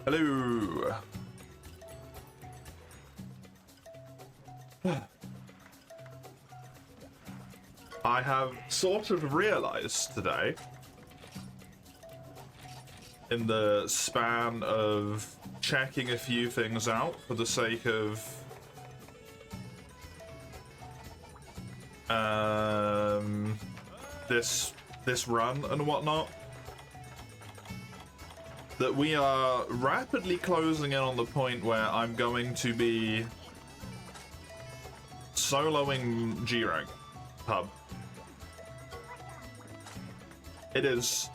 Hello. I have sort of realized today, in the span of checking a few things out for the sake of this run and whatnot, that we are rapidly closing in on the point where I'm going to be soloing G-Rank hub. It is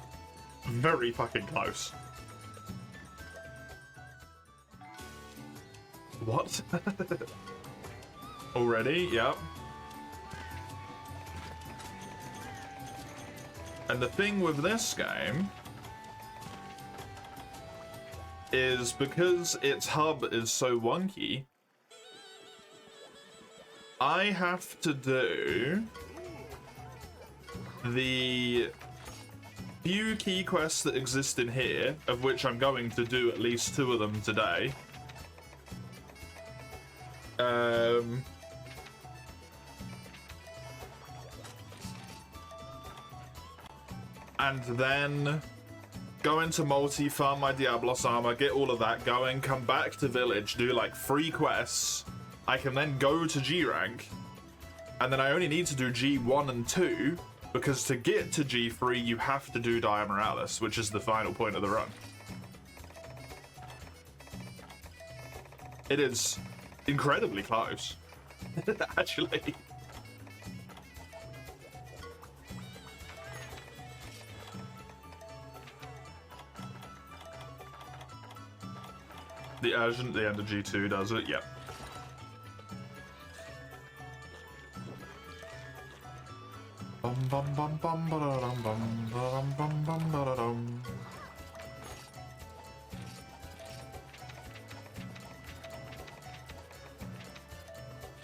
very fucking close. What? Already? Yep. And the thing with this game is because its hub is so wonky, I have to do the few key quests that exist in here, of which I'm going to do at least 2 of them today. And then go into multi, farm my Diablos armor, get all of that going, come back to village, do like 3 quests. I can then go to G rank, and then I only need to do G1 and 2, because to get to G3 you have to do Diamoralis, which is the final point of the run. It is incredibly close, actually. The urgent, the end of G2 does it, yep. Bum bum bum bum ba-da-dum bum ba-dum bum bum ba-da-dum.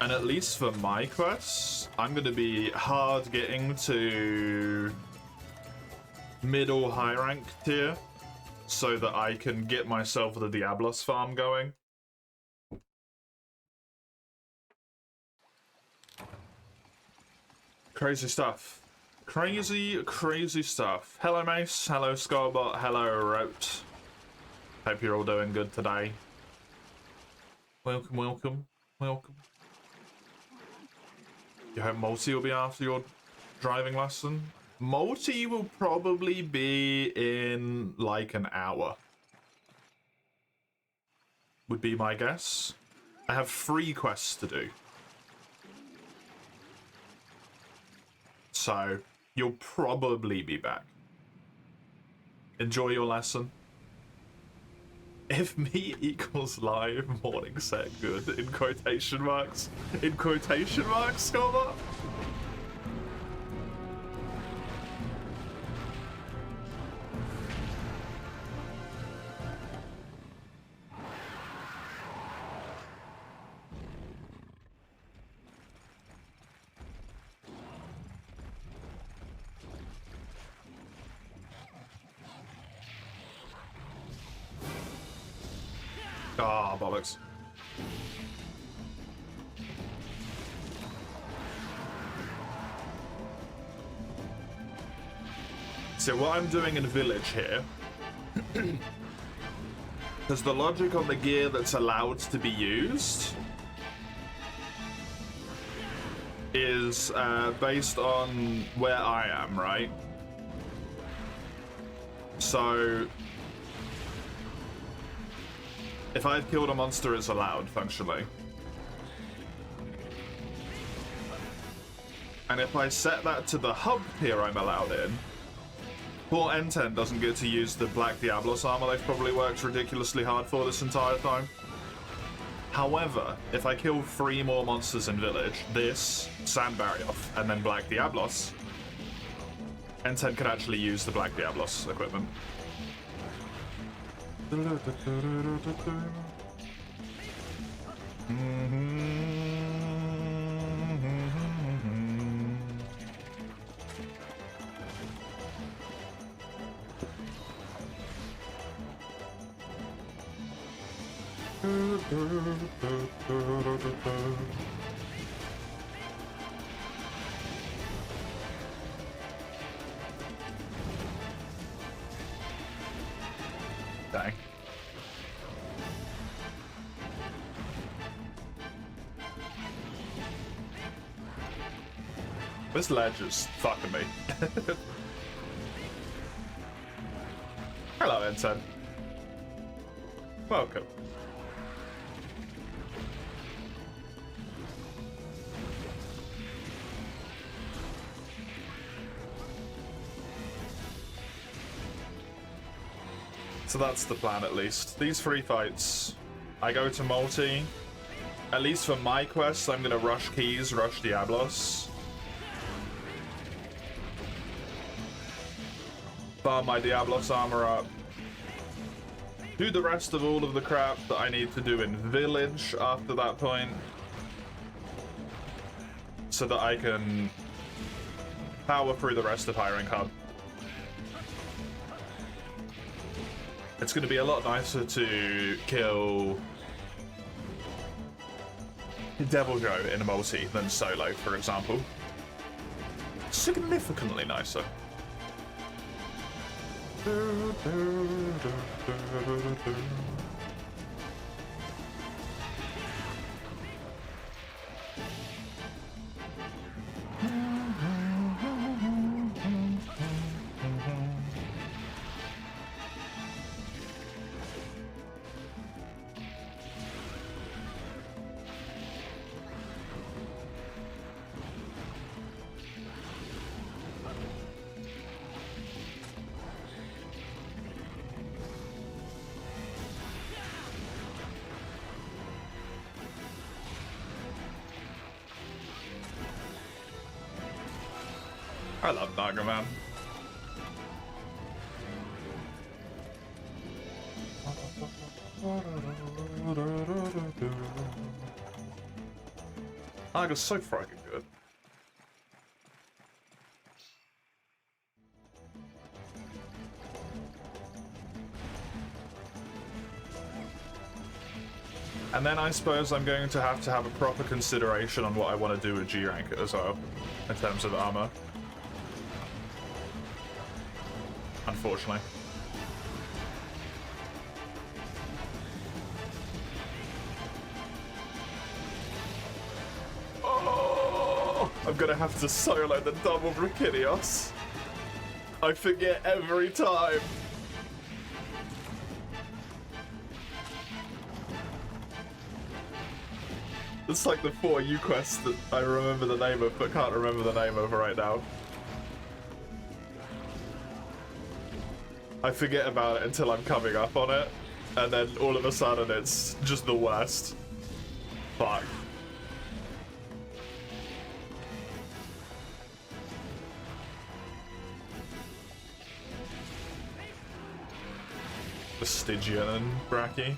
And at least for my quests, I'm gonna be hard getting to middle high rank tier so that I can get myself the Diablos farm going. Crazy stuff. Crazy stuff. Hello Mace, hello Skullbot, hello Rote. Hope you're all doing good today. Welcome, welcome, welcome. You hope multi will be after your driving lesson? Multi will probably be in like an hour. Would be my guess. I have 3 quests to do. So, you'll probably be back. Enjoy your lesson. If me equals live, morning set good, in quotation marks. In quotation marks, Scholar? Ah, bollocks. So what I'm doing in Village here, because the logic on the gear that's allowed to be used is based on where I am, right? So if I've killed a monster, it's allowed, functionally. And if I set that to the hub tier I'm allowed in, poor N10 doesn't get to use the Black Diablos armor they've probably worked ridiculously hard for this entire time. However, if I kill 3 more monsters in Village, this, Sand Barrioth, and then Black Diablos, N10 could actually use the Black Diablos equipment. Dang. This ledge is fucking me. Hello, Ensign. Welcome. So that's the plan, at least. These 3 fights, I go to multi. At least for my quests, I'm gonna rush Keys, rush Diablos. Farm my Diablos armor up. Do the rest of all of the crap that I need to do in Village after that point. So that I can power through the rest of High Rank Hub. It's going to be a lot nicer to kill Devil Joe in a multi than solo, for example. Significantly nicer. I love Naga, man. Naga's so freaking good. And then I suppose I'm going to have a proper consideration on what I want to do with G rank as well, in terms of armor. Unfortunately. Oh, I'm gonna have to solo the double Brachinios. I forget every time. It's like the 4U quest that I remember the name of, but can't remember the name of right now. I forget about it until I'm coming up on it, and then all of a sudden it's just the worst. Fuck. The Stygian and Brachy.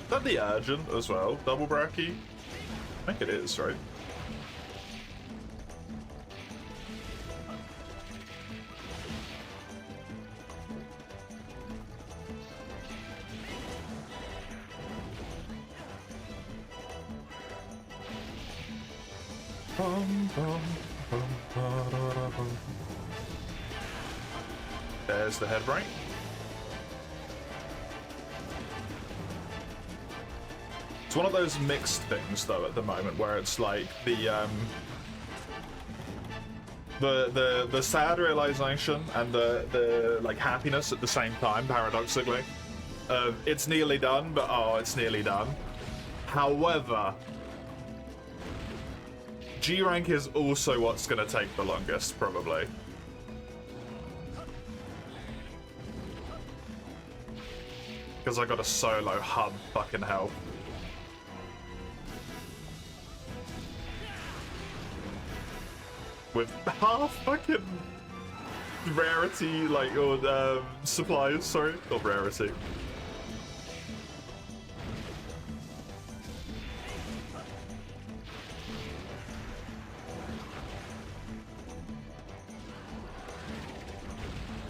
Is that the Urgent as well? Double Brachy? I think it is, right? There's the head break. It's one of those mixed things, though, at the moment, where it's like the sad realization and the like happiness at the same time, paradoxically. It's nearly done, but oh, it's nearly done. However, G rank is also what's gonna take the longest, probably. Because I got a solo hub fucking hell. With half fucking rarity, like, or supplies, sorry, not rarity.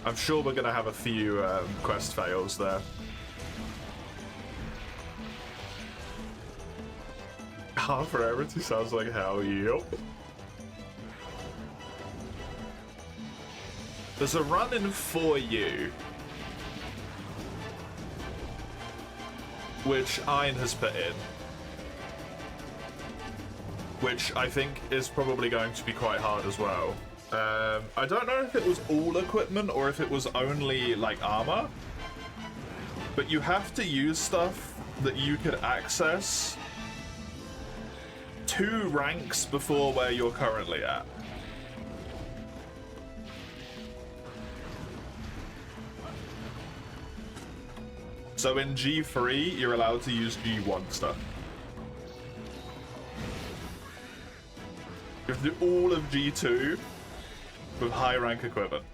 I'm sure we're gonna have a few quest fails there. Half rarity sounds like hell, yep. There's a run in 4U, which Ein has put in, which I think is probably going to be quite hard as well. I don't know if it was all equipment or if it was only like armor, but you have to use stuff that you could access 2 ranks before where you're currently at. So in G3, you're allowed to use G1 stuff. You have to do all of G2 with high rank equipment.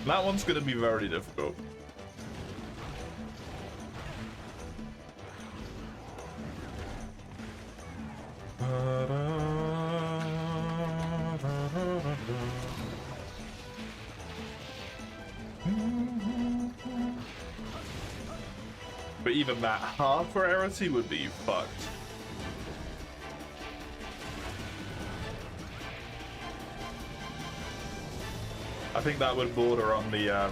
That one's going to be very difficult. But even that half rarity would be fucked. I think that would border on the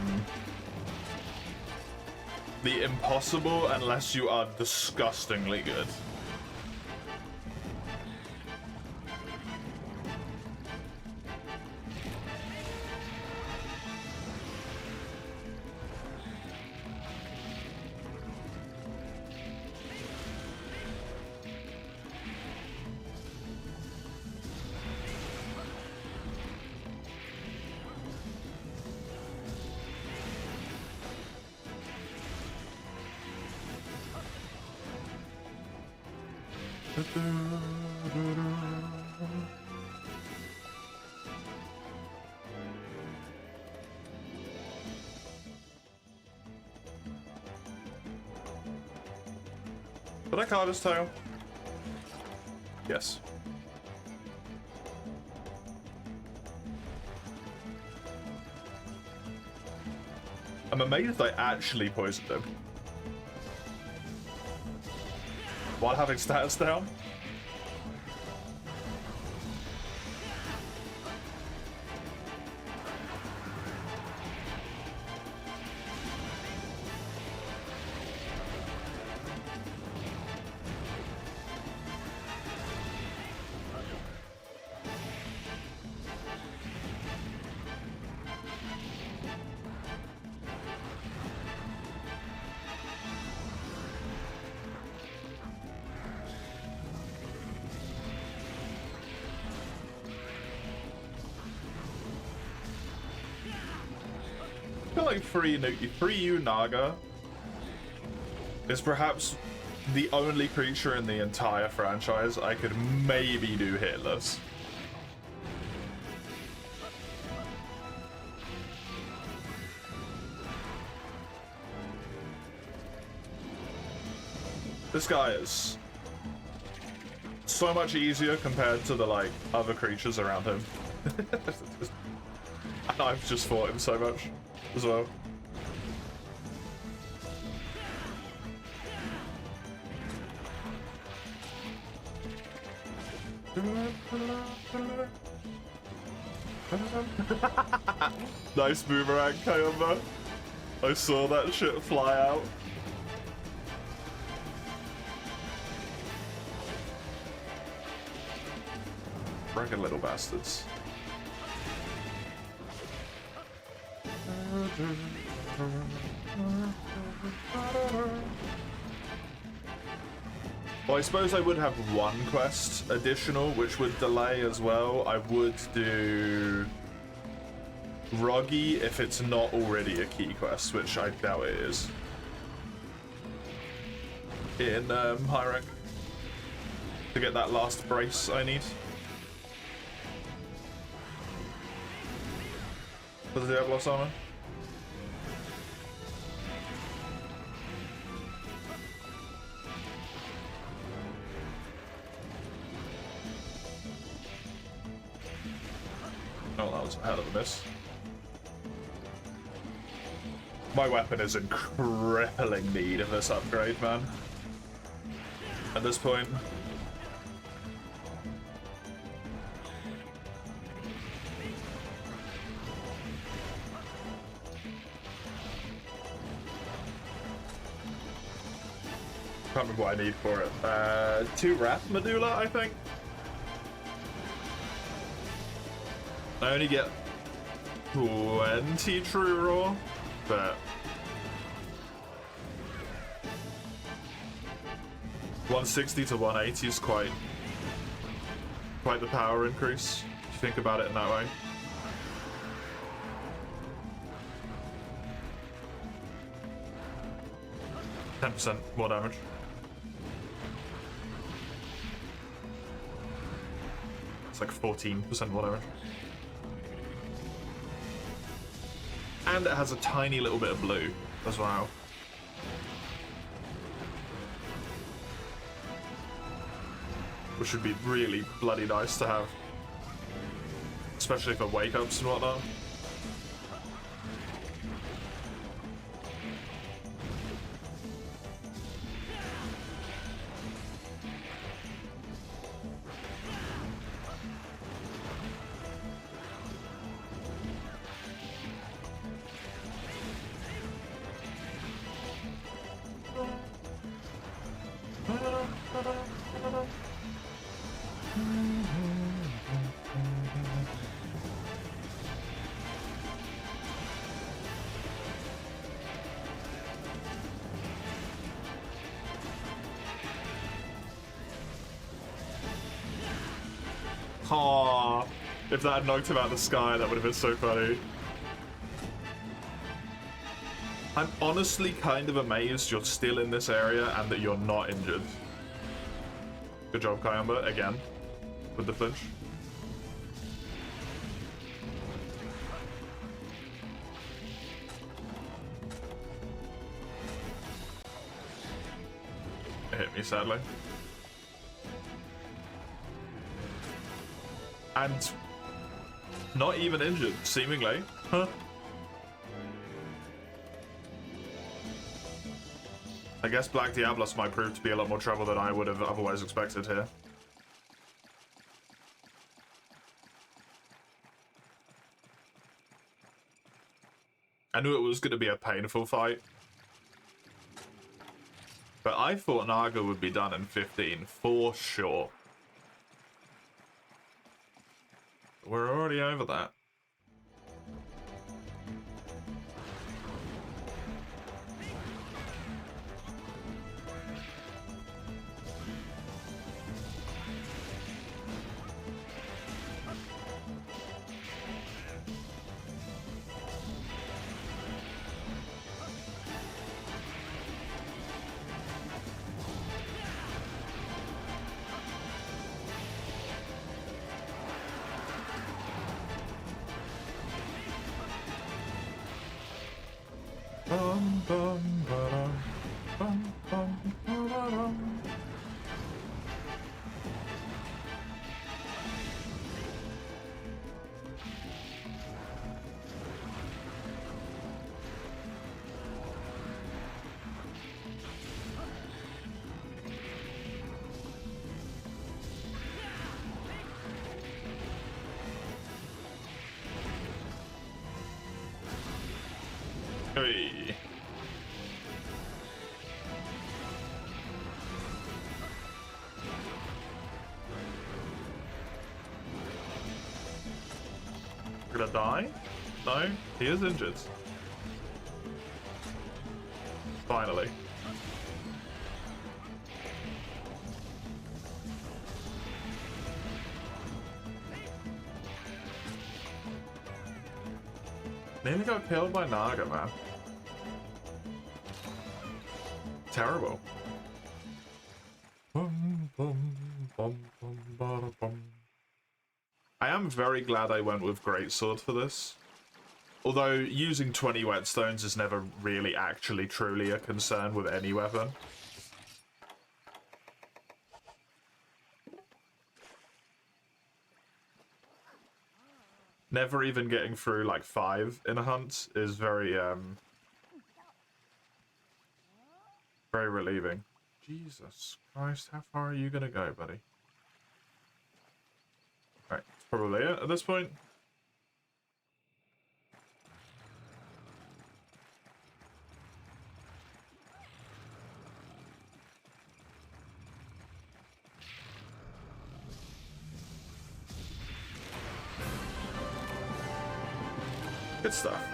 impossible unless you are disgustingly good. Did I call his tail? Yes. I'm amazed I actually poisoned him. While having stats down? I feel like 3U Naga is perhaps the only creature in the entire franchise I could maybe do hitless. This guy is so much easier compared to the like other creatures around him. And I've just fought him so much as well. Nice boomerang, Kayamba. I saw that shit fly out. Friggin' little bastards. Well, I suppose I would have one quest additional, which would delay as well. I would do Roggy if it's not already a key quest, which I doubt it is. In high rank. To get that last brace I need. For the Diablo Summon. Oh, that was a hell of a miss. My weapon is in crippling need of this upgrade, man. At this point. Can't remember what I need for it. 2 Wrath Medulla, I think. I only get 20 True Raw, but 160 to 180 is quite the power increase, if you think about it in that way. %, more damage. It's like 14% more damage. And it has a tiny little bit of blue as well. Which would be really bloody nice to have. Especially for wake-ups and whatnot. Aww, if that had knocked him out of the sky, that would have been so funny. I'm honestly kind of amazed you're still in this area and that you're not injured. Good job, Kayamba, again, with the flinch. It hit me, sadly. And not even injured, seemingly. Huh. I guess Black Diablos might prove to be a lot more trouble than I would have otherwise expected here. I knew it was going to be a painful fight. But I thought Naga would be done in 15, for sure. We're already over that. Bum, bum, ba-dum, bum, bum, ba-da-dum. Hey. Gonna die? No, he is injured. Finally. Nearly got killed by Naga, man. Terrible. I am very glad I went with Greatsword for this. Although using 20 whetstones is never really actually truly a concern with any weapon. Never even getting through like 5 in a hunt is very very relieving. Jesus Christ, how far are you gonna go, buddy? Alright, that's probably it at this point. Good stuff.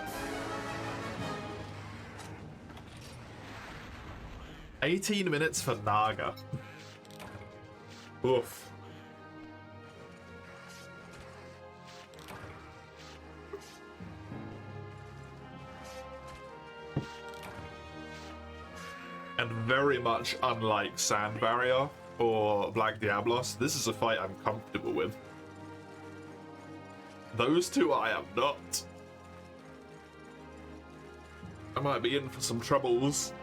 18 minutes for Naga. Oof. And very much unlike Sand Barrier or Black Diablos, this is a fight I'm comfortable with. Those two I am not. I might be in for some troubles.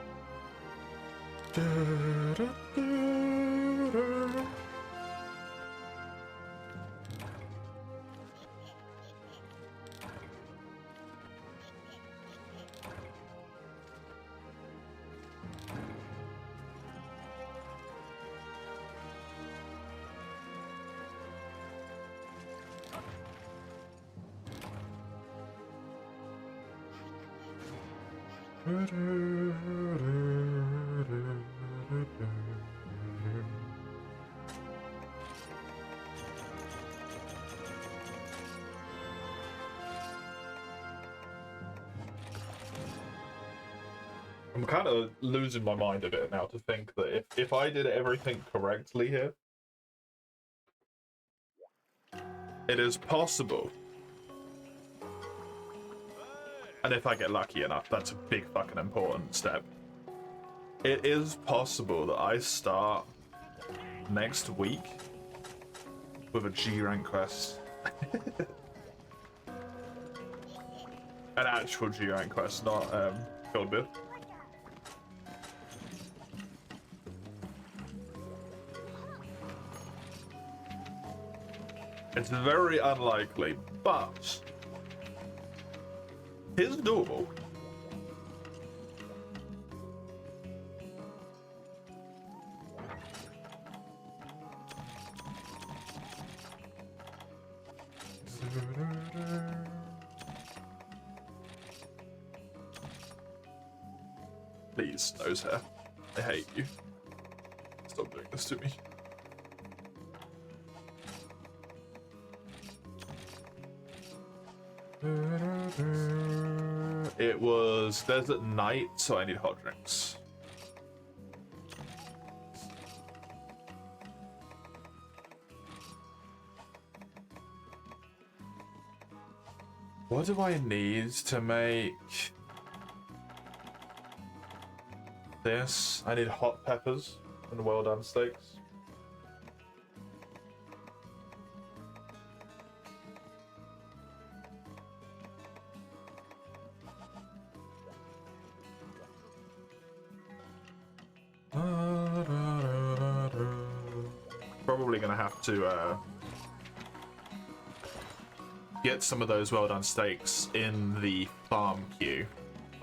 I'm kind of losing my mind a bit now to think that if I did everything correctly here, it is possible. And if I get lucky enough, that's a big fucking important step. It is possible that I start next week with a G rank quest. An actual G rank quest, not Field Bit. It's very unlikely, but it's doable. Please, Nosehair. I hate you. Stop doing this to me. It was desert night, so I need hot drinks. What do I need to make this? I need hot peppers and well done steaks. Probably gonna have to get some of those well done steaks in the farm queue.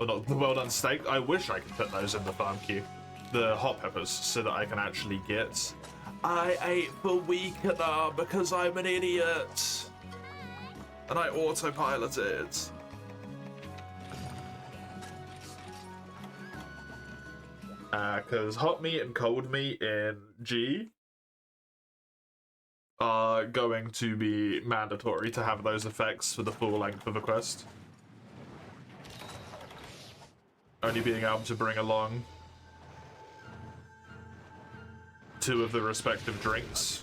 Or not the well done steak. I wish I could put those in the farm queue. The hot peppers, so that I can actually get. I ate for weakener because I'm an idiot, and I autopiloted. Because hot meat and cold meat in G are going to be mandatory to have those effects for the full length of a quest. Only being able to bring along 2 of the respective drinks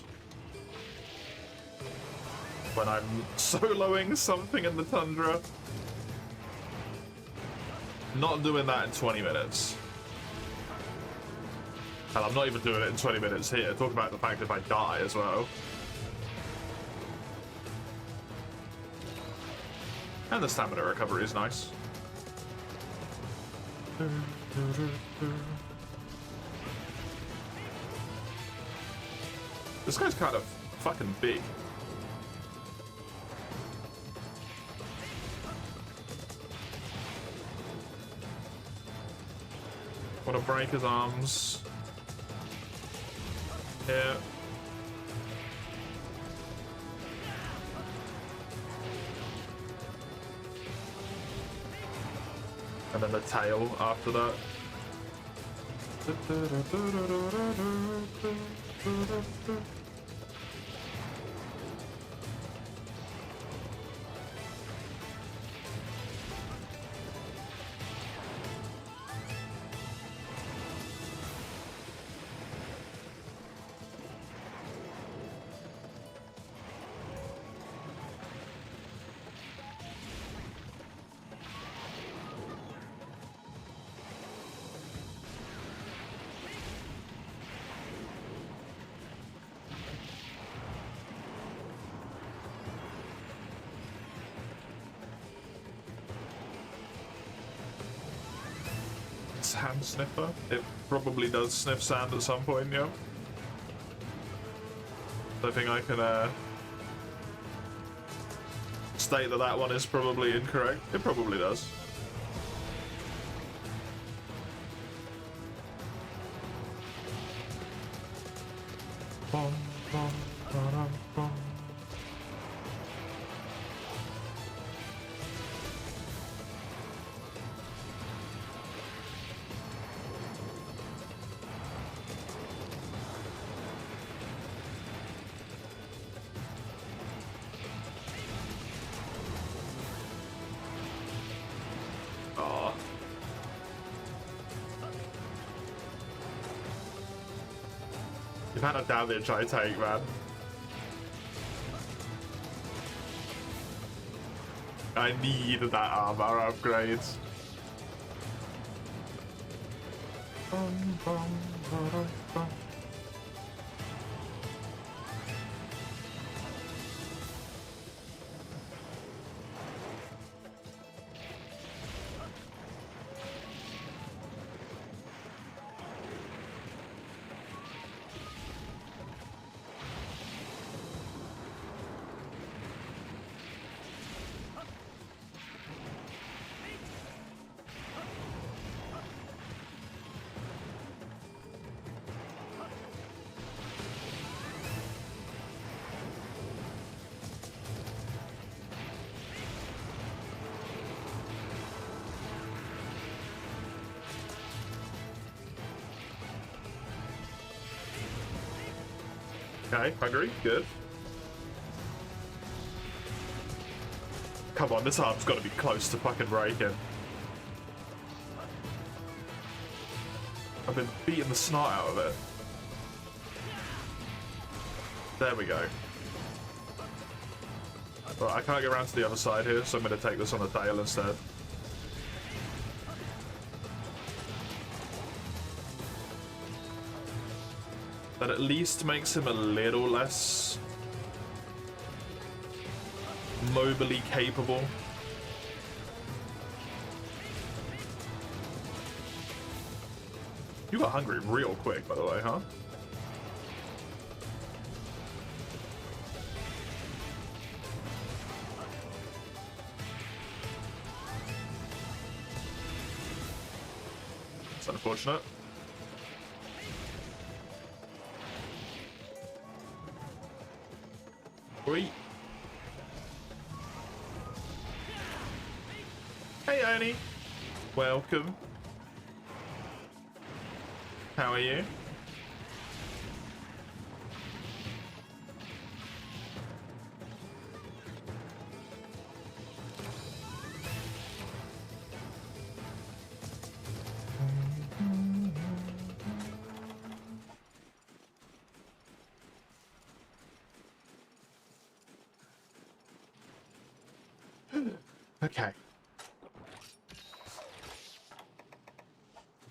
when I'm soloing something in the tundra. Not doing that in 20 minutes. And I'm not even doing it in 20 minutes here. Talk about the fact if I die as well. And the stamina recovery is nice. This guy's kind of fucking big. Want to break his arms. Here. And then the tail after that. Sand sniffer? It probably does sniff sand at some point, yeah. I think I can state that that one is probably incorrect. It probably does. Bum, bum, ba-dum, bum. The amount of damage I take, man. I need that armor upgrade. Bum, bum, ba-dum, bum. Okay, hungry, good. Come on, this arm's got to be close to fucking breaking. I've been beating the snot out of it. There we go. Right, I can't get around to the other side here, so I'm going to take this on the tail instead. That at least makes him a little less mobily capable. You got hungry real quick, by the way, huh? It's unfortunate. Oi. Hey, Oni. Welcome. How are you? Okay.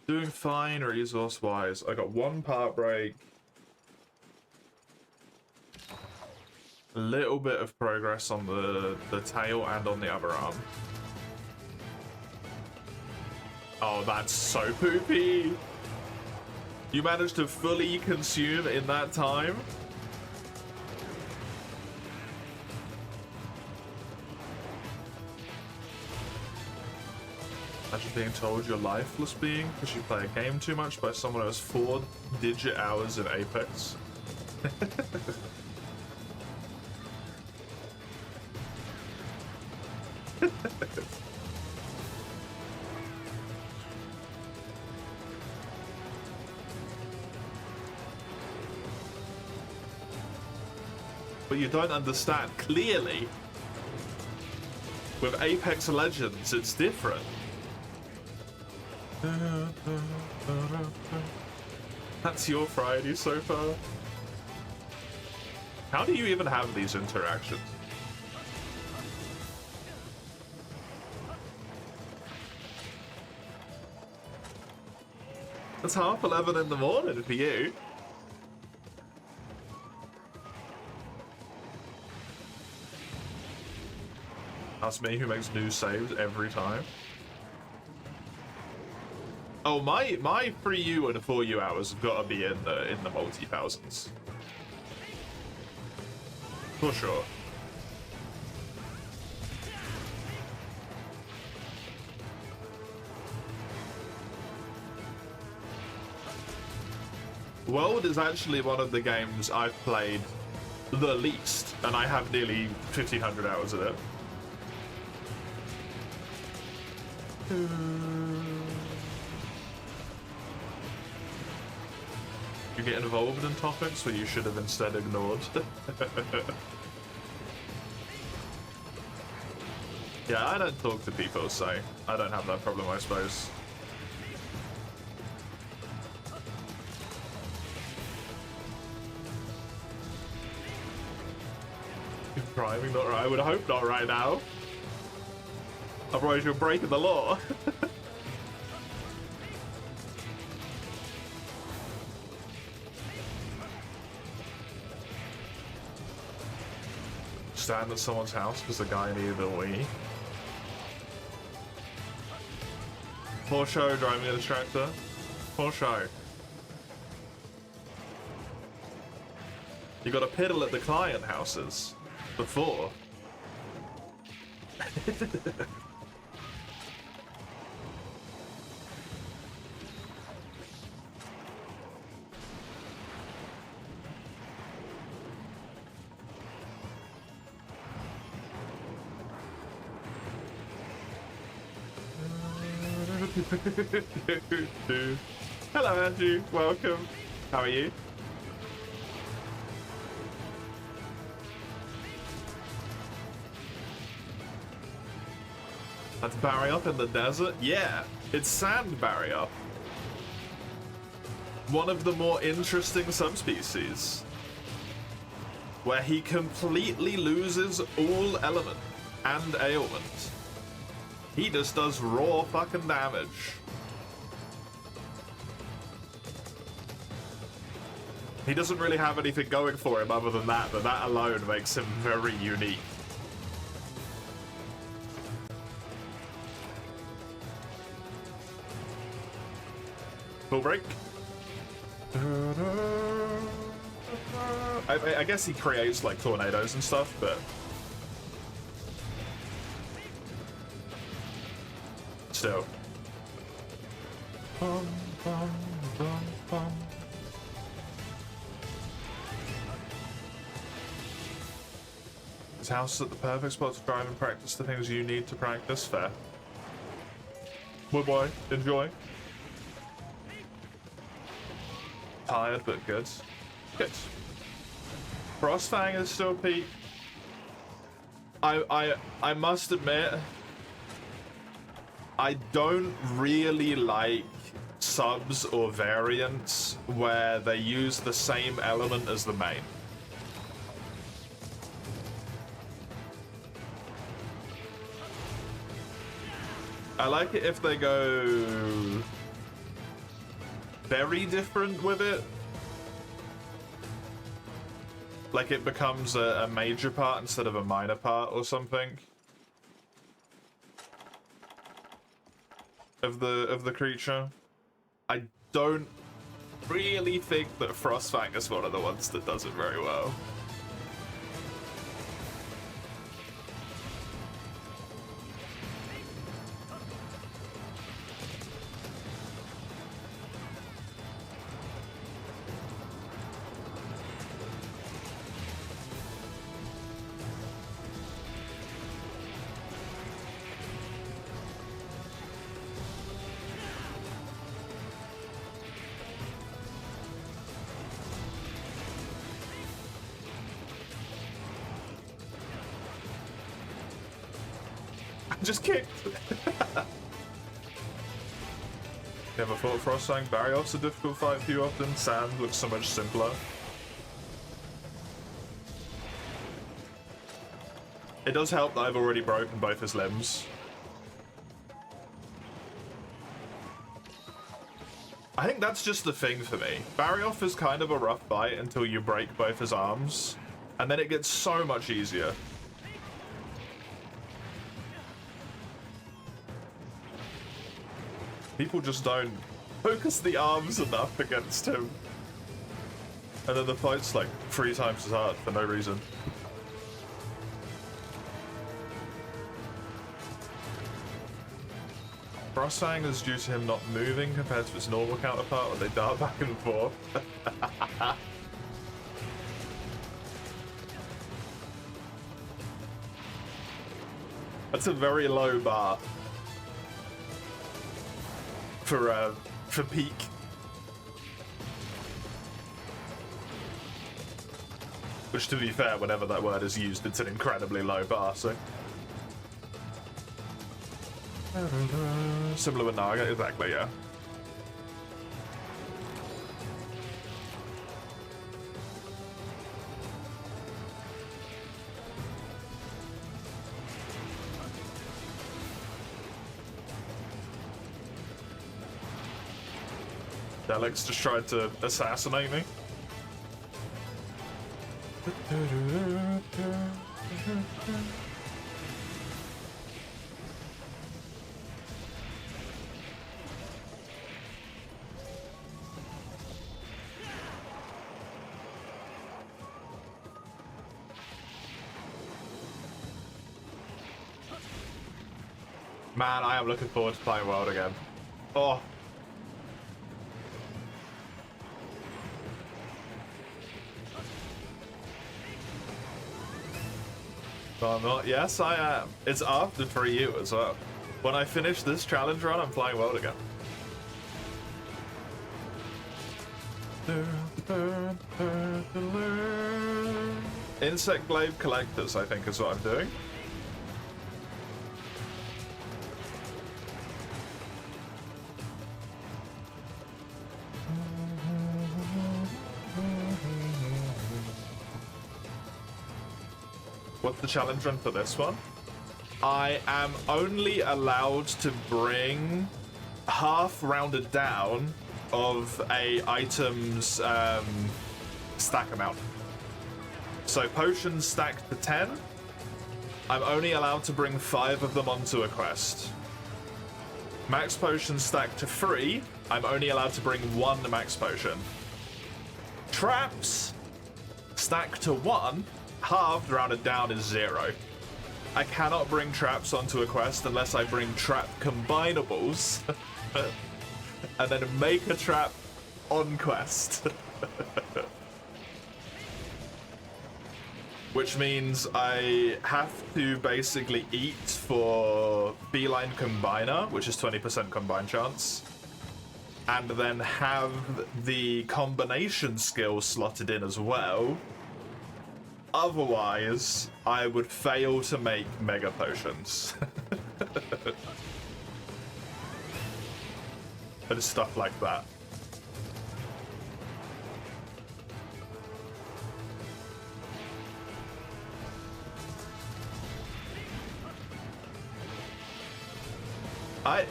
Doing fine resource-wise. I got one part break. A little bit of progress on the tail and on the other arm. Oh, that's so poopy. You managed to fully consume in that time? Imagine being told you're lifeless being because you play a game too much by someone who has 4-digit hours in Apex. But you don't understand. Clearly, with Apex Legends, it's different. That's your Friday so far. How do you even have these interactions? It's 11:30 in the morning for you. That's me who makes new saves every time. Oh, my 3U and 4U hours have got to be in the multi-thousands. For sure. World is actually one of the games I've played the least, and I have nearly 1,500 hours in it. You get involved in topics where you should have instead ignored. Yeah, I don't talk to people, so I don't have that problem, I suppose. You're driving, not right. I would hope not right now. Otherwise you're breaking the law. Stand at someone's house because the guy needed a wee. Poor show driving a tractor. Poor show. You gotta piddle at the client houses before. Hello Andrew, welcome. How are you? That's Barry up in the desert? Yeah, it's sand Barry up. One of the more interesting subspecies. Where he completely loses all element and ailment. He just does raw fucking damage. He doesn't really have anything going for him other than that, but that alone makes him very unique. Full break. I guess he creates like tornadoes and stuff, but still. His house is at the perfect spot to drive and practice the things you need to practice. Fair. Good boy. Enjoy. Tired, but good. Good. Frostfang is still peak. I must admit, I don't really like subs or variants where they use the same element as the main. I like it if they go very different with it. Like it becomes a major part instead of a minor part or something. Of the creature. I don't really think that Frostfang is one of the ones that does it very well. just kicked. You ever thought Frostfang? Barrioff's a difficult fight for you often? Sand looks so much simpler. It does help that I've already broken both his limbs. I think that's just the thing for me. Barrioff is kind of a rough fight until you break both his arms, and then it gets so much easier. People just don't focus the arms enough against him. And then the fight's like 3 times as hard for no reason. Frostfang is due to him not moving compared to its normal counterpart when they dart back and forth. That's a very low bar for peak. Which, to be fair, whenever that word is used, it's an incredibly low bar, so... Similar with Naga, exactly, yeah. Alex just tried to assassinate me. Man, I am looking forward to playing World again. Oh. No, I'm not. Yes, I am. It's after 3U as well. When I finish this challenge run, I'm playing World again. Insect Glaive Collectors, I think, is what I'm doing. What's the challenge run for this one? I am only allowed to bring half rounded down of a item's stack amount. So potions stacked to 10, I'm only allowed to bring 5 of them onto a quest. Max potions stacked to 3, I'm only allowed to bring 1 max potion. Traps stacked to 1, halved rounded down is 0. I cannot bring traps onto a quest unless I bring trap combinables and then make a trap on quest. Which means I have to basically eat for Beeline Combiner, which is 20% combine chance, and then have the combination skill slotted in as well. Otherwise, I would fail to make Mega Potions. And stuff like that. I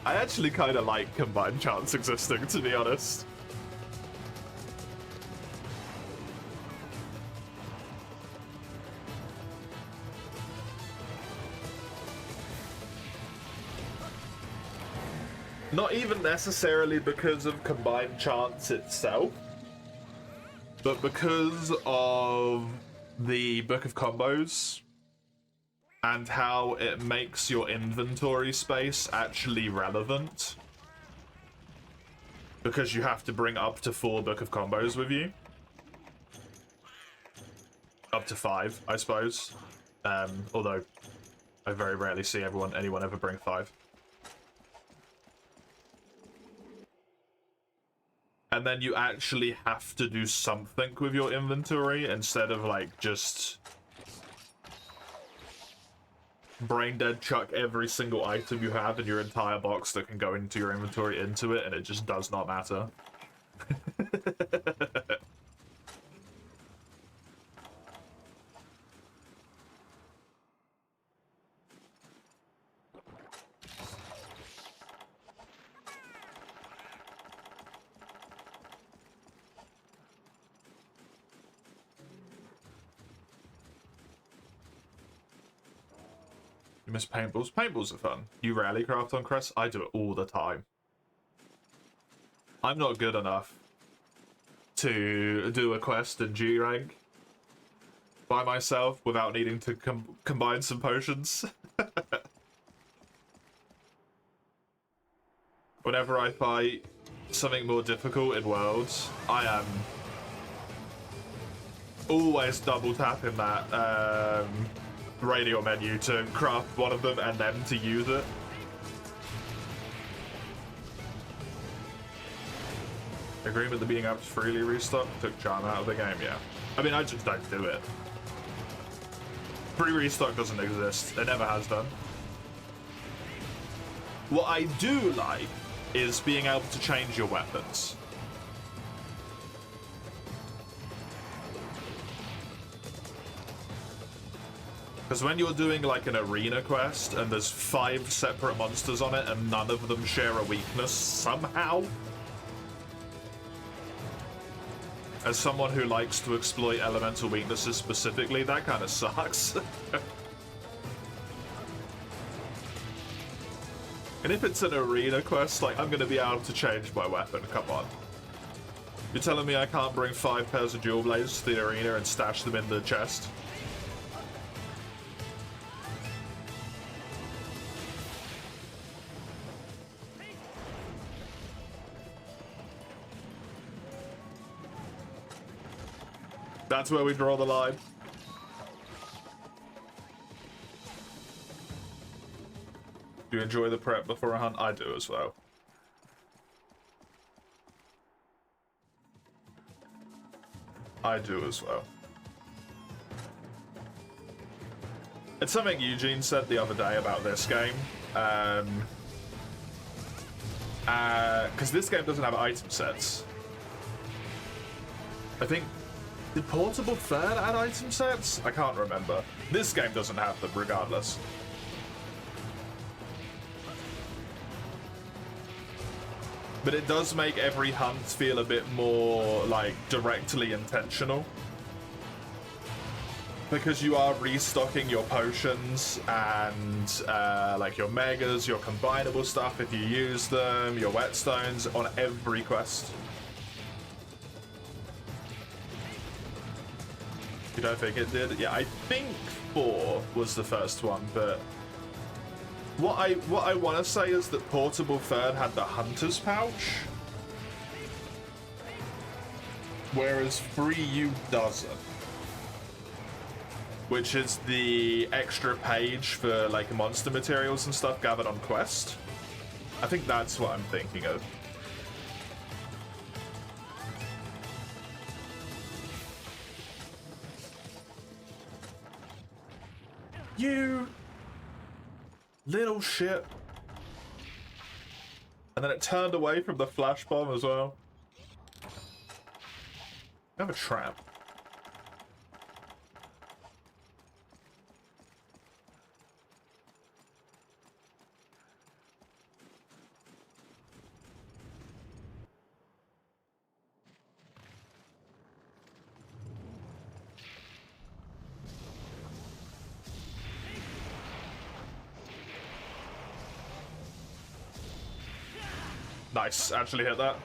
actually kind of like combined chance existing, to be honest. Not even necessarily because of combined chance itself, but because of the Book of Combos and how it makes your inventory space actually relevant. Because you have to bring up to 4 Book of Combos with you. Up to 5, I suppose. Although I very rarely see anyone ever bring 5. And then you actually have to do something with your inventory instead of like just brain dead chuck every single item you have in your entire box that can go into your inventory into it, and it just does not matter. You miss paintballs? Paintballs are fun. You rarely craft on quests? I do it all the time. I'm not good enough to do a quest in G rank by myself without needing to combine some potions. Whenever I fight something more difficult in Worlds, I am always double tapping that radio menu to craft one of them and then to use it. Agreement that being able to freely restock took charm out of the game, yeah. I mean, I just don't do it. Free restock doesn't exist. It never has done. What I do like is being able to change your weapons. Because when you're doing like an arena quest and there's 5 separate monsters on it and none of them share a weakness somehow, as someone who likes to exploit elemental weaknesses specifically, that kind of sucks. And if it's an arena quest, like, I'm gonna be able to change my weapon, come on. You're telling me I can't bring 5 pairs of dual blades to the arena and stash them in the chest? That's where we draw the line. Do you enjoy the prep before a hunt? I do as well. I do as well. It's something Eugene said the other day about this game. Because this game doesn't have item sets. I think... Did Portable Third add item sets? I can't remember. This game doesn't have them, regardless. But it does make every hunt feel a bit more, like, directly intentional. Because you are restocking your potions and, like, your megas, your combinable stuff if you use them, your whetstones on every quest. You don't think it did? Yeah, I think 4 was the first one, but what I want to say is that Portable Third had the Hunter's Pouch, whereas MH3U doesn't, which is the extra page for like monster materials and stuff gathered on quest. I think that's what I'm thinking of. You little shit. And then it turned away from the flash bomb as well. I have a trap. Nice, actually hit that.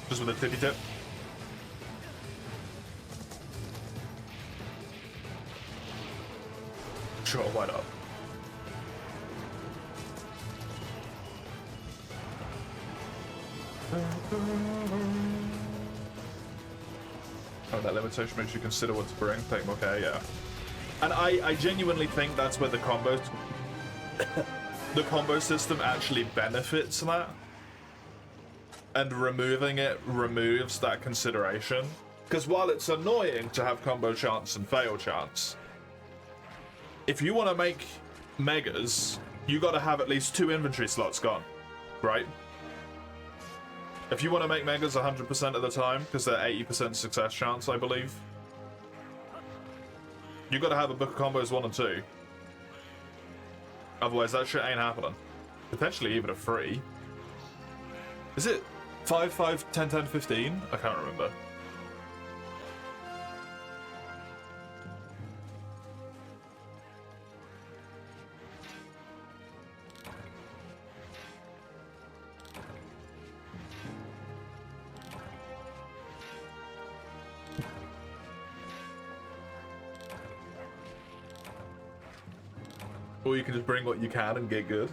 Just with a tippy tip. Sure, why not? Oh, that limitation makes you consider what to bring. Take more care, yeah. And I genuinely think that's where the combos... the combo system actually benefits that, and removing it removes that consideration. Because while it's annoying to have combo chance and fail chance, if you want to make megas, you got to have at least 2 inventory slots gone, right? If you want to make megas 100% of the time, because they're 80% success chance, I believe, you got to have a book of combos 1 and 2. Otherwise, that shit ain't happening. Potentially even a 3. Is it 5, 5, 10, 10, 15? I can't remember. Or you can just bring what you can and get good.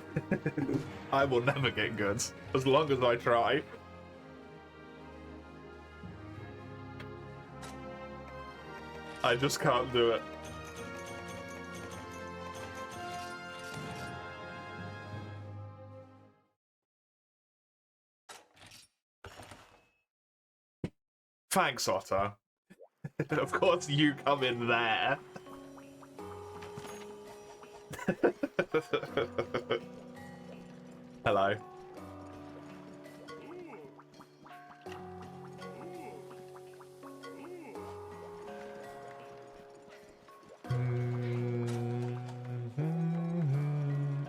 I will never get good, as long as I try. I just can't do it. Thanks, Otter. Of course you come in there. Hello.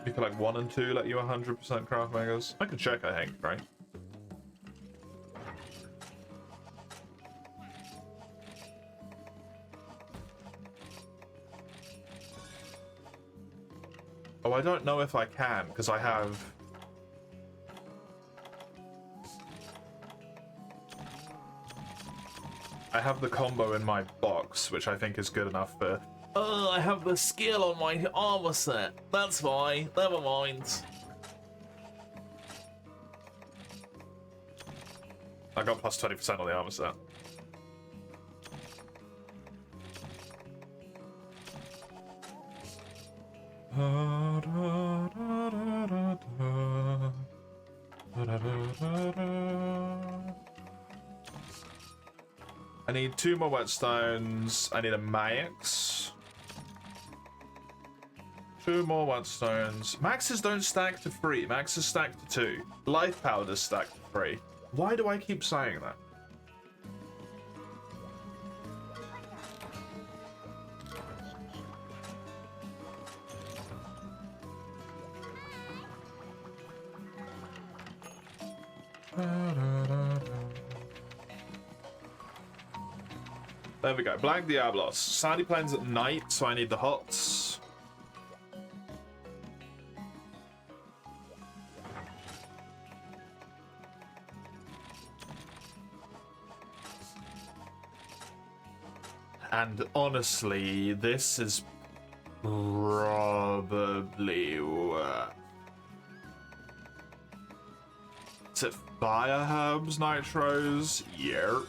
You feel like 1 and 2 let you 100% craft megas? I can check, I think, right? Oh, I don't know if I can, because I have... I have the combo in my box, which I think is good enough for... Oh, I have the skill on my armor set. That's fine. Never mind. I got plus 20% on the armor set. I need 2 more whetstones. I need a max. 2 more whetstones. Maxes don't stack to 3. Maxes stack to 2. Life powders stack to 3. Why do I keep saying that? There we go. Black Diablos. Sandy Plains at night, so I need the hots. And honestly, this is probably is it fire herbs nitros? Yeah.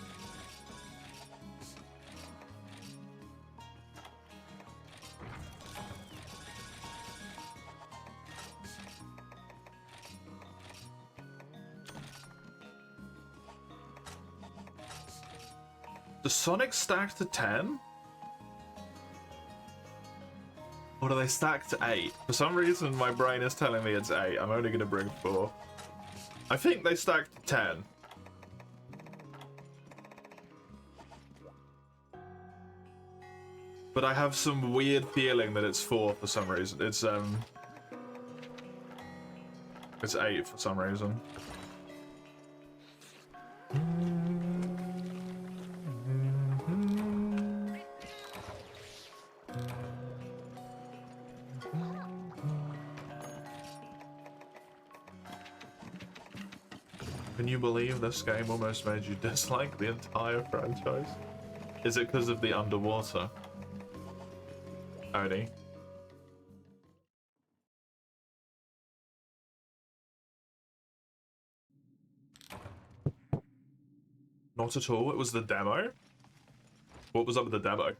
Does Sonic stack to 10? Or do they stack to 8? For some reason, my brain is telling me it's 8. I'm only going to bring 4. I think they stack to 10. But I have some weird feeling that it's 4 for some reason. It's 8 for some reason. Can you believe this game almost made you dislike the entire franchise? Is it because of the underwater? Only. Not at all, it was the demo? What was up with the demo?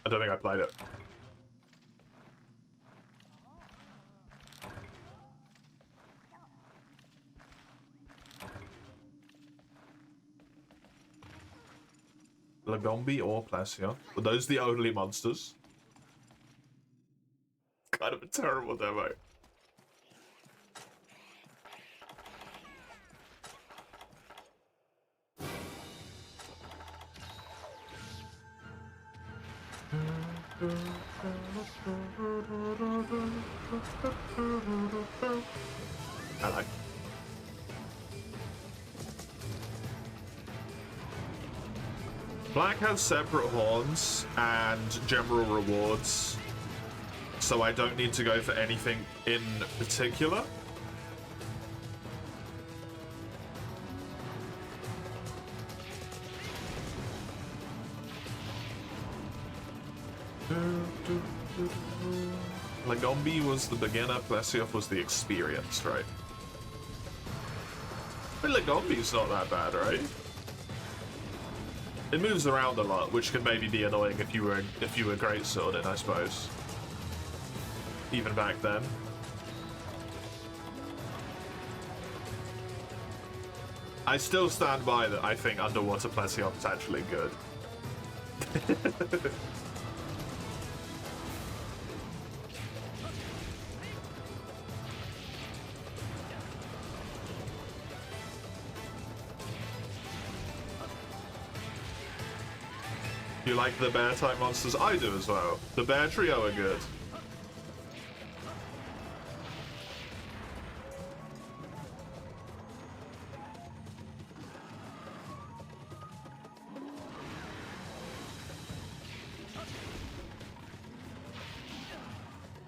I don't think I played it. Lagombi or Placia? Were those the only monsters? kind of a terrible demo. I like. Black has separate horns and general rewards, so I don't need to go for anything in particular. Lagombi was the beginner, Plesioth was the experienced, right? But Lagombi's not that bad, right? It moves around a lot, which could maybe be annoying if you were great swording, I suppose. Even back then. I still stand by that I think Underwater Plesioth is actually good. You like the bear type monsters? I do as well. The bear trio are good.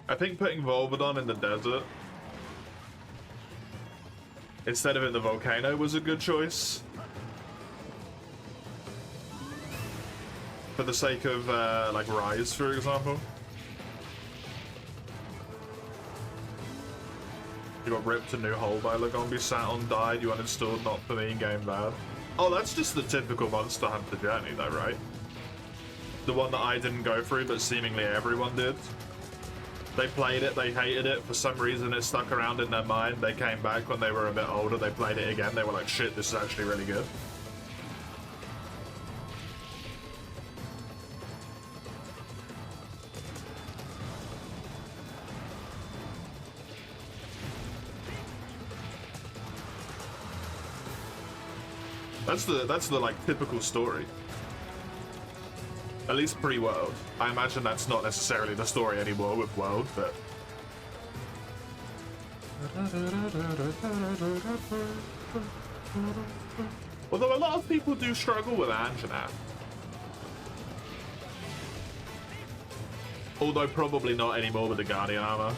I think putting Volvodon in the desert instead of in the volcano was a good choice. For the sake of, like, Rise, for example. You got ripped a new hole by Lagombi, sat on, died, you uninstalled, not for me, game bad. Oh, that's just the typical Monster Hunter journey, though, right? The one that I didn't go through, but seemingly everyone did. They played it, they hated it, for some reason it stuck around in their mind, they came back when they were a bit older, they played it again, they were like, shit, this is actually really good. That's the like typical story. At least pre-World. I imagine that's not necessarily the story anymore with World, but although a lot of people do struggle with Anjanath. Although probably not anymore with the Guardian armor.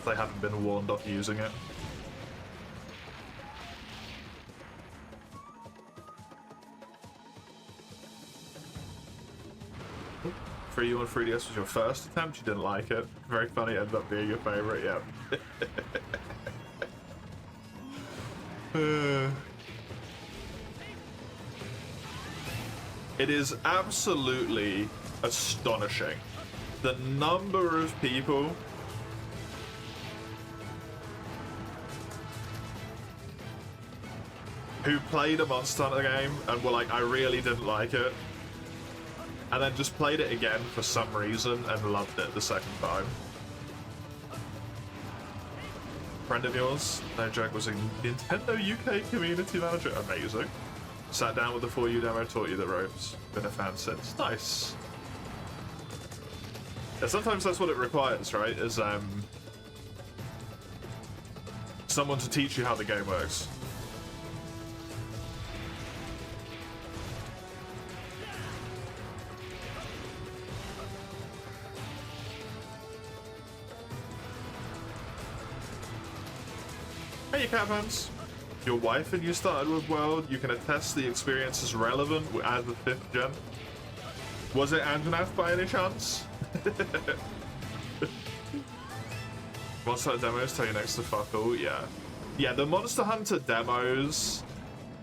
They haven't been warned off using it. Free U on 3DS was your first attempt, you didn't like it. Very funny, ended up being your favorite, yeah. It is absolutely astonishing the number of people who played a Monster Hunter game and were like, I really didn't like it, and then just played it again for some reason and loved it the second time. Friend of yours, no joke, was a Nintendo UK community manager. Amazing. Sat down with the 4U demo, taught you the ropes. Been a fan since. Nice. Yeah, sometimes that's what it requires, right? Is someone to teach you how the game works. Hey, Catpants. Your wife and you started with World. You can attest the experience is relevant as the 5th gen. Was it Anjanath by any chance? Monster Hunter demos tell you next to fuck all, yeah. Yeah, the Monster Hunter demos,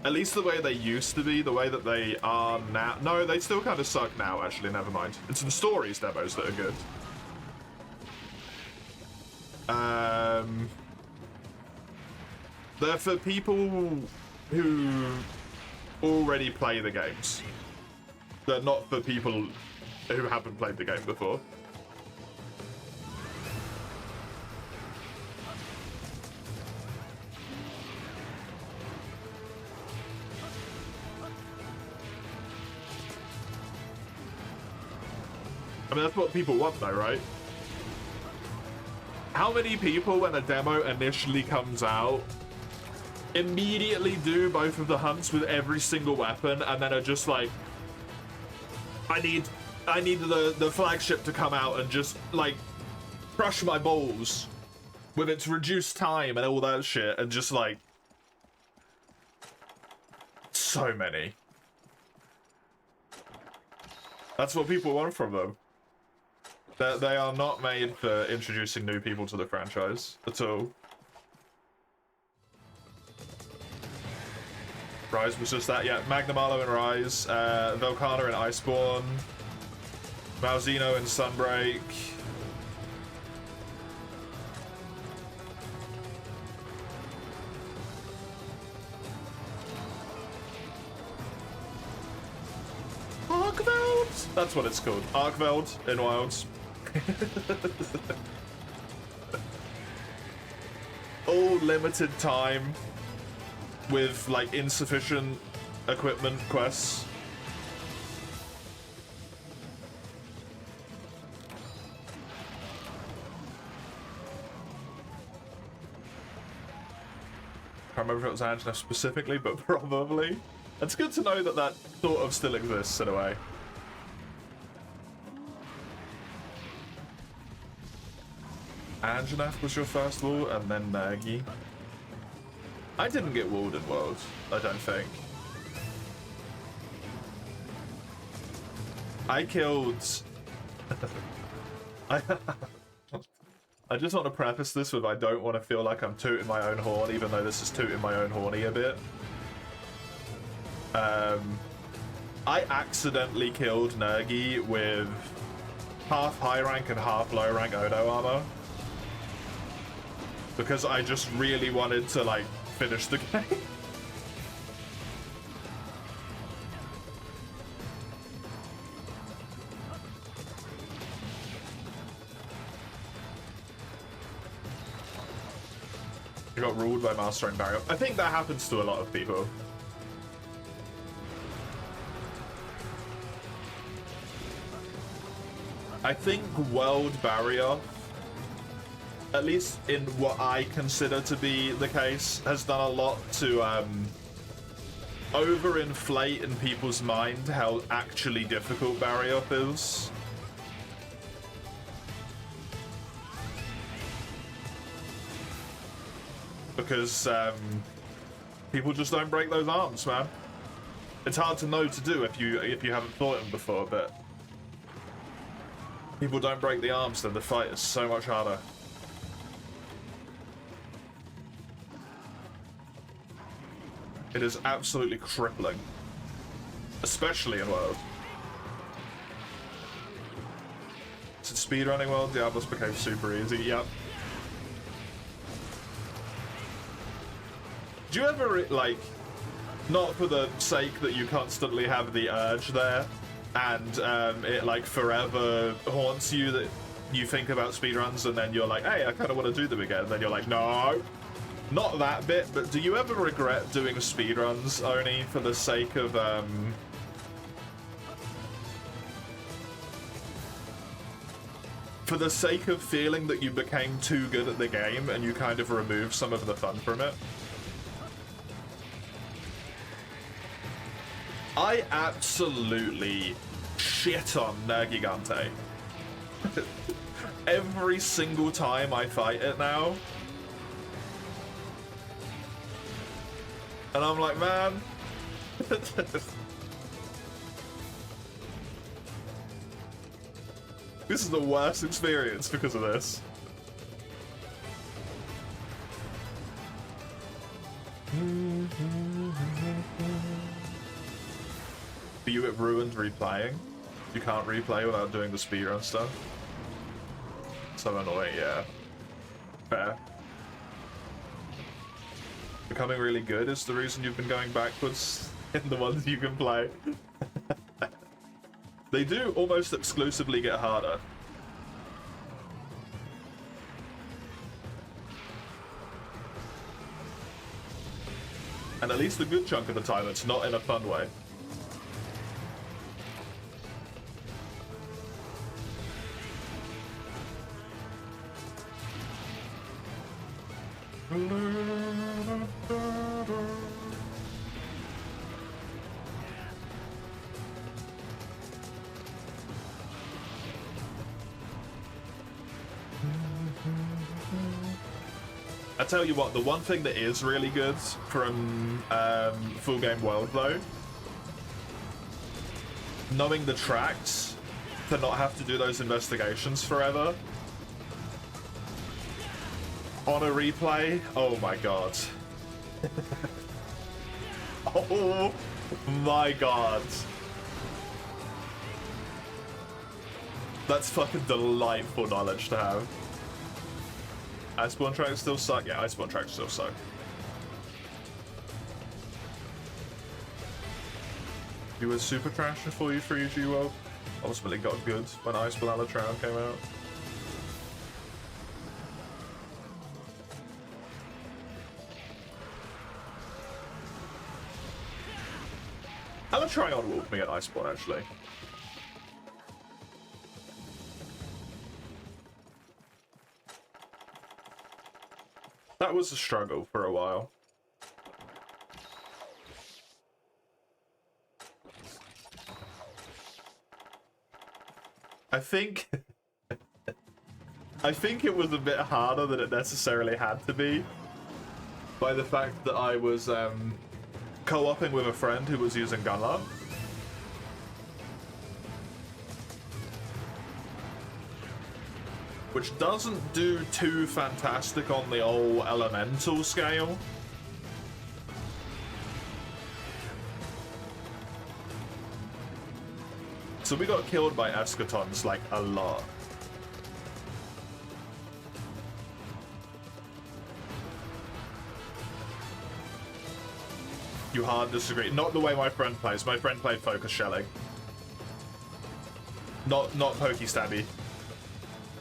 at least the way they used to be, the way that they are now. No, they still kind of suck now, actually, never mind. It's the stories demos that are good. They're for people who already play the games. They're not for people who haven't played the game before. I mean, that's what people want though, right? How many people, when a demo initially comes out, immediately do both of the hunts with every single weapon and then are just like, I need the flagship to come out and just, like, crush my balls with its reduced time and all that shit, and just, like... So many. That's what people want from them. They are not made for introducing new people to the franchise at all. Rise was just that, yeah. Magnum Arlo and Rise, Velcana and Iceborne, Malzeno and Sunbreak. Arkveld? That's what it's called. Arkveld in Wilds. All limited time with, like, insufficient equipment quests. I can't remember if it was Angela specifically, but probably. It's good to know that that sort of still exists in a way. Anjanath was your first wall, and then Nagi. I didn't get walled in World, I don't think. I killed... I just want to preface this with I don't want to feel like I'm tooting my own horn, even though this is tooting my own horny a bit. I accidentally killed Nergi with half high rank and half low rank Odo armor. Because I just really wanted to, like, finish the game. You got ruled by mastering barrier. I think that happens to a lot of people. I think World Barrier, at least in what I consider to be the case, has done a lot to overinflate in people's mind how actually difficult Barrier feels. Because people just don't break those arms, man. It's hard to know to do if you haven't fought him before, but people don't break the arms, then the fight is so much harder. It is absolutely crippling. Especially in World. Since speedrunning World, Diablos became super easy, yep. Do you ever, like, not for the sake that you constantly have the urge there, and it, like, forever haunts you that you think about speedruns and then you're like, hey, I kind of want to do them again, and then you're like, no! Not that bit, but do you ever regret doing speedruns, Oni, for the sake of, for the sake of feeling that you became too good at the game and you kind of removed some of the fun from it? I absolutely shit on Nergigante. Every single time I fight it now. And I'm like, man. This is the worst experience because of this. Do you get ruined replaying? You can't replay without doing the speedrun stuff. So annoying, yeah. Fair. Becoming really good is the reason you've been going backwards. in the ones you can play. They do almost exclusively get harder. And at least a good chunk of the time, it's not in a fun way. I tell you what, the one thing that is really good from Full Game World though, knowing the tracks to not have to do those investigations forever on a replay. Oh my god. Oh my god. That's fucking delightful knowledge to have. Iceborne tracks still suck? Yeah, Iceborne tracks still suck. You were super trash before you 3G World. Ultimately got good when Iceborne Alatran came out. Alatran walked me at Iceborne actually. That was a struggle for a while. I think it was a bit harder than it necessarily had to be by the fact that I was co-oping with a friend who was using Gunlar. Which doesn't do too fantastic on the old elemental scale. So we got killed by Escatons, like, a lot. You hard disagree. Not the way my friend plays. My friend played focus shelling. Not pokey stabby.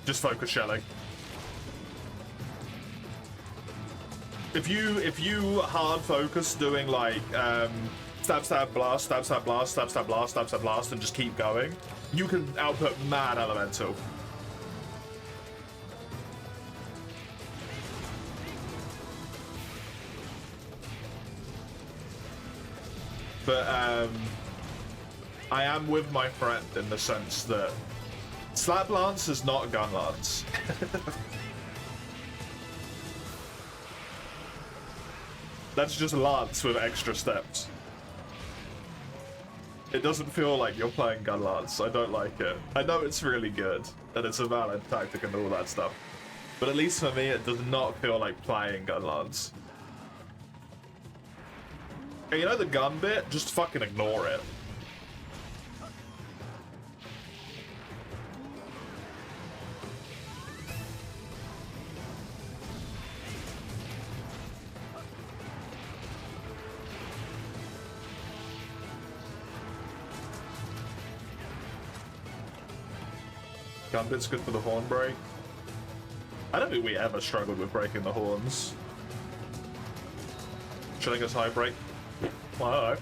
Just focus shelling. If you hard focus doing like stab stab blast, stab stab blast, stab stab blast, stab stab blast, and just keep going, you can output mad elemental. But I am with my friend in the sense that Slap Lance is not Gun Lance. That's just Lance with extra steps. It doesn't feel like you're playing Gun Lance. I don't like it. I know it's really good, and it's a valid tactic and all that stuff. But at least for me, it does not feel like playing Gun Lance. And you know the gun bit? Just fucking ignore it. Gun bit's good for the horn break. I don't think we ever struggled with breaking the horns. Showing us high break. Well, hello.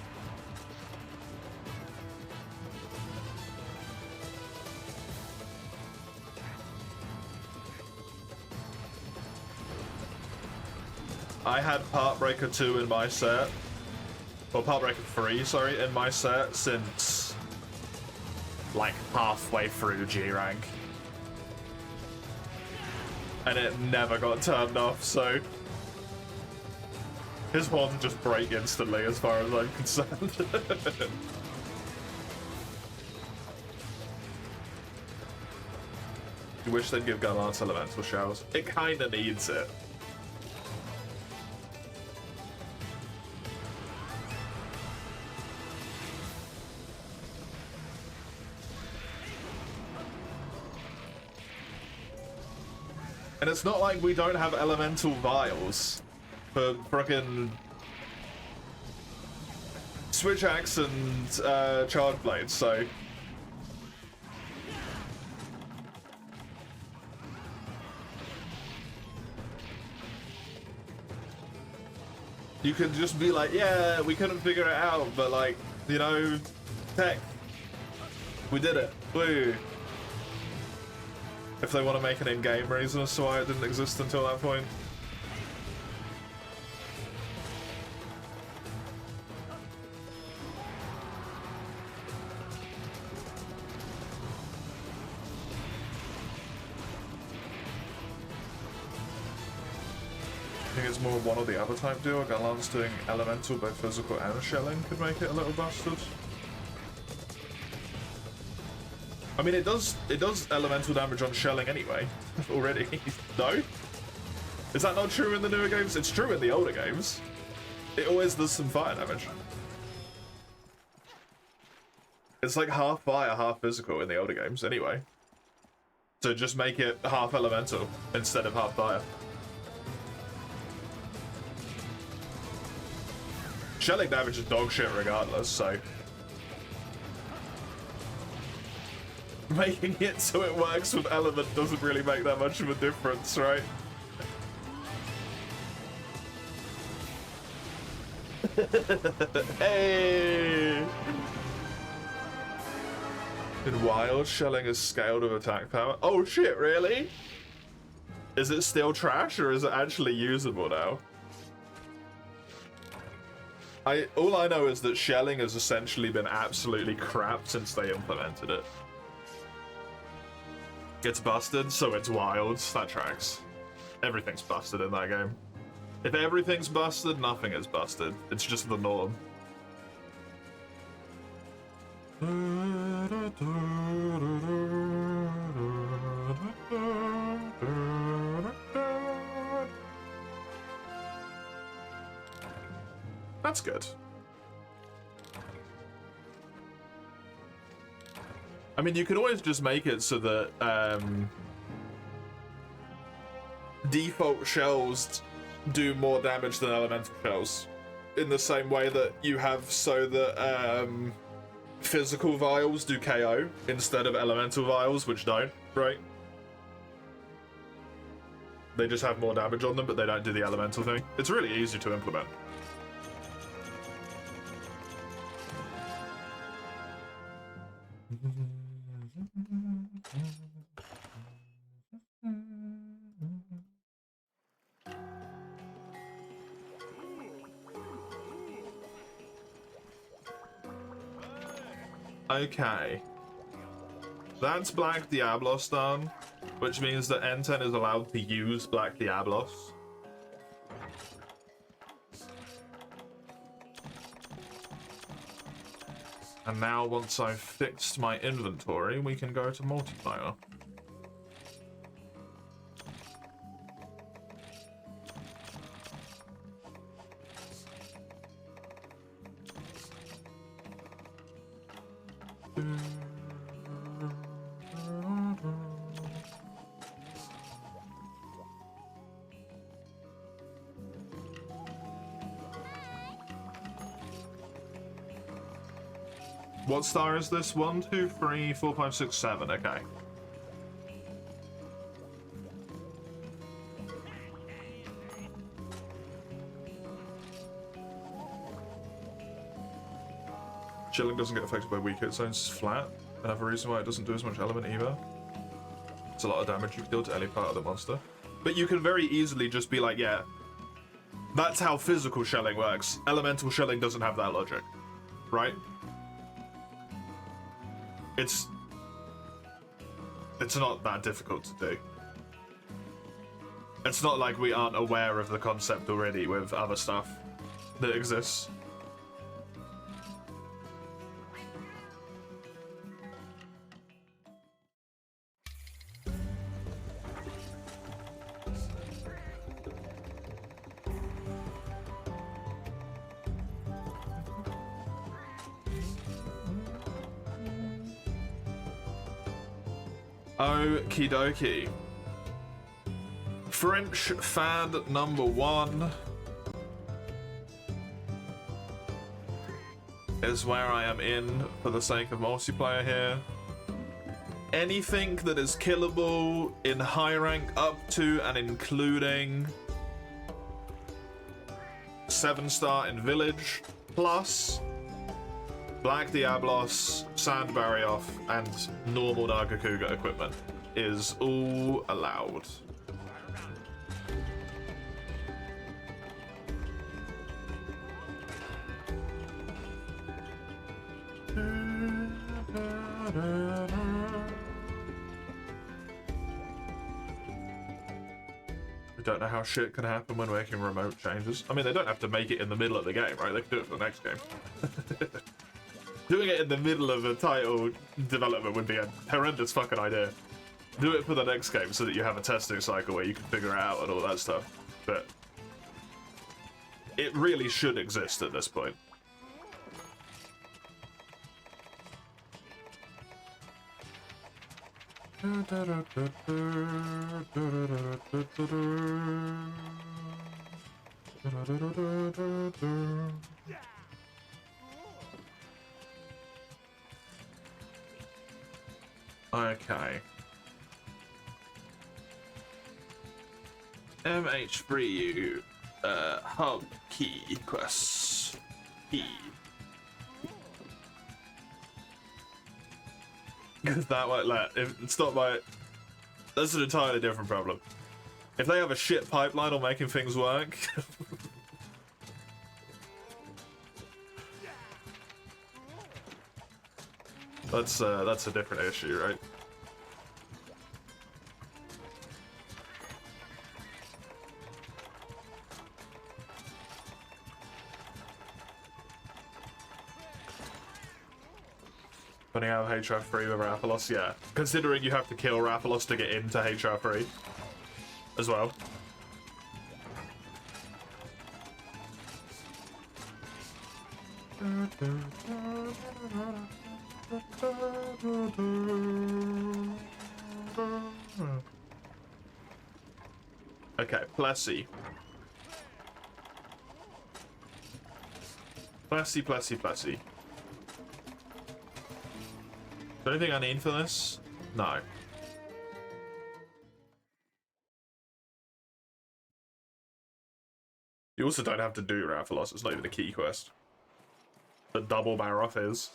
I had Part Breaker 2 in my set. Well, Part Breaker 3, sorry, in my set since like halfway through G rank. And it never got turned off, so his horns just break instantly as far as I'm concerned. You wish they'd give Gun Lance elemental shells. It kinda needs it. And it's not like we don't have elemental vials for frickin' switch axe and charge blades, so you could just be like, yeah, we couldn't figure it out, but like, you know, tech, we did it. Woo. If they want to make an in-game reason as to why it didn't exist until that point. I think it's more one or the other type deal. Galan's doing elemental, both physical and shelling could make it a little busted. I mean, it does elemental damage on shelling anyway, already. No? Is that not true in the newer games? It's true in the older games. It always does some fire damage. It's like half fire, half physical in the older games anyway. So just make it half elemental instead of half fire. Shelling damage is dog shit regardless, so making it so it works with element doesn't really make that much of a difference, right? Hey! In Wild, shelling is scaled with attack power. Oh shit, really? Is it still trash or is it actually usable now? All I know is that shelling has essentially been absolutely crap since they implemented it. It's busted, so it's wild. That tracks. Everything's busted in that game. If everything's busted, nothing is busted. It's just the norm. That's good. I mean, you could always just make it so that default shells do more damage than elemental shells. In the same way that you have so that physical vials do KO instead of elemental vials, which don't, right? They just have more damage on them, but they don't do the elemental thing. It's really easy to implement. Okay. That's Black Diablos done, which means that N10 is allowed to use Black Diablos. And now, once I've fixed my inventory, we can go to multiplayer. What star is this? 1, 2, 3, 4, 5, 6, 7. Okay. Chilling doesn't get affected by weak hit zones, it's flat. Another reason why it doesn't do as much element either. It's a lot of damage you can deal to any part of the monster. But you can very easily just be like, yeah, that's how physical shelling works. Elemental shelling doesn't have that logic, right? It's not that difficult to do. It's not like we aren't aware of the concept already with other stuff that exists. Okie dokie. French fad number 1. is where I am in for the sake of multiplayer here. Anything that is killable in high rank up to and including 7-star in Village, plus Black Diablos, Sand Barrioff, and normal Nagakuga equipment is all allowed. I don't know how shit can happen when making remote changes. I mean, they don't have to make it in the middle of the game, right? They can do it for the next game. Doing it in the middle of a title development would be a horrendous fucking idea. Do it for the next game so that you have a testing cycle where you can figure it out and all that stuff. But it really should exist at this point. Okay. MH3U hub key quests. Key. Because that won't let. If it's not my. That's an entirely different problem. If they have a shit pipeline on making things work. That's a different issue, right? Putting out HR3 with Rathalos, yeah. Considering you have to kill Rathalos to get into HR3 as well. Okay, Plessy. Plessy, Plessy, Plessy. Is there anything I need for this? No. You also don't have to do Rathalos, it's not even a key quest. The double Baroth is.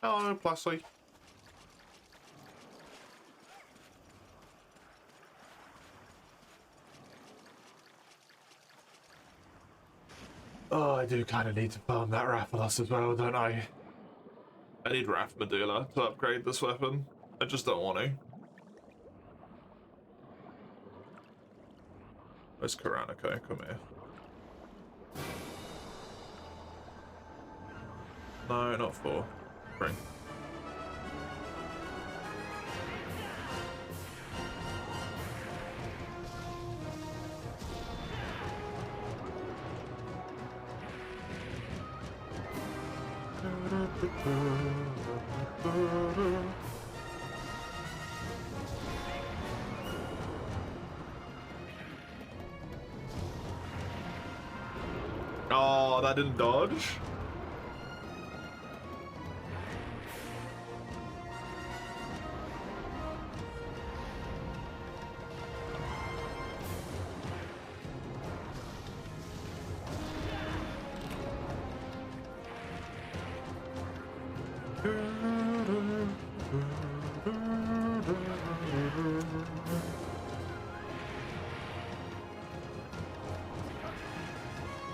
Hello, Plessy. Oh, I do kind of need to farm that Rathalos as well, don't I? I need Wrath Medulla to upgrade this weapon. I just don't want to. Where's Karanako? Come here. No, not 4. Bring. Oh, that didn't dodge?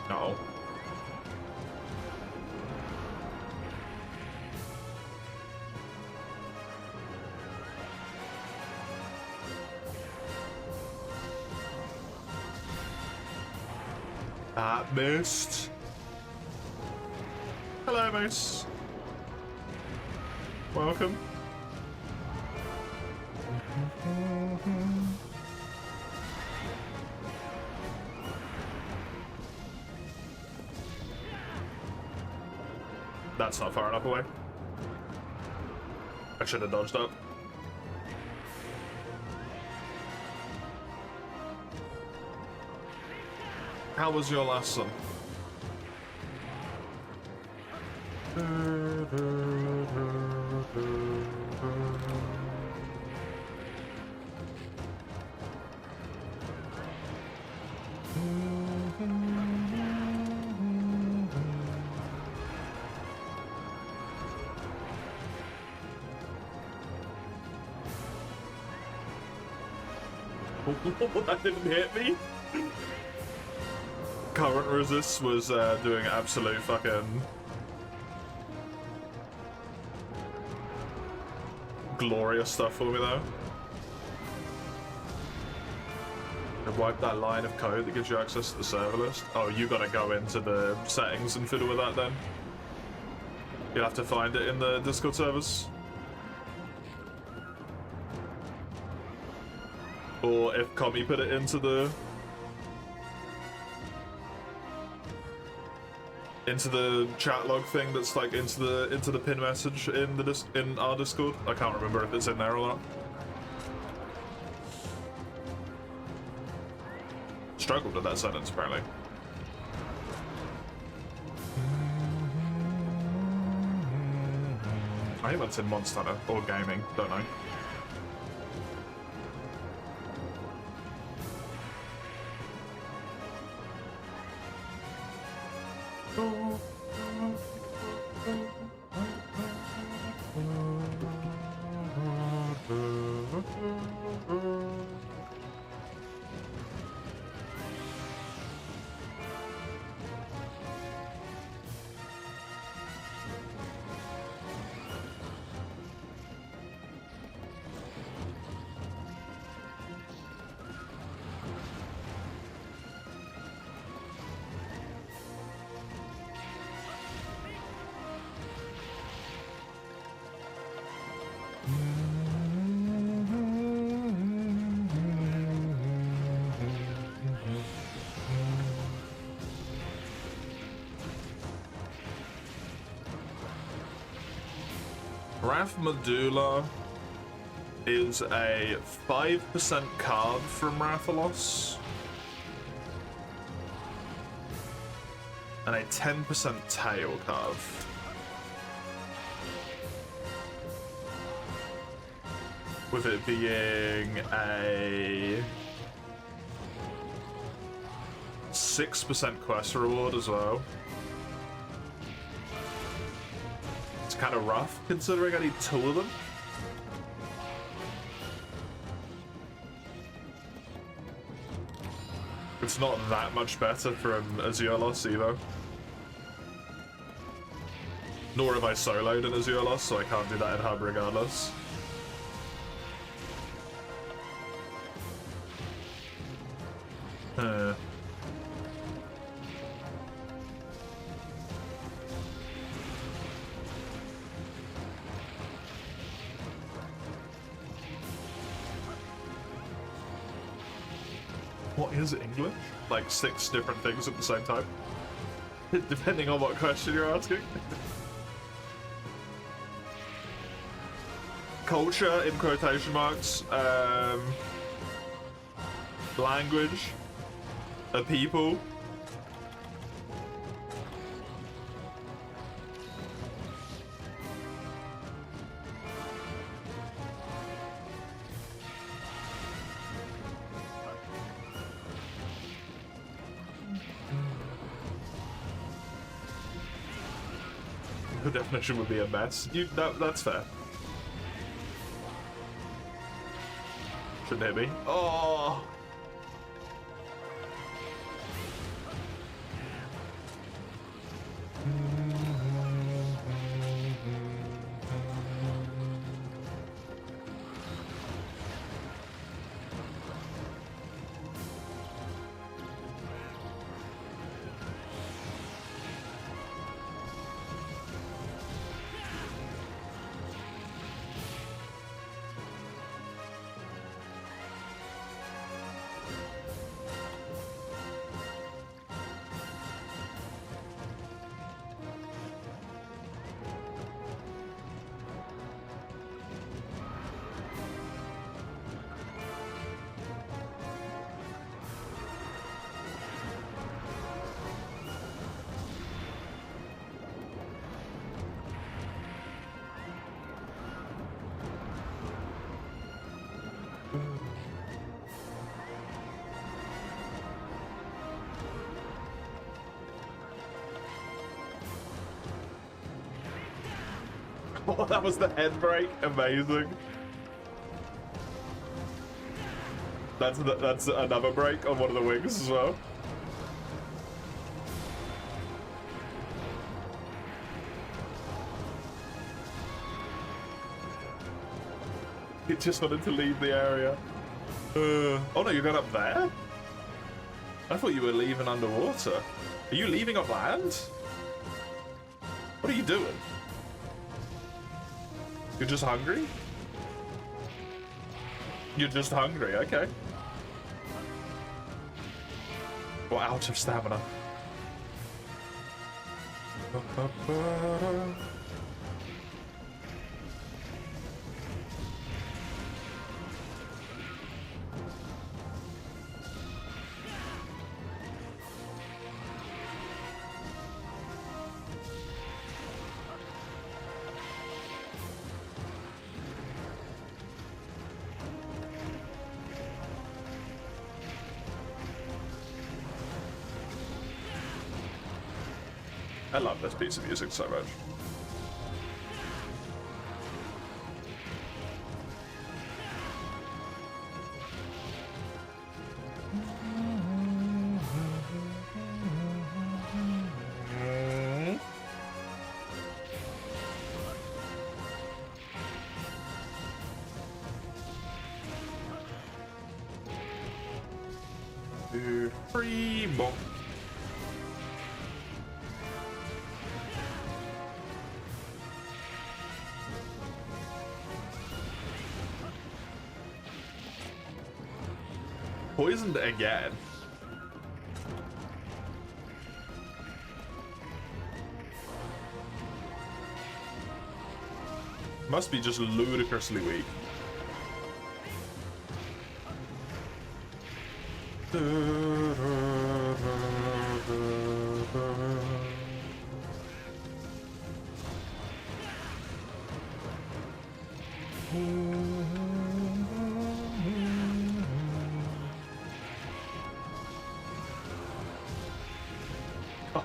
No. Missed. Hello, Moose. Welcome. That's not far enough away. I should have dodged up. How was your last one? That didn't hit me. Current resist was doing absolute fucking glorious stuff for me though. I wiped that line of code that gives you access to the server list. Oh, you gotta go into the settings and fiddle with that then. You'll have to find it in the Discord servers. Or if Commie put it into the chat log thing that's like into the pin message in our Discord. I can't remember if it's in there or not. Struggled with that sentence apparently. I think that's in Monster Hunter or gaming, don't know. Wrath Medulla is a 5% card from Rathalos and a 10% tail card. With it being a 6% quest reward as well. Kind of rough considering I need 2 of them. It's not that much better from Azurelos either. Nor have I soloed in Azurelos, so I can't do that in Hub regardless. What is English? Like 6 different things at the same time? Depending on what question you're asking. Culture, in quotation marks. Language. A people. The definition would be a mess. That's fair. Shouldn't hit me. Oh! Oh, that was the head break. Amazing. That's another break on one of the wings as well. It just wanted to leave the area. Oh no, you're going up there? I thought you were leaving underwater. Are you leaving on land? What are you doing? You're just hungry? You're just hungry, okay. Well, out of stamina. I love this piece of music so much. Two, three, bonk. Poisoned again. Must be just ludicrously weak.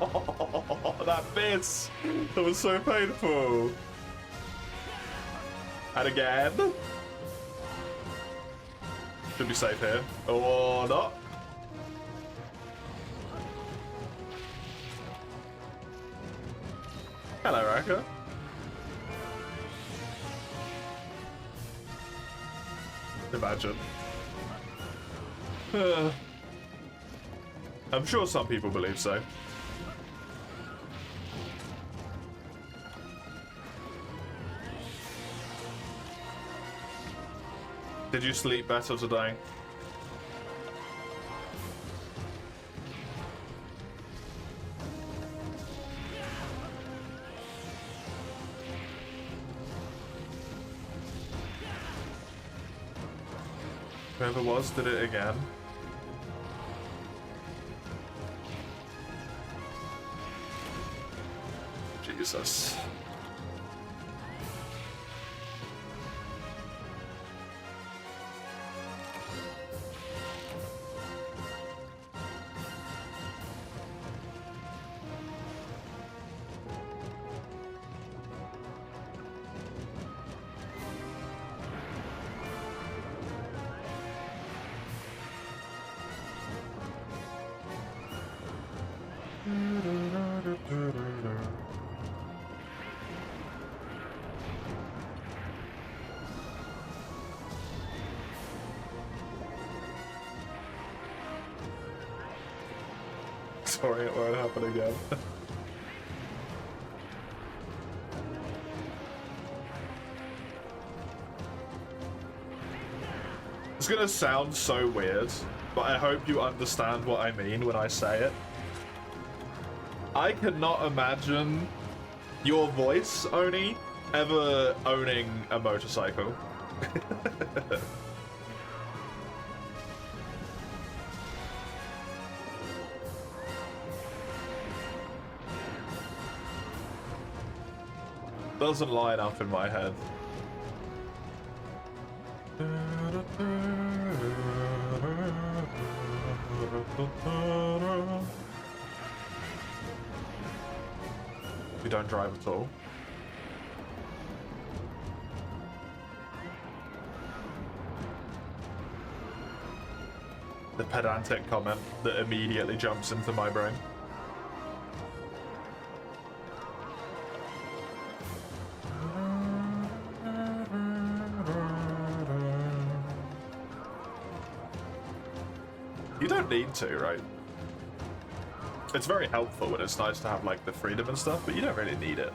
Oh, that bit! That was so painful. And again. Should be safe here. Or not. Hello, Raka. Imagine. I'm sure some people believe so. Did you sleep better today? Whoever was did it again. Jesus. Sorry, it won't happen again. It's gonna sound so weird, but I hope you understand what I mean when I say it. I cannot imagine your voice, Oni, ever owning a motorcycle. Doesn't line up in my head. We don't drive at all. The pedantic comment that immediately jumps into my brain. You don't need to, right? It's very helpful and it's nice to have like the freedom and stuff, but you don't really need it.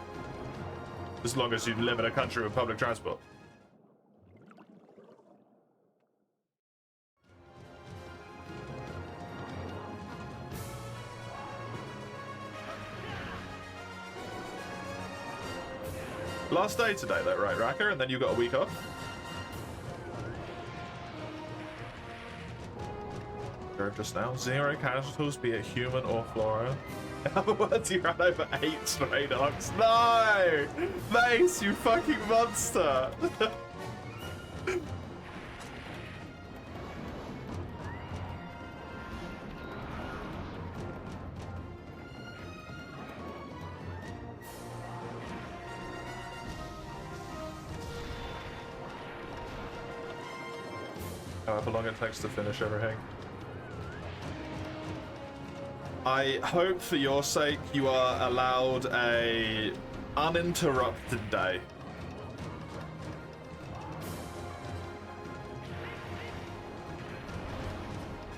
As long as you live in a country with public transport. Last day today though, right, Racker? And then you got a week off? Just now. 0 casualties, be it human or flora. In other words, you ran over 8 stray dogs. No! Mace, you fucking monster! However long it takes to finish everything. I hope for your sake you are allowed a uninterrupted day.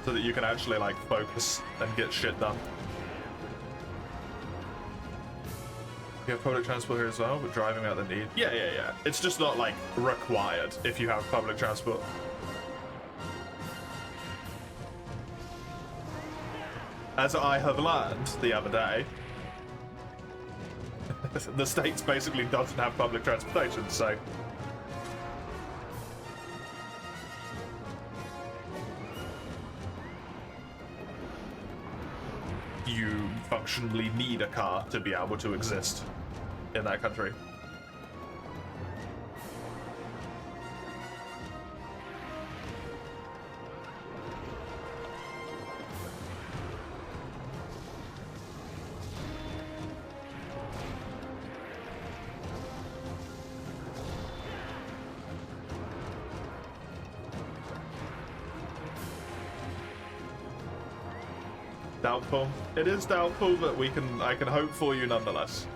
So that you can actually like focus and get shit done. You have public transport here as well, but driving out the need. Yeah. It's just not like required if you have public transport. As I have learned the other day, the States basically doesn't have public transportation, so... You functionally need a car to be able to exist in that country. Doubtful. It is doubtful, but I can hope for you nonetheless.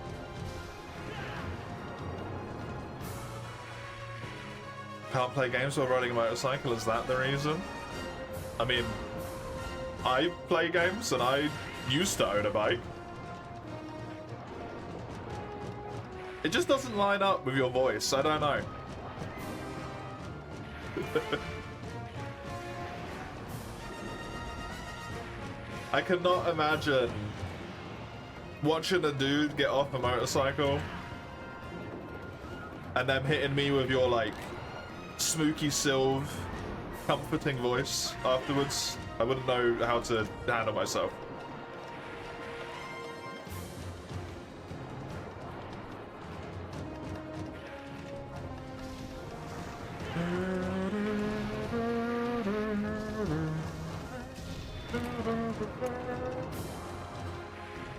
Can't play games while riding a motorcycle, is that the reason? I mean, I play games and I used to own a bike. It just doesn't line up with your voice, I don't know. I cannot imagine watching a dude get off a motorcycle and them hitting me with your like smooky sylve comforting voice afterwards. I wouldn't know how to handle myself.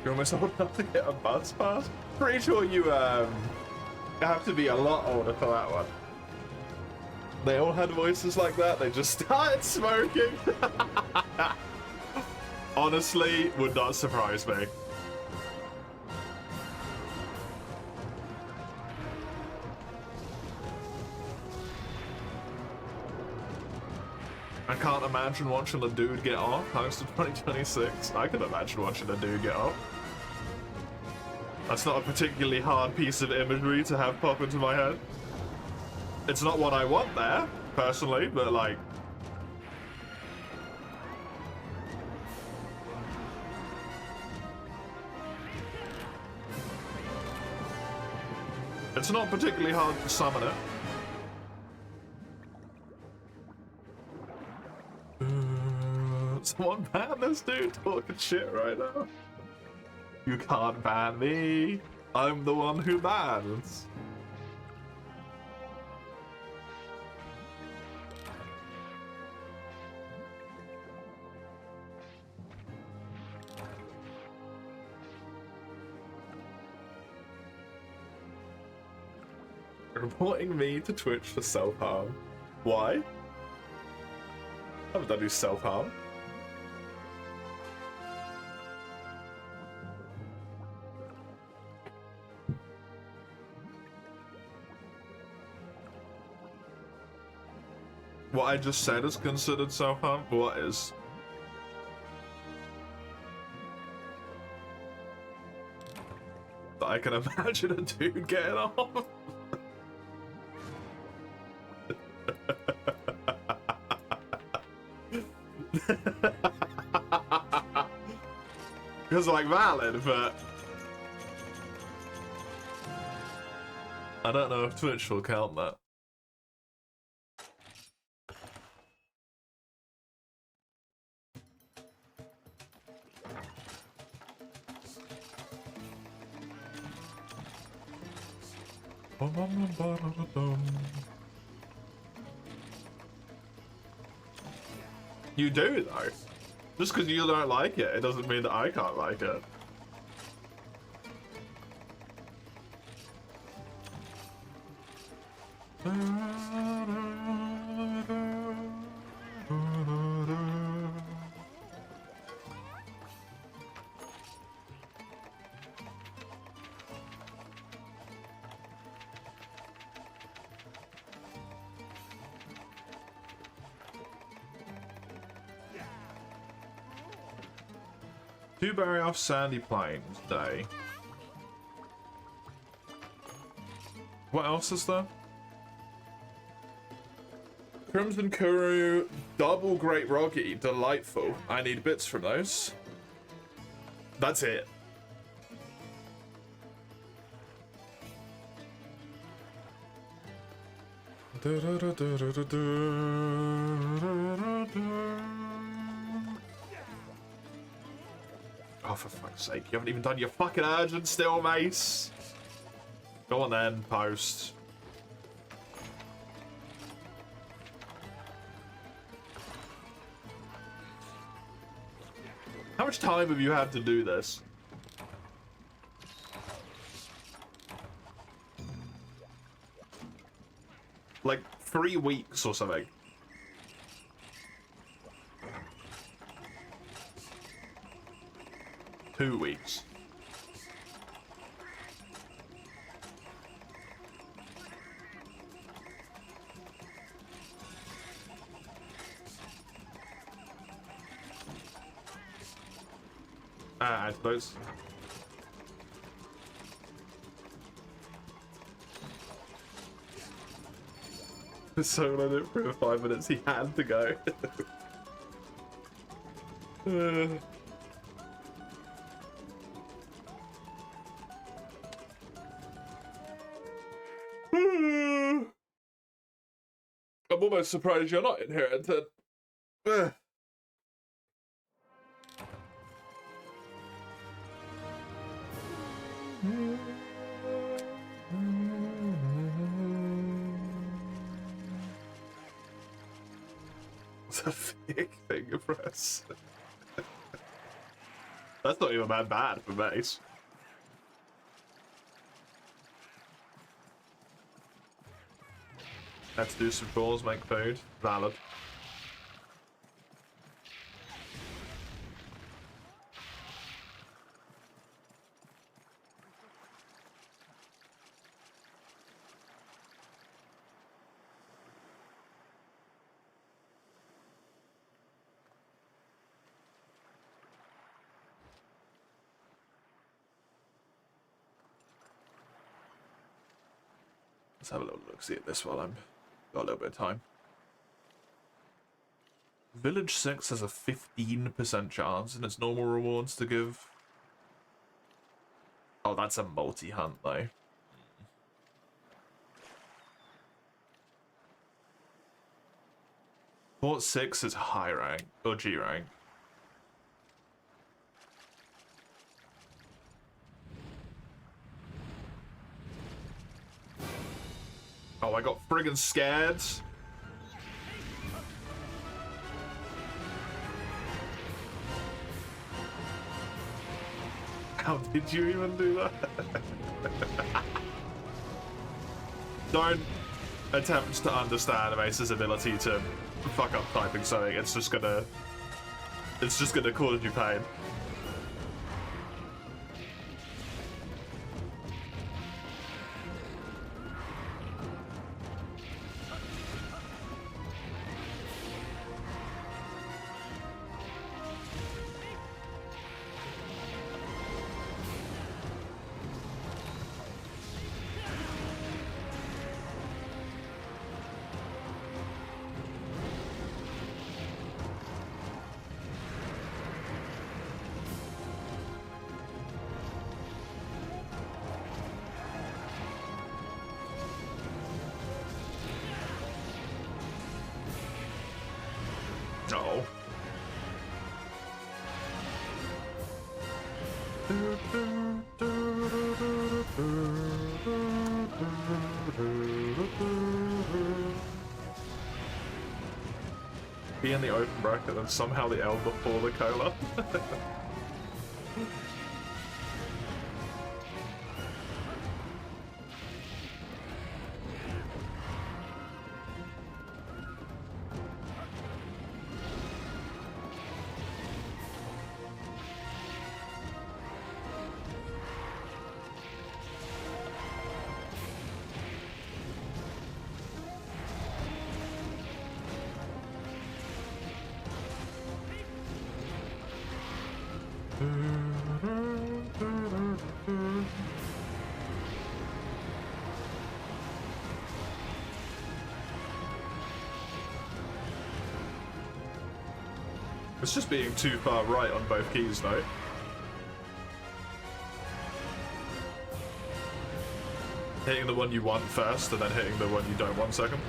You're almost old enough to get a bus pass? Pretty sure you have to be a lot older for that one. They all had voices like that, they just started smoking. Honestly, would not surprise me. I can't imagine watching a dude get off post of 2026. I can imagine watching a dude get off. That's not a particularly hard piece of imagery to have pop into my head. It's not what I want there, personally, but like... It's not particularly hard to summon it. Someone ban this dude talking shit right now. You can't ban me. I'm the one who bans. Reporting me to Twitch for self-harm. Why? I haven't done any self-harm. What I just said is considered self-harm? What is? I can imagine a dude getting off. Because, like, valid, but I don't know if Twitch will count that. You do, though. Just because you don't like it, it doesn't mean that I can't like it. Two bury off Sandy Plains Day. What else is there? Crimson Kuru, double Great Roggy, delightful. I need bits from those. That's it. Oh, for fuck's sake, you haven't even done your fucking urgent still, Mace. Go on then, post. How much time have you had to do this? Like 3 weeks or something. Two weeks. I suppose. So when I did it for 5 minutes, he had to go. I'm almost surprised you're not inherited. It's a fake finger press. That's not even that bad for Mace. Had to do some chores, make food. Valid. Let's have a little look, see at this while I'm got a little bit of time. Village 6 has a 15% chance in its normal rewards to give. Oh, that's a multi-hunt though. Fort 6 is high rank, or G rank. Oh, I got friggin' scared. How did you even do that? Don't attempt to understand Amace's ability to fuck up typing something. It's just gonna cause you pain. No. Be in the open bracket and somehow the L before the cola. It's just being too far right on both keys, though. Hitting the one you want first, and then hitting the one you don't want second.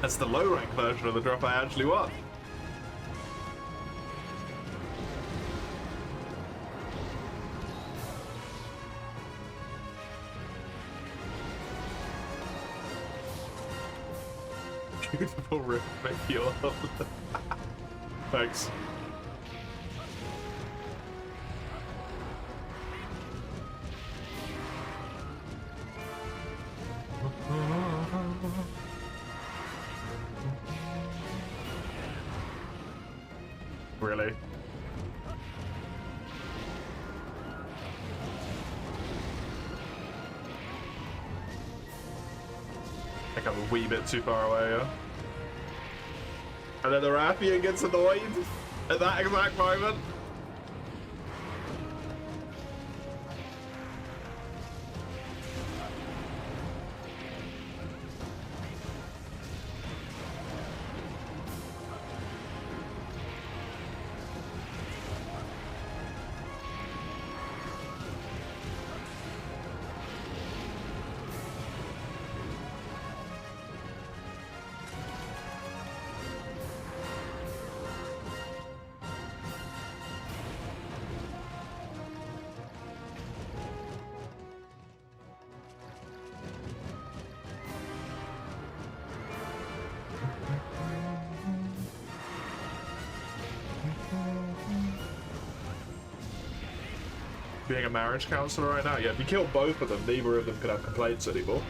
That's the low rank version of the drop I actually want. Beautiful rip, thank you all. Thanks. Really? I think I'm a wee bit too far away, yeah. And then the Rathian gets annoyed at that exact moment. Being a marriage counselor right now? Yeah, if you kill both of them, neither of them could have complaints anymore.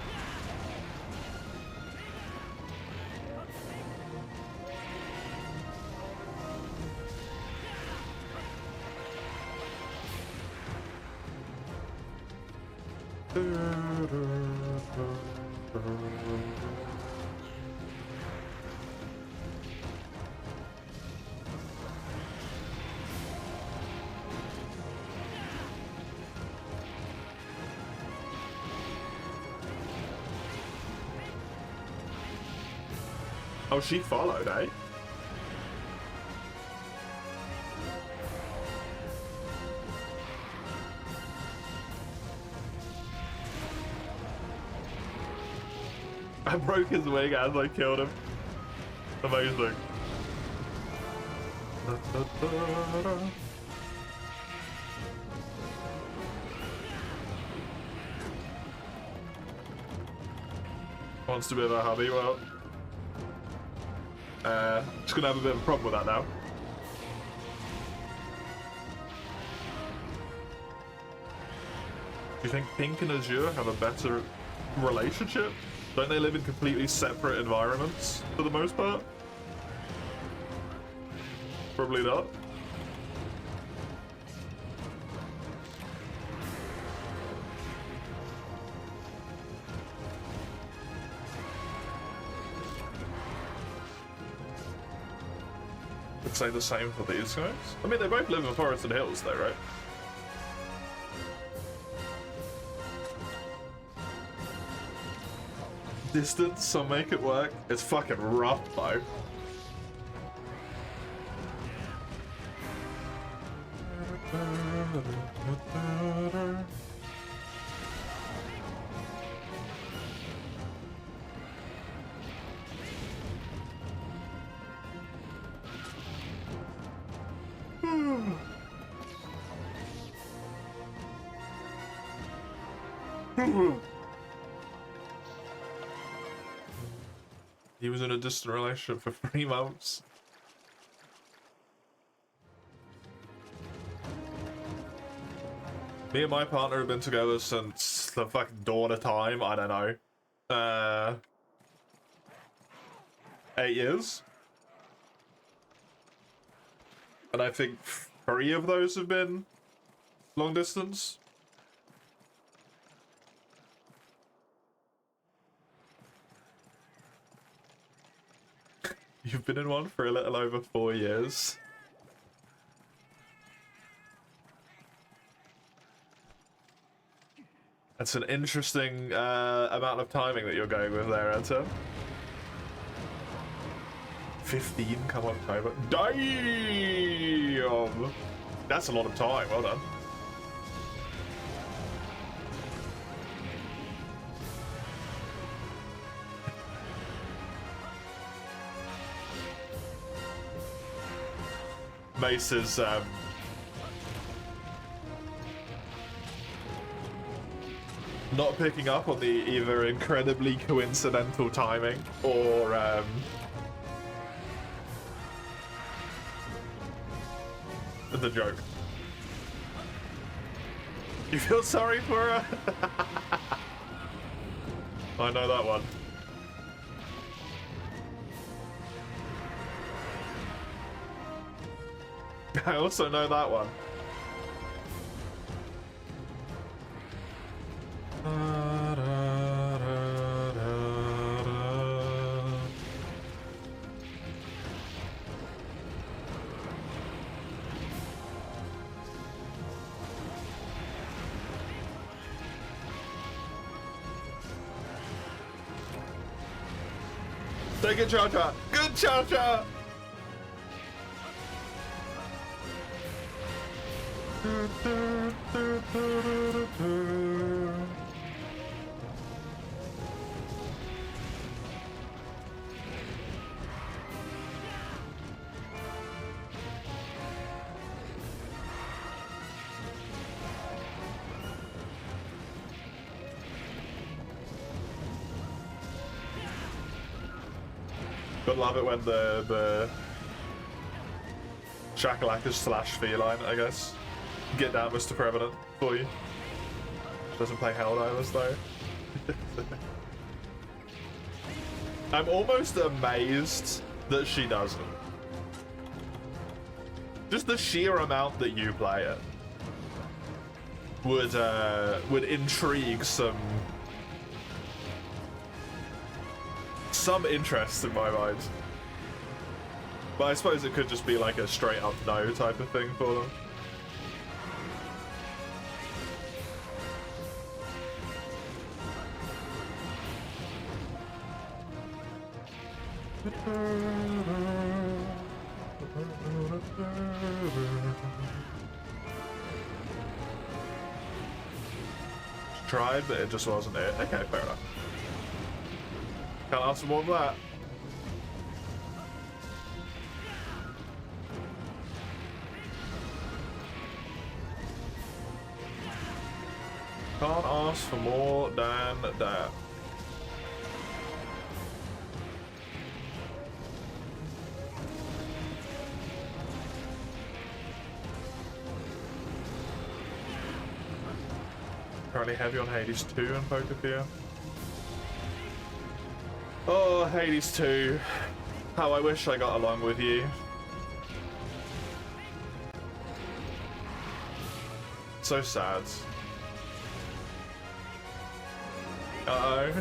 Oh, she followed, eh? I broke his wing as I killed him. Amazing. Wants to be the hubby, well. Just gonna have a bit of a problem with that now. Do you think Pink and Azure have a better relationship? Don't they live in completely separate environments for the most part? Probably not. I'd say the same for these guys. I mean, they both live in forested hills, though, right? Distance, so make it work. It's fucking rough, though. He was in a distant relationship for 3 months. Me and my partner have been together since the fucking dawn of time. I don't know. 8 years. And I think 3 of those have been long distance. You've been in one for a little over 4 years. That's an interesting amount of timing that you're going with there, Enter. 15 come October. Damn! That's a lot of time, well done. Mace is not picking up on the either incredibly coincidental timing or the joke. You feel sorry for her? I know that one. I also know that one. Take it, Cha-Cha. Good Cha-Cha. But love it when the shakalaka slash feline, I guess. Get down, Mr. Prevalent, for you. Doesn't play Helldivers though. I'm almost amazed that she doesn't. Just the sheer amount that you play it would intrigue some interest in my mind. But I suppose it could just be like a straight up no type of thing for them. Tried, but it just wasn't it. Okay, fair enough. Can't ask for more than that. Can't ask for more than that. Currently heavy on Hades 2 and Pokefear. Oh, Hades 2. How I wish I got along with you. So sad. Uh-oh.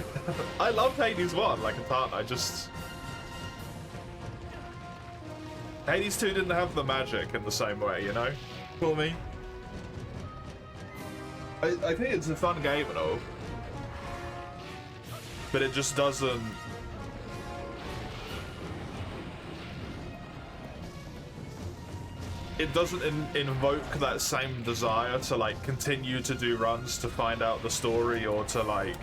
I loved Hades 1 like a ton, I just... Hades 2 didn't have the magic in the same way, you know? For me. I think it's a fun game and all. But it just doesn't... It doesn't invoke that same desire to, like, continue to do runs to find out the story or to, like...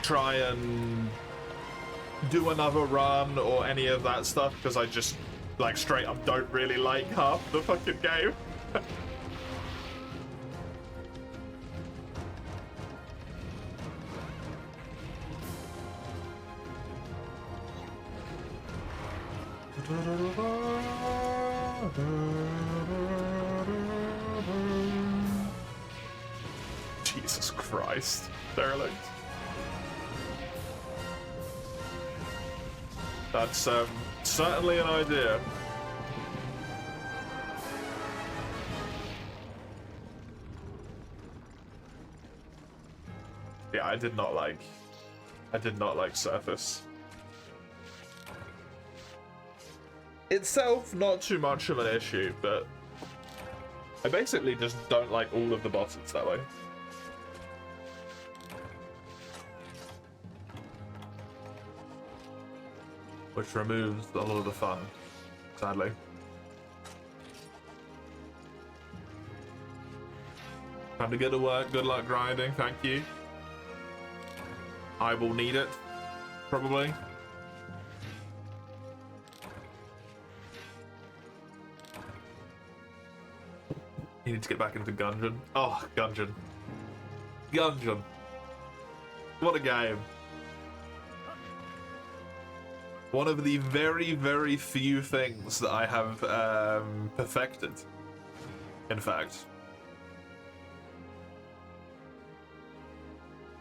try and do another run or any of that stuff, because I just, like, straight up don't really like half the fucking game. Jesus Christ, derelict. That's certainly an idea. Yeah, I did not like Surface. Itself, not too much of an issue, but I basically just don't like all of the bosses that way. Which removes a lot of the fun, sadly. Time to get to work. Good luck grinding. Thank you. I will need it, probably. You need to get back into Gungeon. Oh, Gungeon. Gungeon. What a game. One of the very, very few things that I have perfected, in fact.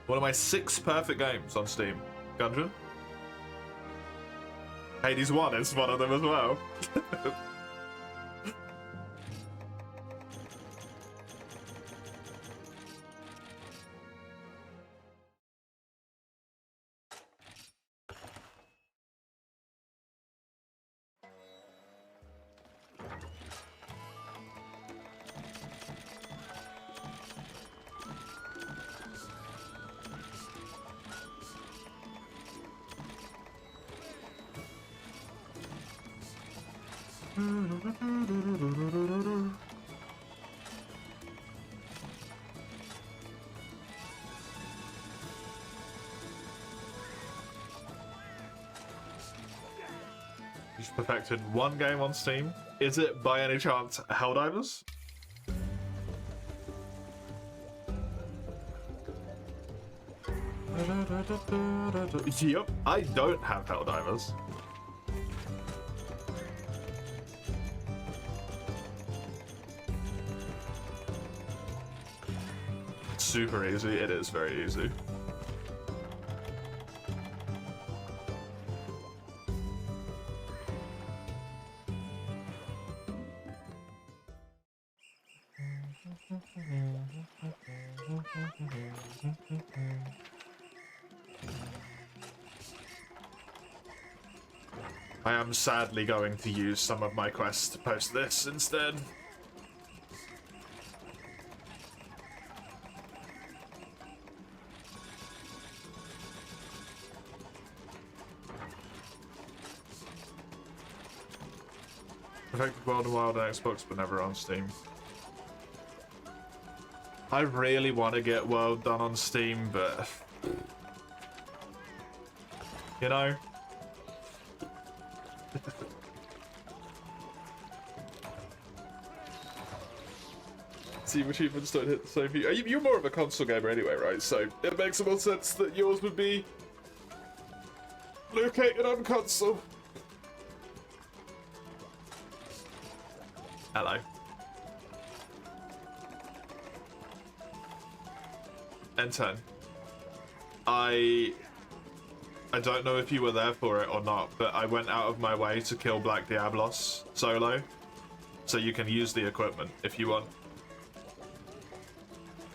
One of my 6 perfect games on Steam. Gungeon. Hades 1 is one of them as well. You've perfected 1 game on Steam. Is it by any chance Helldivers? Yep, I don't have Helldivers. Super easy, it is very easy. I am sadly going to use some of my quests to post this instead. Perfected World of Wild on Xbox, but never on Steam. I really want to get World done on Steam, but... you know? Steam achievements don't hit the same for you. You're more of a console gamer anyway, right? So it makes more sense that yours would be located on console. Hello. N10. I don't know if you were there for it or not, but I went out of my way to kill Black Diablos solo. so you can use the equipment if you want.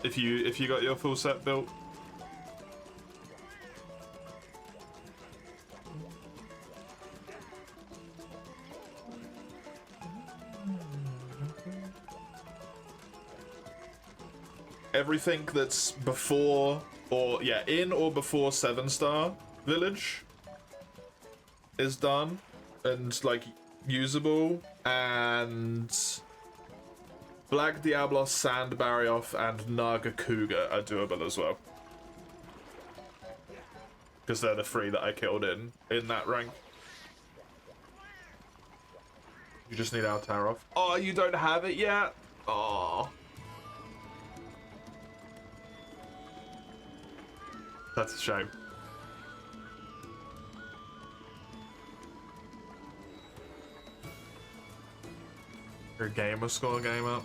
If you got your full set built. Everything that's before, or yeah, in or before 7-star village is done and like usable, and Black Diablos, Sand Barrioth, and Naga Cougar are doable as well, because they're the 3 that I killed in that rank. You just need Altaroth. Oh, you don't have it yet? Oh. That's a shame. Your gamer score gamer?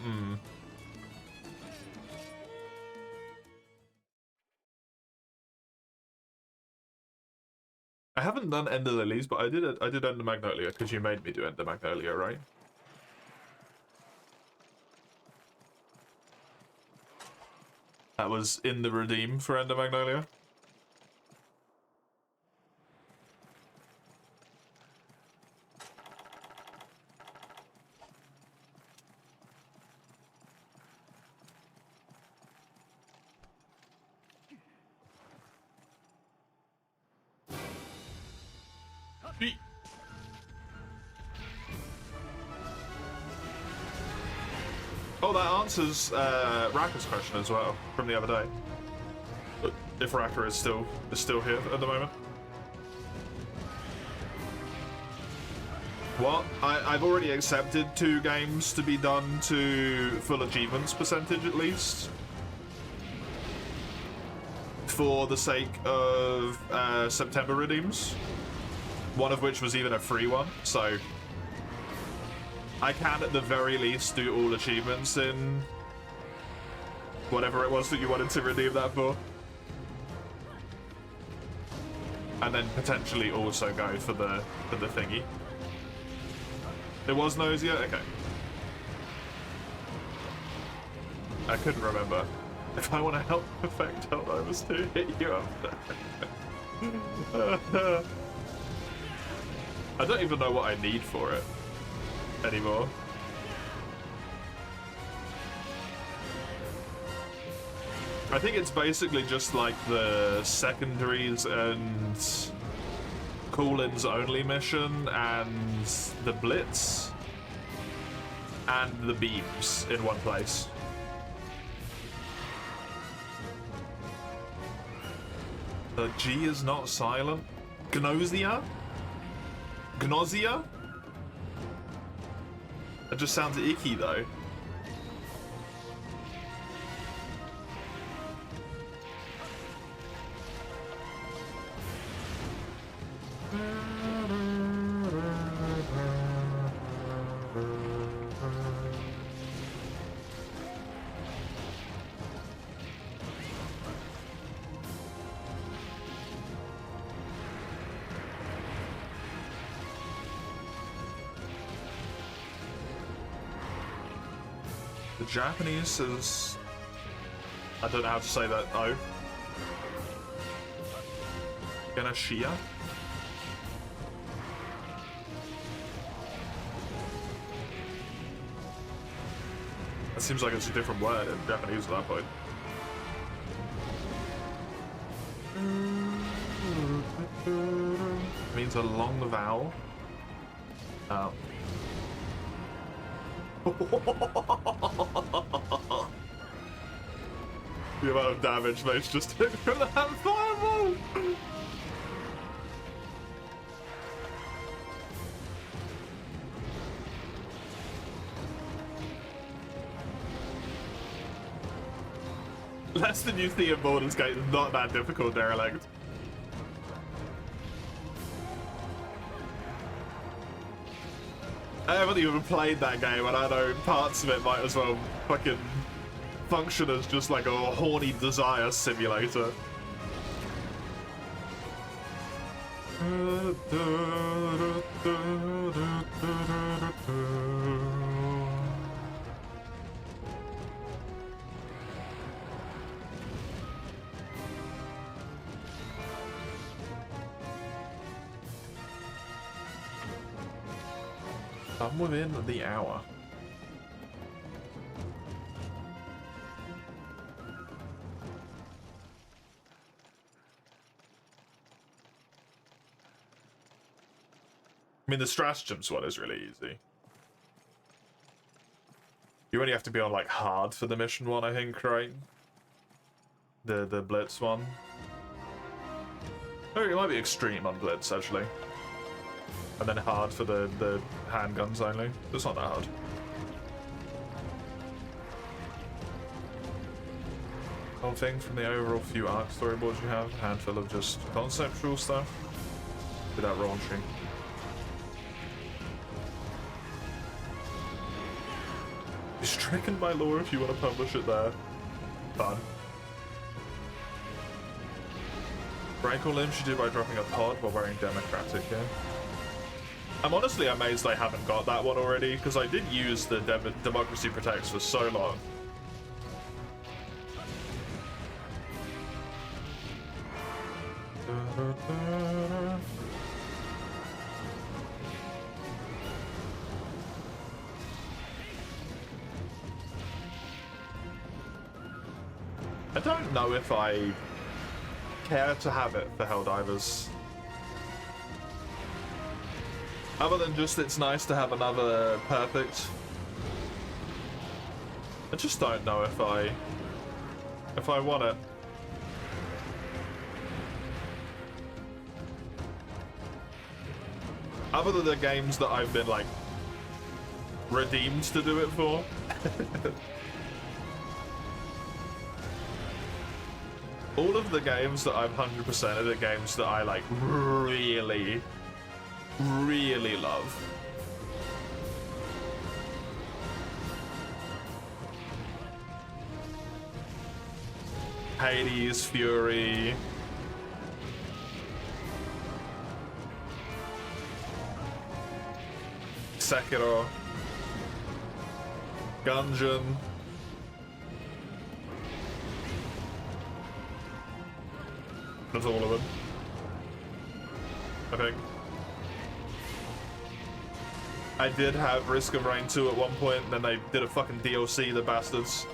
I haven't done Ender Lilies, but I did Ender Magnolia because you made me do Ender Magnolia, right? That was in the redeem for Ender Magnolia. Oh, that answers Rakka's question as well from the other day. If Rakka is still here at the moment. What? I've already accepted 2 games to be done to full achievements percentage at least, for the sake of September redeems. One of which was even a free one, so I can at the very least do all achievements in whatever it was that you wanted to redeem that for. And then potentially also go for the thingy. It was Nausea? Okay. I couldn't remember. If I want to help perfect Helldivers 2, hit you up. I don't even know what I need for it anymore. I think it's basically just like the secondaries and call-ins only mission and the blitz and the beams in one place. The G is not silent. Gnosia? Gnosia? That just sounds icky though. Japanese is... I don't know how to say that. Oh. Ganashia? That seems like it's a different word in Japanese at that point. It means a long vowel. Oh. The amount of damage Mage just took from that fireball! Less than you see in Baldur's Gate is not that difficult, Derelict. I haven't even played that game, and I know parts of it might as well fucking function as just like a horny desire simulator. I'm within the hour. I mean, the stratagems one is really easy. You only have to be on, like, hard for the mission one, I think, right? The Blitz one. Oh, it might be extreme on Blitz, actually. And then hard for the handguns only. It's not that hard. Whole thing from the overall few arc storyboards you have, a handful of just conceptual stuff. Without raunchy. Be stricken by lore if you want to publish it there. Fun. Break all limbs you do by dropping a pod while wearing democratic, yeah? I'm honestly amazed I haven't got that one already, because I did use the Democracy Protects for so long. I don't know if I care to have it for Helldivers. Other than just it's nice to have another perfect. I just don't know if I want it. Other than the games that I've been like redeemed to do it for. All of the games that I've 100% are the games that I like really love. Hades, Fury. Sekiro. Gungeon. That's all of them, I think. I did have Risk of Rain 2 at one point, and then they did a fucking DLC, the bastards,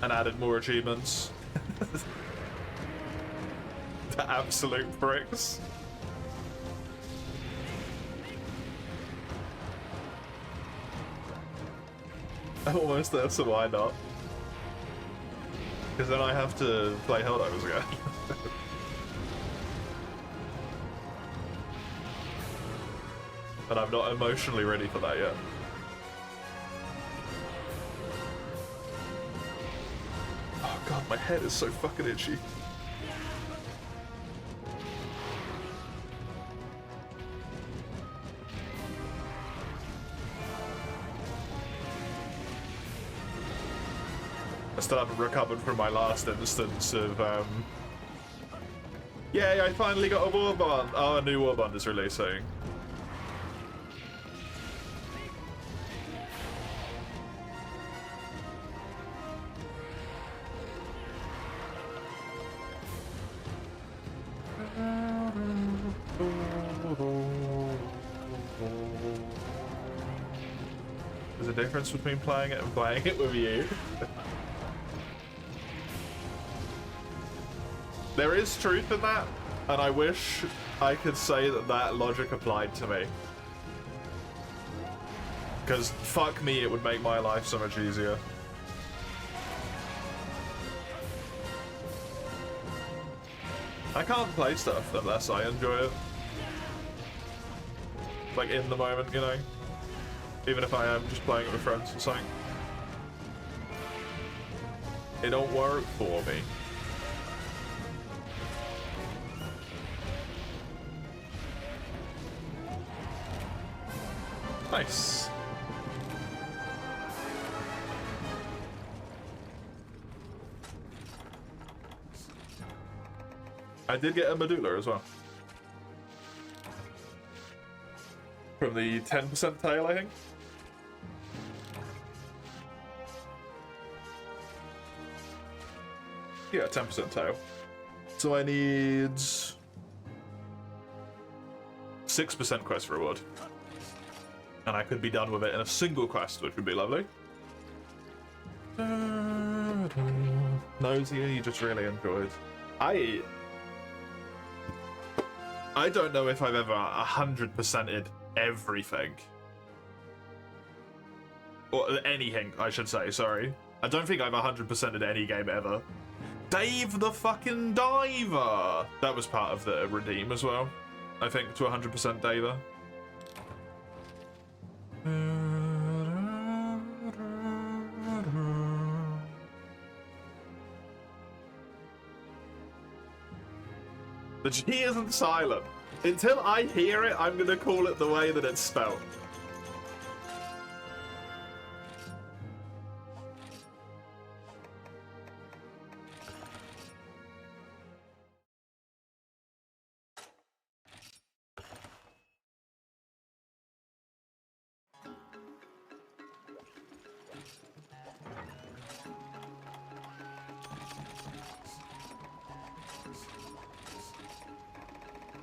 and added more achievements. The absolute pricks. I'm almost there, so why not? Because then I have to play Helldivers again. And I'm not emotionally ready for that yet. Oh god, my head is so fucking itchy. I still haven't recovered from my last instance of, Yay, I finally got a warband! Oh, a new warband is releasing. There's a difference between playing it and playing it with you. There is truth in that, and I wish I could say that that logic applied to me. Because fuck me, it would make my life so much easier. I can't play stuff unless I enjoy it. Like in the moment, you know? Even if I am just playing it with friends or something. It don't work for me. Nice. I did get a medulla as well. From the 10% tail, I think. Yeah, 10% tail. So I need 6% quest reward. And I could be done with it in a single quest, which would be lovely. Nosy, you just really enjoyed. I don't know if I've ever 100%ed everything. Or anything, I should say, sorry. I don't think I've 100%ed any game ever. Dave the fucking Diver! That was part of the redeem as well. I think, to 100% Daver. The G isn't silent. Until I hear it, I'm gonna call it the way that it's spelled.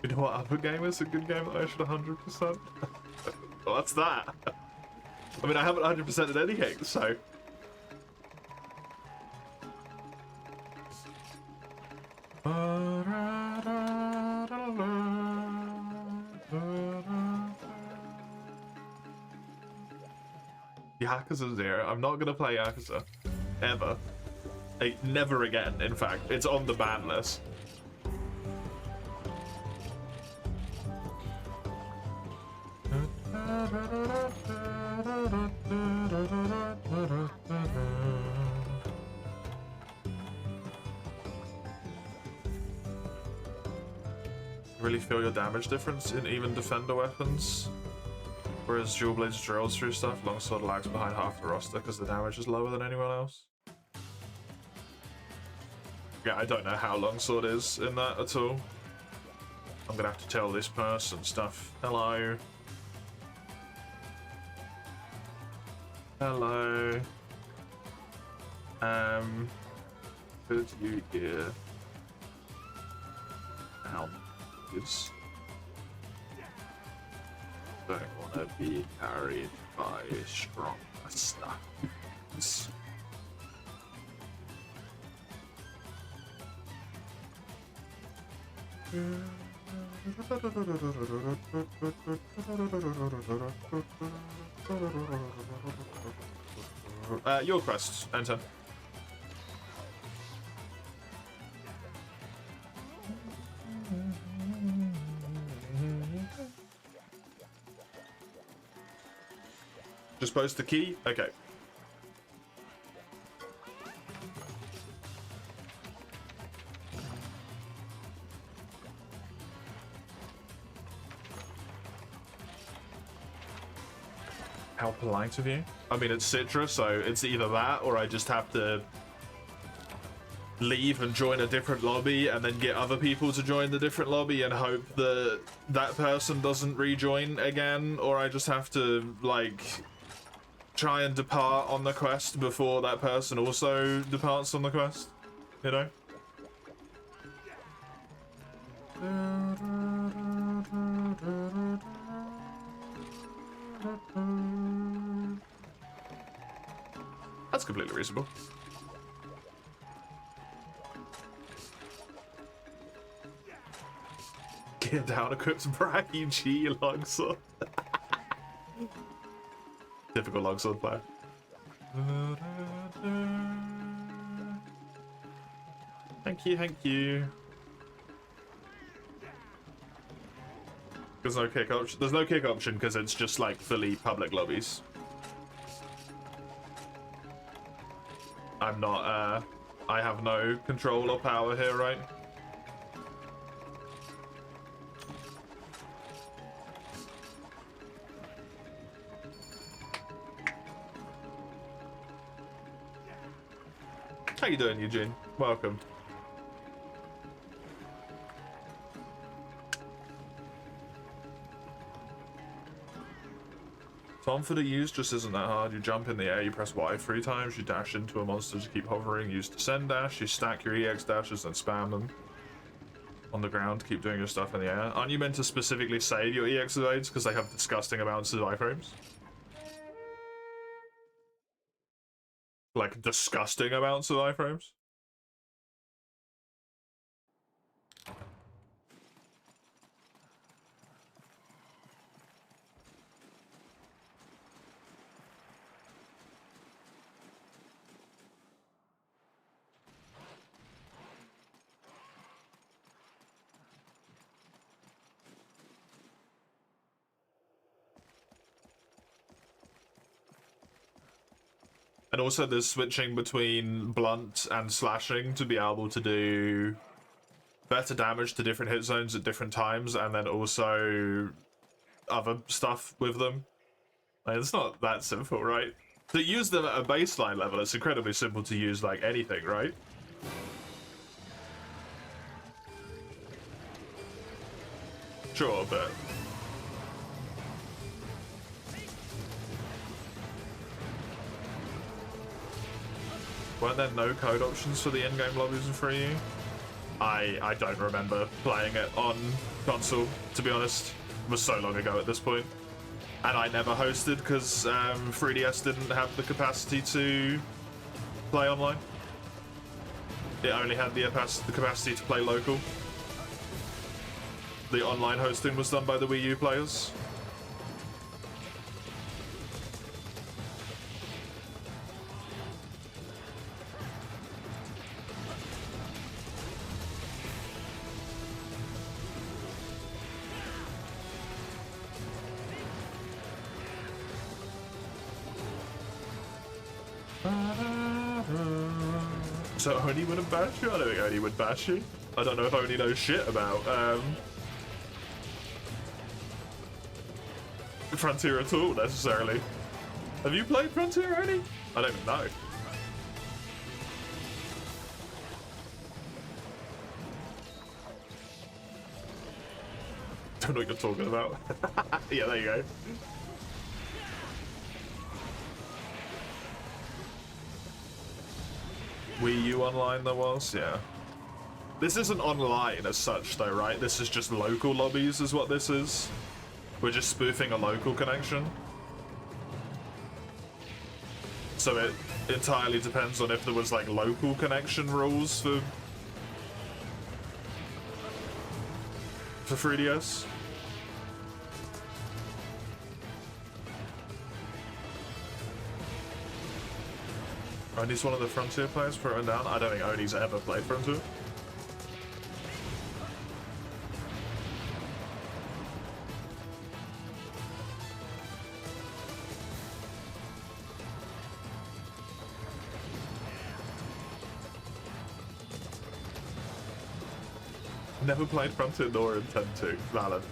You know what other game is a good game that I should 100%? What's that? I mean, I haven't 100%ed anything, so... Yakuza 0. I'm not gonna play Yakuza. Ever. Like, never again, in fact. It's on the ban list. Really feel your damage difference in even defender weapons. Whereas dual blades drills through stuff, longsword lags behind half the roster because the damage is lower than anyone else. Yeah, I don't know how longsword is in that at all. I'm gonna have to tell this person stuff. Hello. Hello. Could you hear how this don't wanna be carried by strong stuff. Your quest, enter. Just post the key? Okay. How polite of you. I mean, it's Citra, so it's either that or I just have to leave and join a different lobby and then get other people to join the different lobby and hope that that person doesn't rejoin again, or I just have to, like, try and depart on the quest before that person also departs on the quest, you know? That's completely reasonable. Get down, equipped Braggy G longsword. Typical longsword player. Thank you, thank you. There's no kick option. There's no kick option because it's just like fully public lobbies. I'm not, I have no control or power here, right? How you doing, Eugene? Welcome. Tom for the use just isn't that hard. You jump in the air, you press Y 3 times, you dash into a monster to keep hovering, use descend dash, you stack your EX dashes and spam them. On the ground, keep doing your stuff in the air. Aren't you meant to specifically save your EX evades because they have disgusting amounts of iframes? Like, disgusting amounts of iframes? And also there's switching between blunt and slashing to be able to do better damage to different hit zones at different times, and then also other stuff with them. Like, it's not that simple, right? To use them at a baseline level, it's incredibly simple to use like anything, right? Sure, but... weren't there no code options for the in-game lobbies in 3U? I don't remember playing it on console, to be honest. It was so long ago at this point. And I never hosted because 3DS didn't have the capacity to play online. It only had the capacity to play local. The online hosting was done by the Wii U players. So Oni wouldn't bash you? I don't think Oni would bash you. I don't know if Oni knows shit about Frontier at all, necessarily. Have you played Frontier, Oni? I don't even know. Don't know what you're talking about. Yeah, there you go. Wii U online there was, yeah. This isn't online as such though, right? This is just local lobbies is what this is. We're just spoofing a local connection. So it entirely depends on if there was like local connection rules for 3DS. Oni's one of the Frontier players, put it down. I don't think Oni's ever played Frontier. Never played Frontier nor intend to. Valid.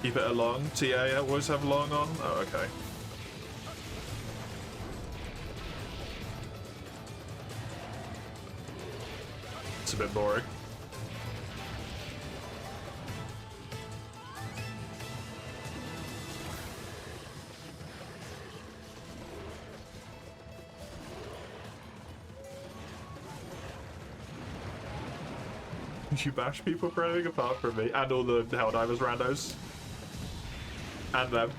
Keep it a long. TA always have long on? Oh, okay. It's a bit boring. You bash people for anything apart from me and all the Helldivers randos. And them.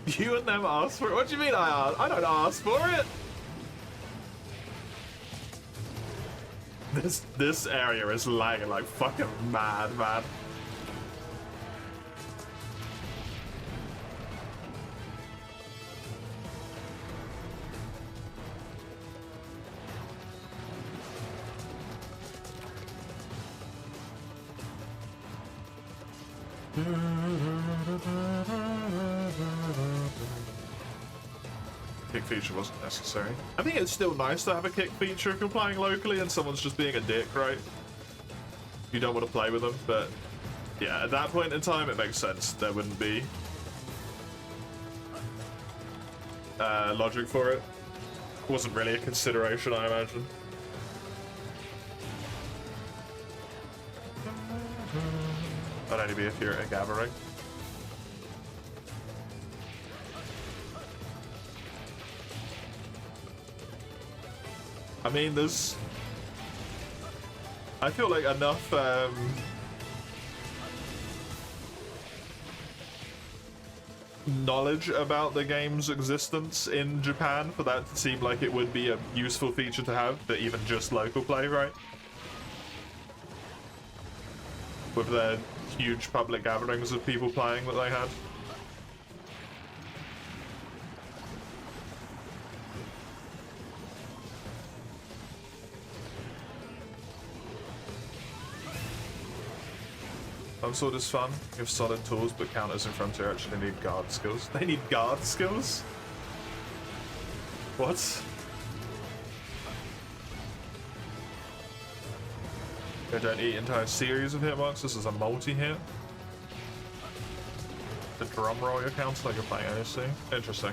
You and them asked for it? What do you mean I asked? I don't ask for it! This area is lagging like fucking mad, man. Kick feature wasn't necessary. I think it's still nice to have a kick feature if you're playing locally and someone's just being a dick, right? You don't want to play with them, but yeah, at that point in time, it makes sense. There wouldn't be logic for it. Wasn't really a consideration, I imagine. I'd only be if you're at a gathering. I mean, there's... I feel like enough, knowledge about the game's existence in Japan for that to seem like it would be a useful feature to have for even just local play, right? With the huge public gatherings of people playing that they had. Sword is fun. You have solid tools, but counters in Frontier actually need guard skills. They need guard skills? What? They don't eat entire series of hitmarks. This is a multi-hit. The drum roll your counts like you're playing OC. Interesting.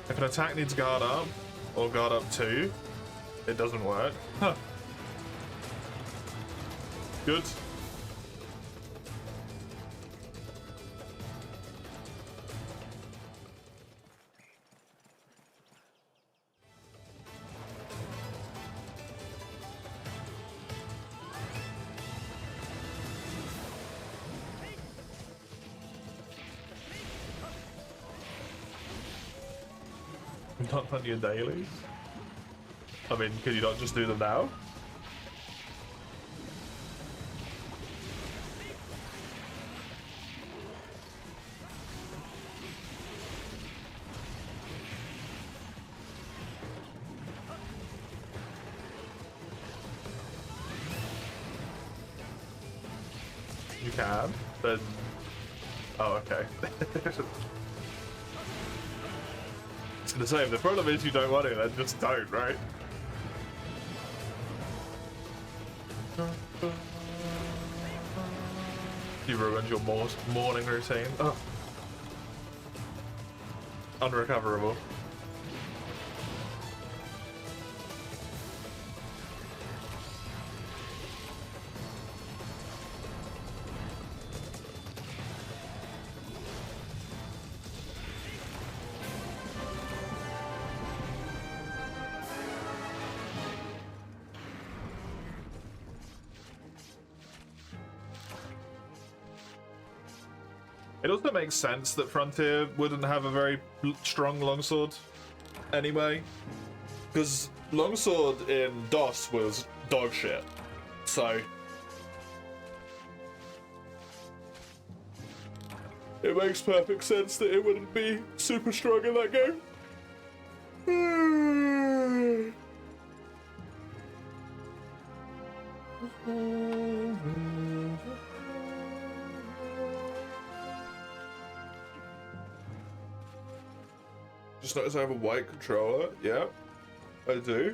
If an attack needs guard up, or guard up 2, it doesn't work. Huh. Good. Not on your dailies? I mean, could you not just do them now? You can, but... Oh, okay. I was gonna say, if the problem is you don't want it, then just don't, right? You ruined your morning routine. Oh. Unrecoverable. It also makes sense that Frontier wouldn't have a very strong longsword anyway, because longsword in DOS was dog shit, so it makes perfect sense that it wouldn't be super strong in that game. Just notice I have a white controller. Yep, I do.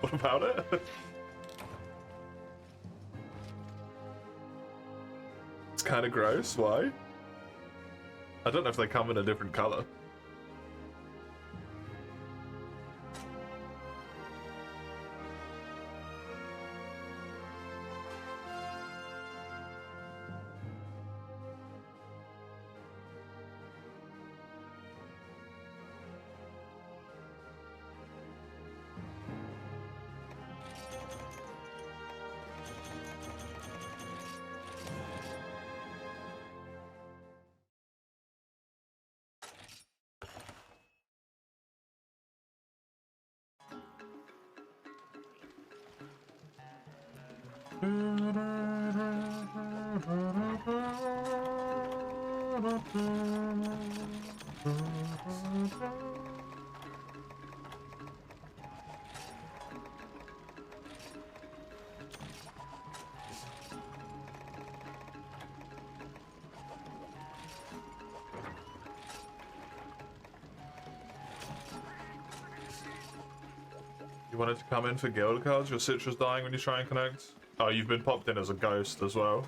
What about it? It's kind of gross. Why? I don't know if they come in a different color. You wanted to come in for guild cards? Your Citra's dying when you try and connect? Oh, you've been popped in as a ghost as well.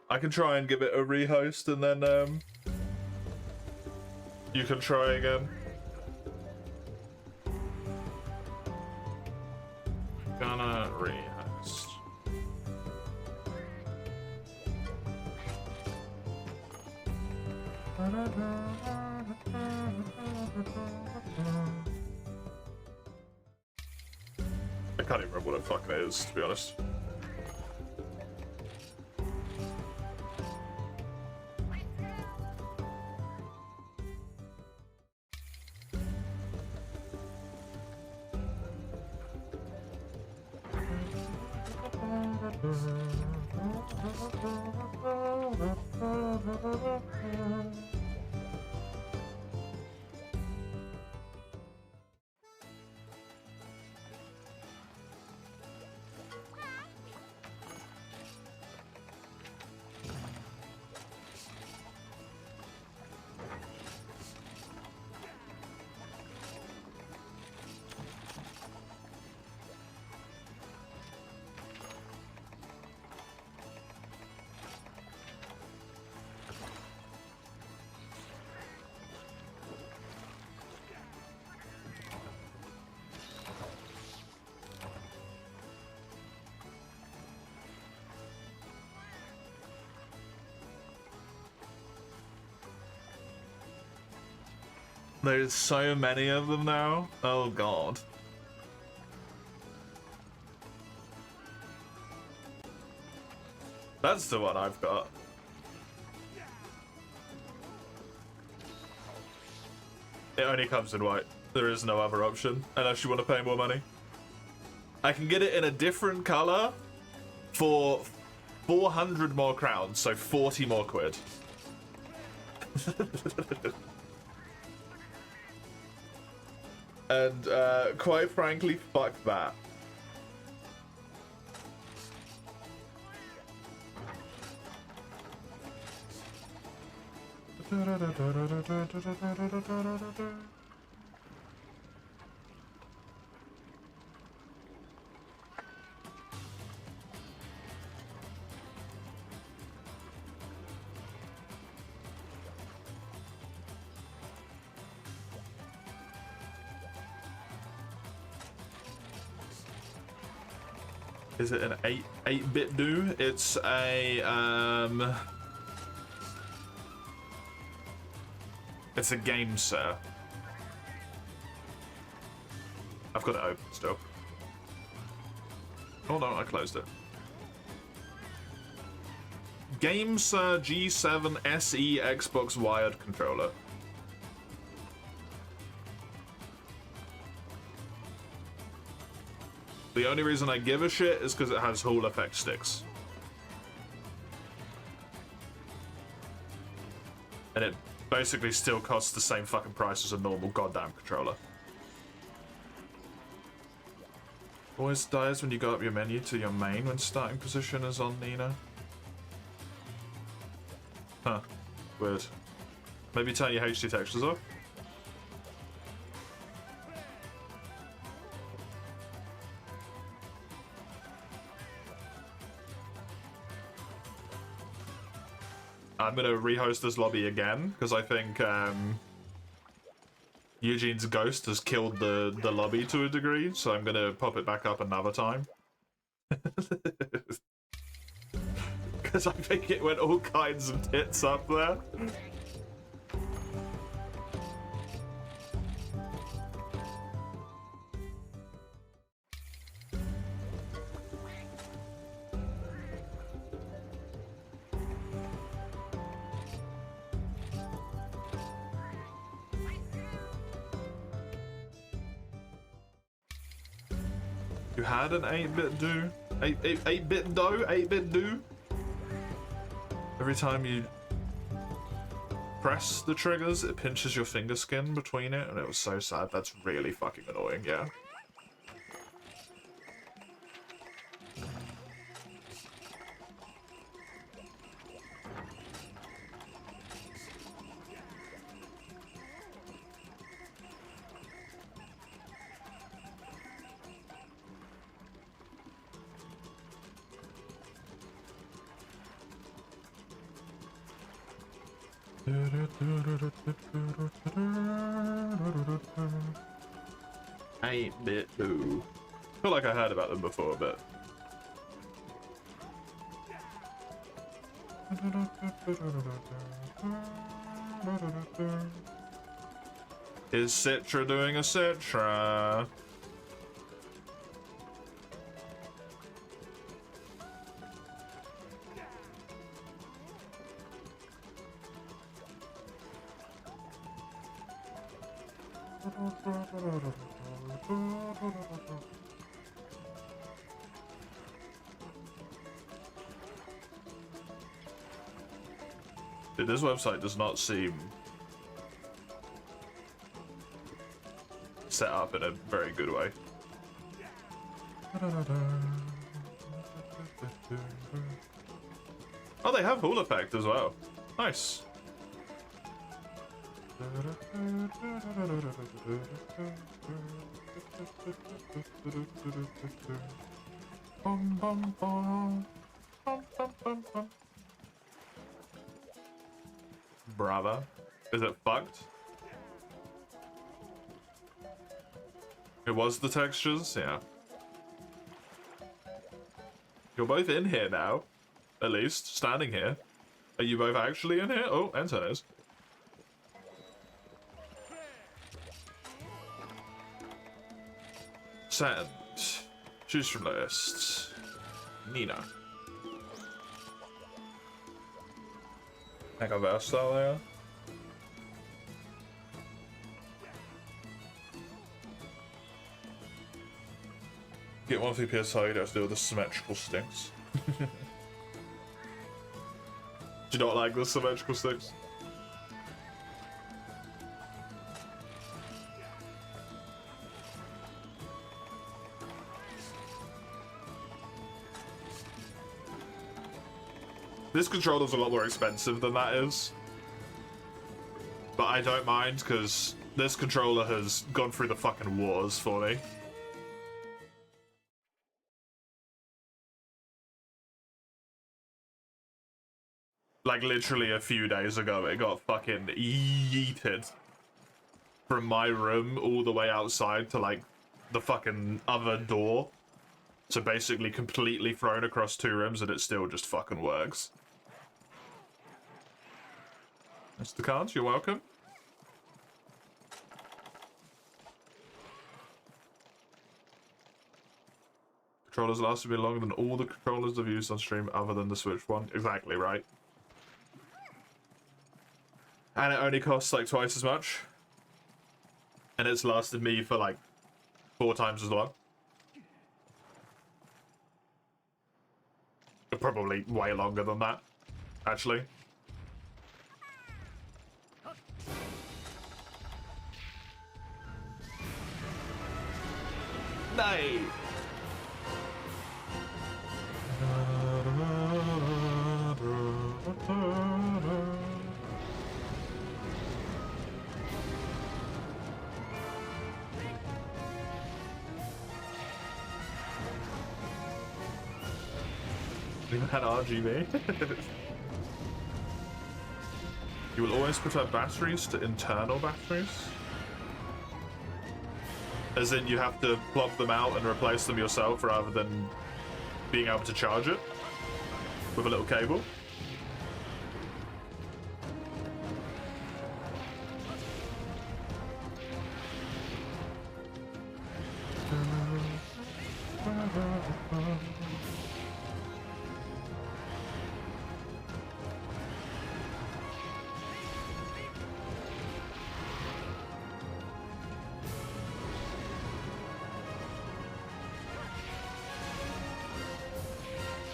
I can try and give it a rehost and then you can try again. Gonna rehost. I can't even remember what the fuck it is, to be honest. There's so many of them now. Oh god. That's the one I've got. It only comes in white. There is no other option, unless you want to pay more money. I can get it in a different color for 400 more crowns, so 40 more quid. And quite frankly, fuck that. Is it an 8-bit do? It's a it's a game set. I've got it open still. Oh no, I closed it. GameSir G7 SE Xbox wired controller. The only reason I give a shit is because it has Hall effect sticks. And it basically still costs the same fucking price as a normal goddamn controller. Always dies when you go up your menu to your main when starting position is on Nina. Huh. Weird. Maybe turn your HD textures off? I'm gonna rehost this lobby again because I think Eugene's ghost has killed the lobby to a degree, so I'm gonna pop it back up another time. Because I think it went all kinds of tits up there. You had an 8-bit do? 8-bit do? 8-bit do? Every time you... press the triggers, it pinches your finger skin between it, and it was so sad. That's really fucking annoying, yeah. Ain't bit boo. Feel like I heard about them before, but is Citra doing a Citra? Dude, this website does not seem set up in a very good way. Oh, they have Hall Effect as well. Nice. Bum, bum, bum. Bum, bum, bum, bum. Brava. Is it fucked? It was the textures? Yeah. You're both in here now. At least. Standing here. Are you both actually in here? Oh, enter is. Send. Choose from list. Nina. Like a versatile there. Get one for the PSI, you don't have to deal with the symmetrical sticks. Do you not like the symmetrical sticks? This controller's a lot more expensive than that is. But I don't mind, because this controller has gone through the fucking wars for me. Like, literally a few days ago, it got fucking yeeted from my room all the way outside to, like, the fucking other door. So basically completely thrown across 2 rooms, and it still just fucking works. Mr. Cards, you're welcome. Controllers last a bit longer than all the controllers I've used on stream other than the Switch one. Exactly right. And it only costs like twice as much. And it's lasted me for like 4 times as long. Probably way longer than that, actually. Nay! Even had RGB. You will always prefer batteries to internal batteries? As in you have to plug them out and replace them yourself rather than being able to charge it with a little cable?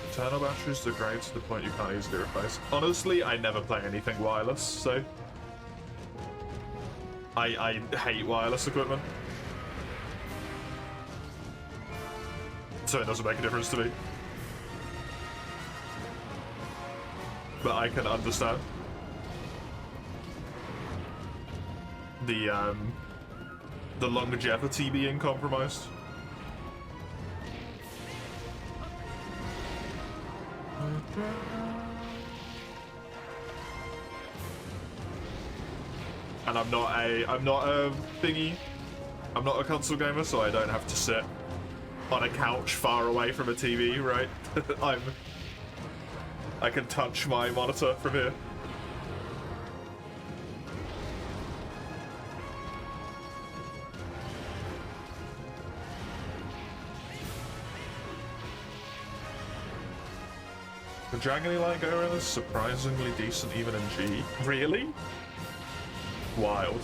Internal batteries degrade to the point you can't easily replace. Honestly, I never play anything wireless, so I hate wireless equipment. So it doesn't make a difference to me. But I can understand. The longevity being compromised. And I'm not a thingy. I'm not a console gamer, so I don't have to sit on a couch far away from a TV, right? I can touch my monitor from here. The Dragony Light Gorilla is surprisingly decent even in G. Really? Wild.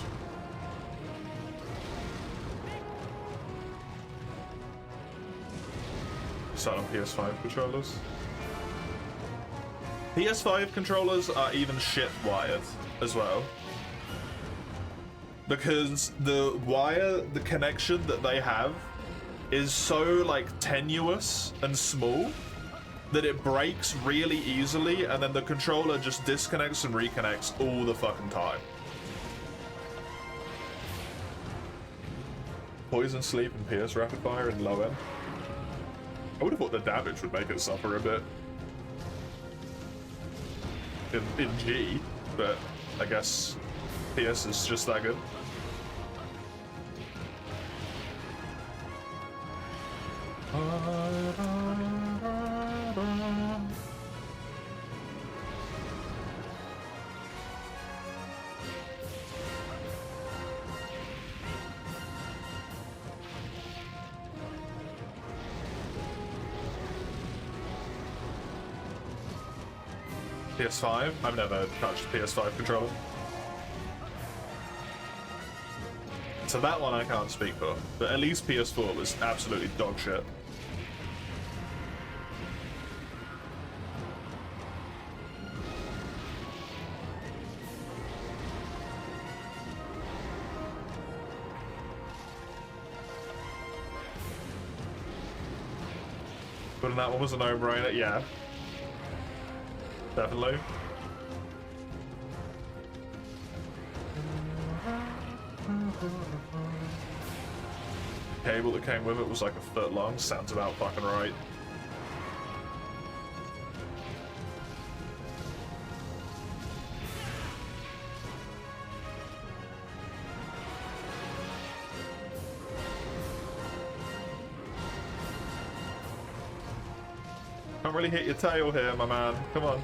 Start on PS5 controllers. PS5 controllers are even shit wired as well. Because the connection that they have is so like tenuous and small that it breaks really easily, and then the controller just disconnects and reconnects all the fucking time. Poison Sleep and PS Rapid Fire in low end. I would have thought the damage would make it suffer a bit in G, but I guess PS is just that good. PS5? I've never touched a PS5 controller. So that one I can't speak for, but at least PS4 was absolutely dog shit. But that one was a no-brainer, yeah. Definitely. The cable that came with it was like a foot long. Sounds about fucking right. Can't really hit your tail here, my man. Come on.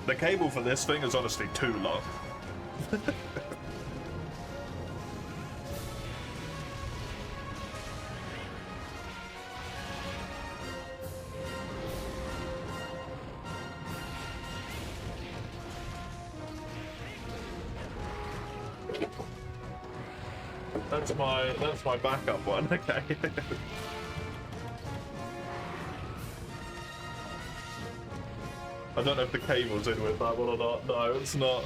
The cable for this thing is honestly too long. That's my backup one, okay. I don't know if the cable's in with that one or not. No, it's not.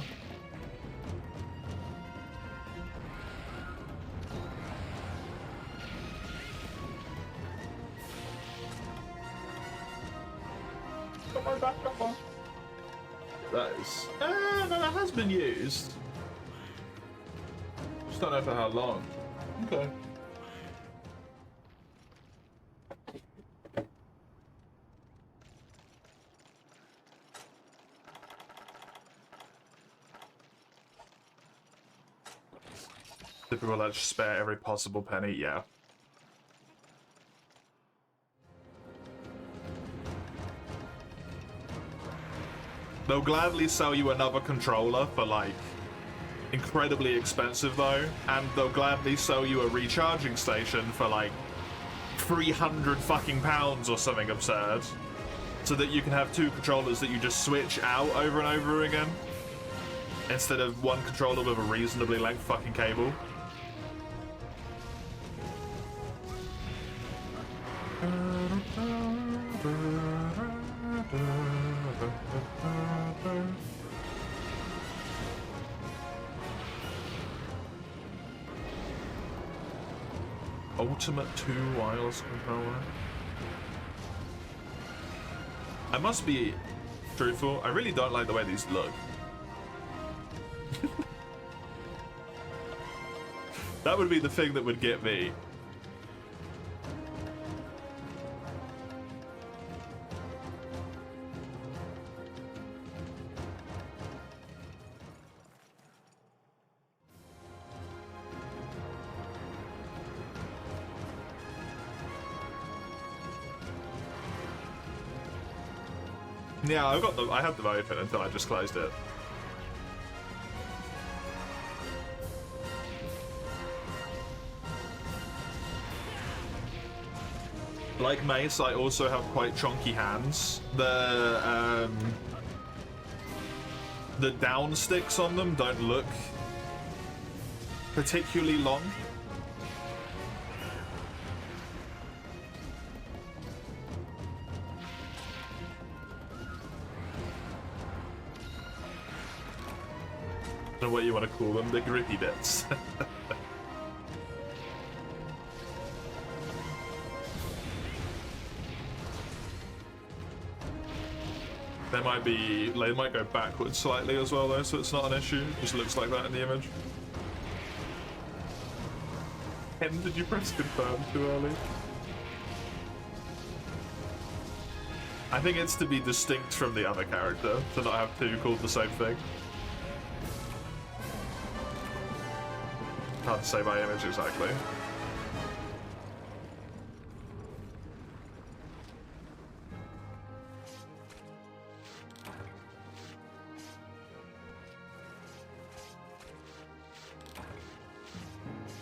Got my backup one. That is... no, that has been used. Just don't know for how long. Okay. Typical, let's spare every possible penny, yeah. They'll gladly sell you another controller for, like, incredibly expensive, though. And they'll gladly sell you a recharging station for, like, 300 fucking pounds or something absurd. So that you can have two controllers that you just switch out over and over again. Instead of one controller with a reasonably length fucking cable. Ultimate 2 wireless controller. I must be truthful, I really don't like the way these look. That would be the thing that would get me. Yeah, I had them open until I just closed it. Like Mace, I also have quite chunky hands. The down sticks on them don't look particularly long. I don't know what you want to call them, the grippy bits. They might go backwards slightly as well though, so it's not an issue. It just looks like that in the image. Ken, did you press confirm too early? I think it's to be distinct from the other character, to not have two called the same thing. Hard to say my image exactly.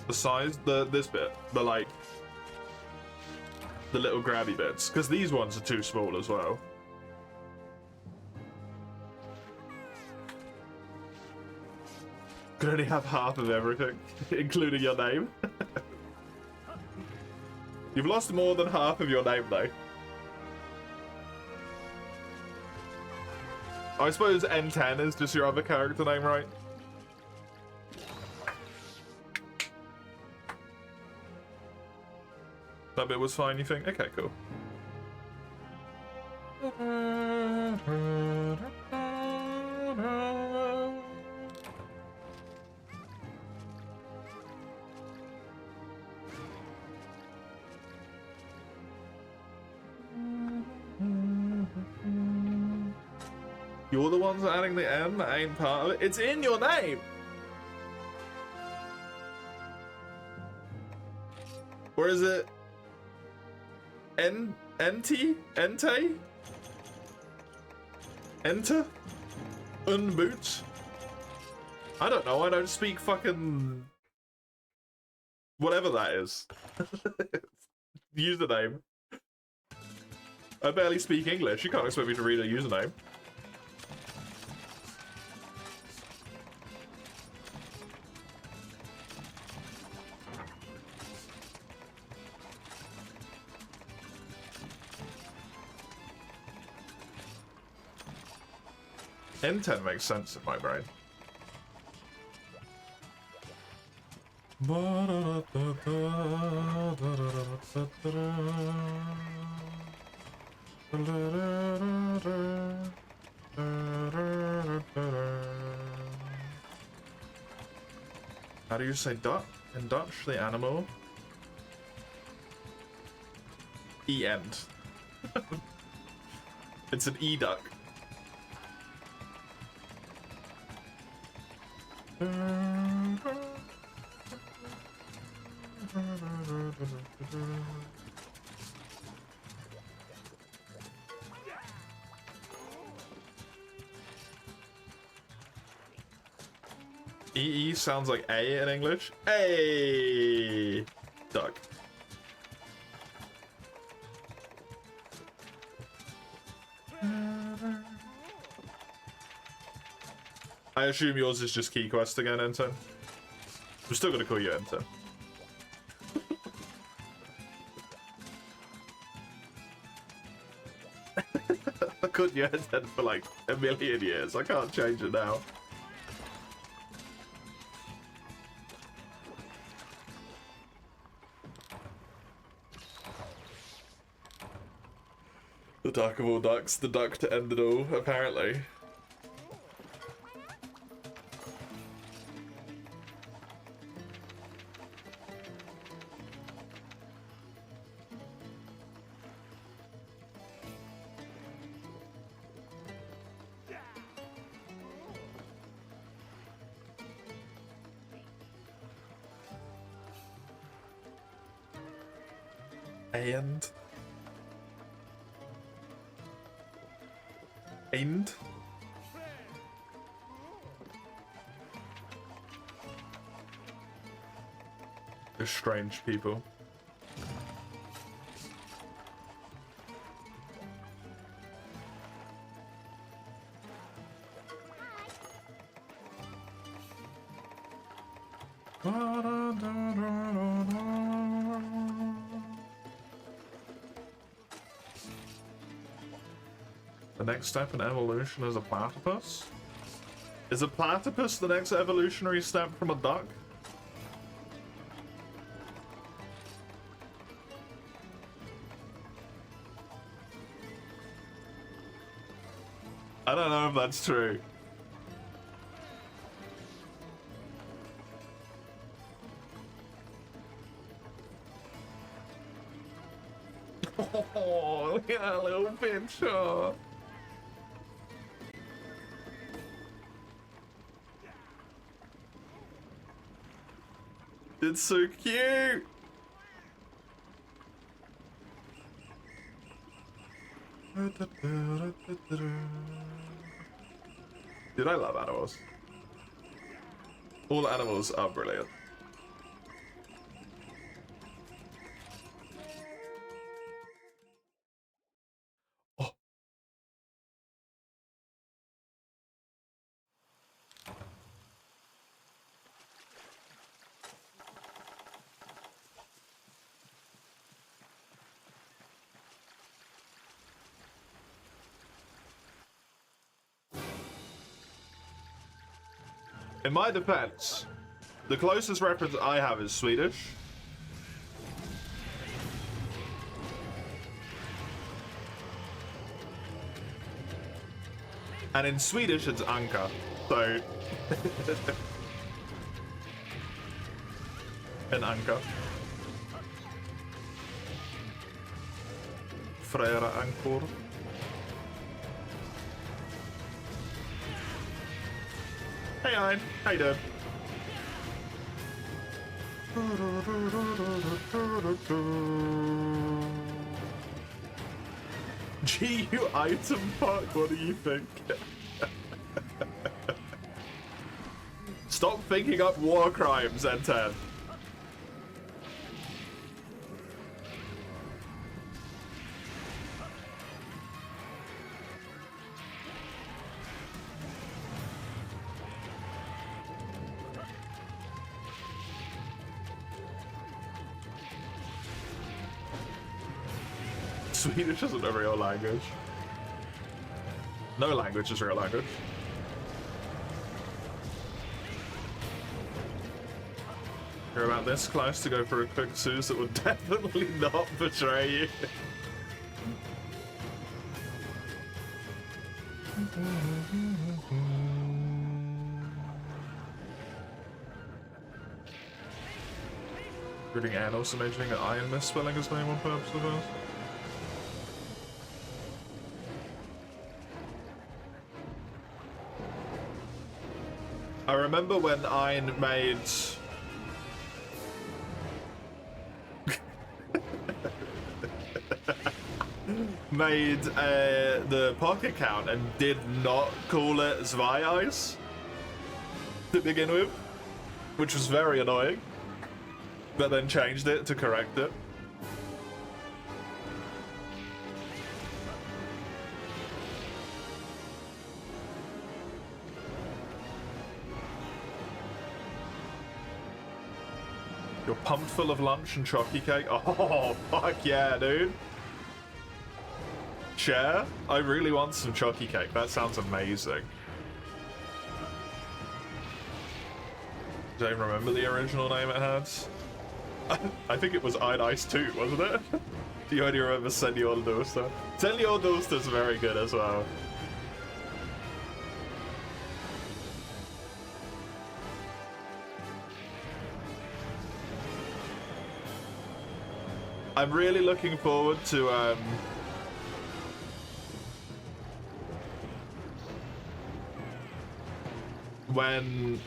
The size, this bit, the like, the little grabby bits, because these ones are too small as well. Could only have half of everything, including your name. You've lost more than half of your name though. I suppose N10 is just your other character name, right? That bit was fine, you think? Okay, cool. You're the ones adding the M that ain't part of it. It's in your name! Or is it... Ente? Enter? Unboot? I don't know, I don't speak fucking... whatever that is. Username. I barely speak English, you can't expect me to read a username. N10 makes sense in my brain. How do you say duck in Dutch, the animal? E-end. It's an E-duck. EE sounds like A in English. Hey, duck. I assume yours is just Key Quest again, N10. We're still gonna call you N10. I called you N10 for like a million years. I can't change it now. The duck of all ducks, the duck to end it all, apparently. And they're strange people. The next step in evolution is a platypus? Is a platypus the next evolutionary step from a duck? I don't know if that's true. Oh, look at that little picture. It's so cute! Dude, I love animals. All animals are brilliant. Oh. In my defense, the closest reference I have is Swedish. And in Swedish, it's anka. So... an anka. Frera ankor. Hey, Ein. How you doing? GU item park, what do you think? Stop thinking up war crimes, N10. Swedish isn't a real language. No language is a real language. You're about this close to go for a quick Suze that would definitely not betray you. Reading and also mentioning that Iron misspelling his name on purpose of us. I remember when Ein made... made the pocket count and did not call it Zwei to begin with, which was very annoying, but then changed it to correct it. You're pumped full of lunch and chocky cake? Oh, fuck yeah, dude. Share? I really want some chocky cake. That sounds amazing. Do I remember the original name it had? I think it was Ice 2, wasn't it? Do you only remember Senor Dulce? Senor Dulce is very good as well. I'm really looking forward to when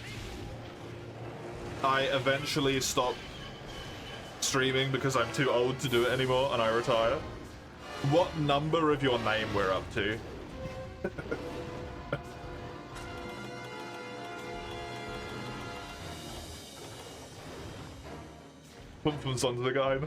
I eventually stop streaming because I'm too old to do it anymore and I retire. What number of your name we're up to? Pumpkins onto the guy.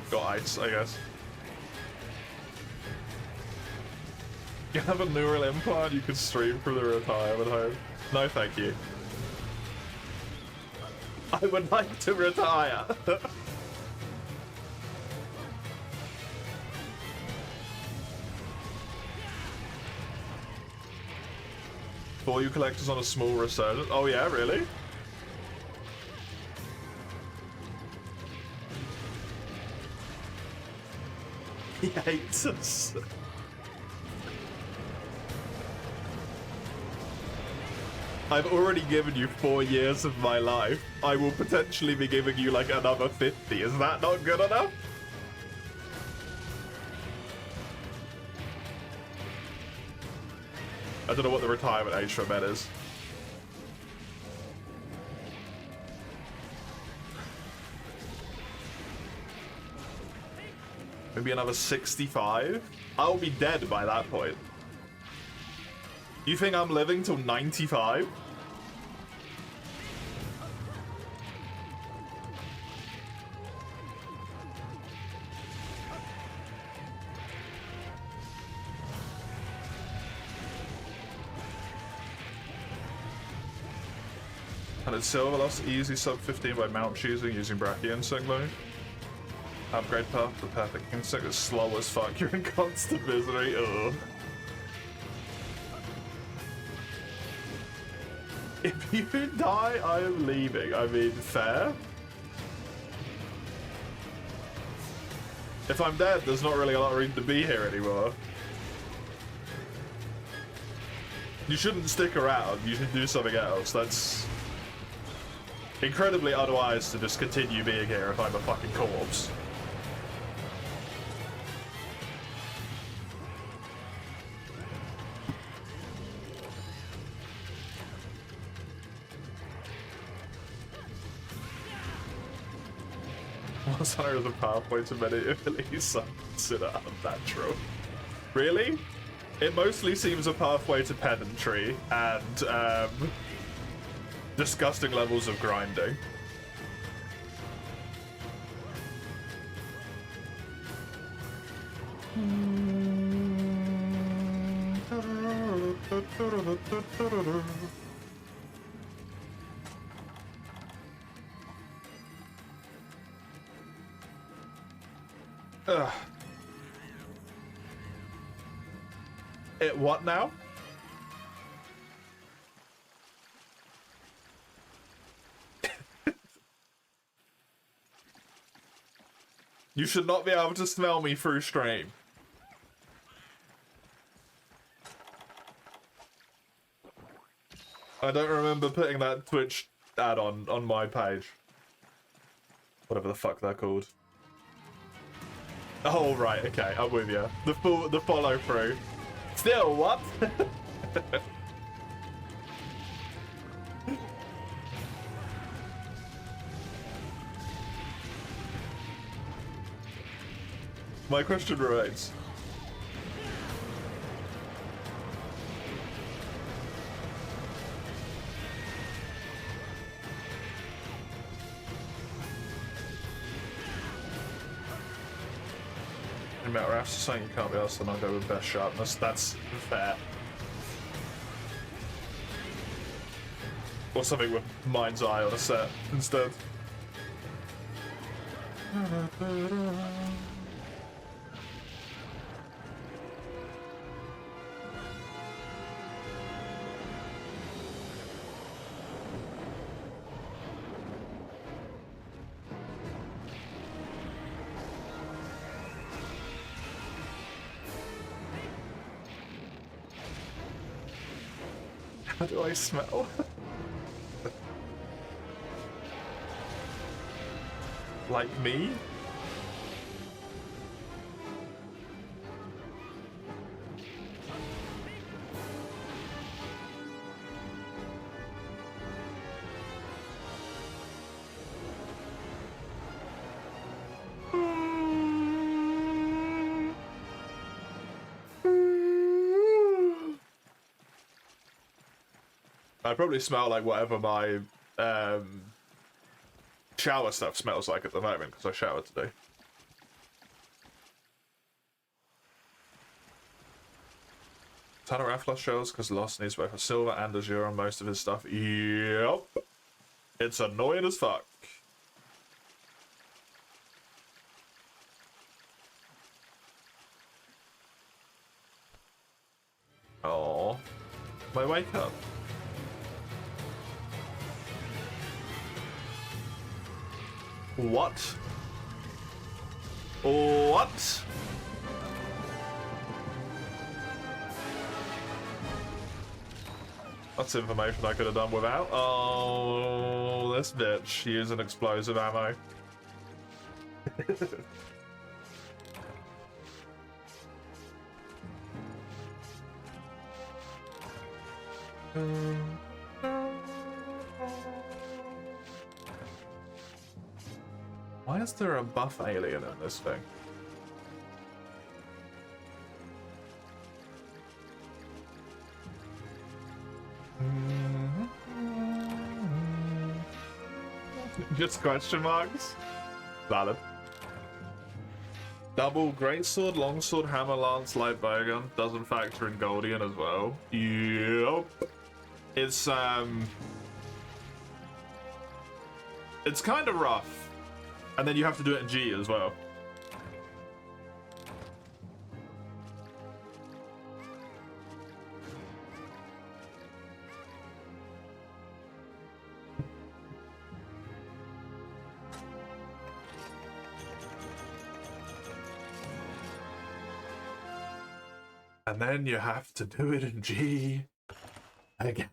Got ice, I guess. You have a neural implant you could stream from the retirement home. No, thank you. I would like to retire. For you collectors on a small resurgence. Oh yeah, really? He hates us. I've already given you 4 years of my life. I will potentially be giving you like another 50. Is that not good enough? I don't know what the retirement age for men is. Maybe another 65? I'll be dead by that point. You think I'm living till 95? And it's silver loss easy sub 15 by mount choosing using Brachii Insect though. Upgrade path for perfect insect is slow as fuck. You're in constant misery. Ugh. If you die, I am leaving. I mean, fair. If I'm dead, there's not really a lot of reason to be here anymore. You shouldn't stick around. You should do something else. That's incredibly unwise to just continue being here if I'm a fucking corpse. Monster Hunter is a pathway to many abilities I consider unnatural. Really? It mostly seems a pathway to pedantry and disgusting levels of grinding. Ugh. It what now? You should not be able to smell me through stream. I don't remember putting that Twitch ad on my page. Whatever the fuck they're called. Oh right, okay, I'm with you. The follow through. Still, what? My question remains. No matter after saying you can't be asked, then I'll go with best sharpness. That's fair. Or something with Mind's Eye on a set instead. How do I smell? Like me? I probably smell like whatever my shower stuff smells like at the moment, because I showered today. Tanner Affleck shows because Lost needs both a silver and azure on most of his stuff. Yep. It's annoying as fuck. Oh, my wake up. What? What? That's information I could have done without. Oh, this bitch using explosive ammo. Why is there a buff alien in this thing? Just question marks? Valid. Double greatsword, longsword, hammer, lance, light bowgun. Doesn't factor in Goldian as well. Yep. It's kind of rough. And then you have to do it in G as well. And then you have to do it in G again.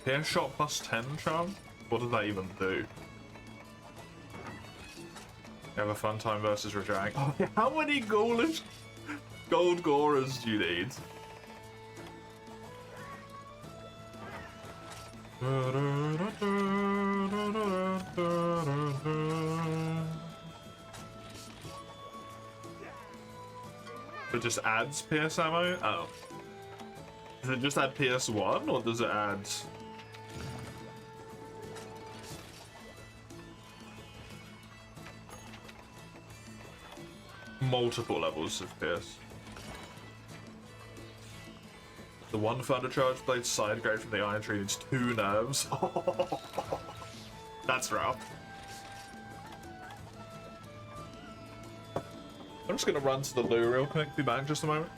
Pierce shot plus 10 charm? What does that even do? You have a fun time versus Rajang. Oh, yeah. How many ghoulish gold gorers do you need? It just adds PS ammo? Oh. Does it just add PS1 or does it add... multiple levels of PS? The one Thunder Charge Blade side grade from the Iron Tree needs 2 nerves. That's rough. I'm just gonna run to the loo real quick, be back in just a moment.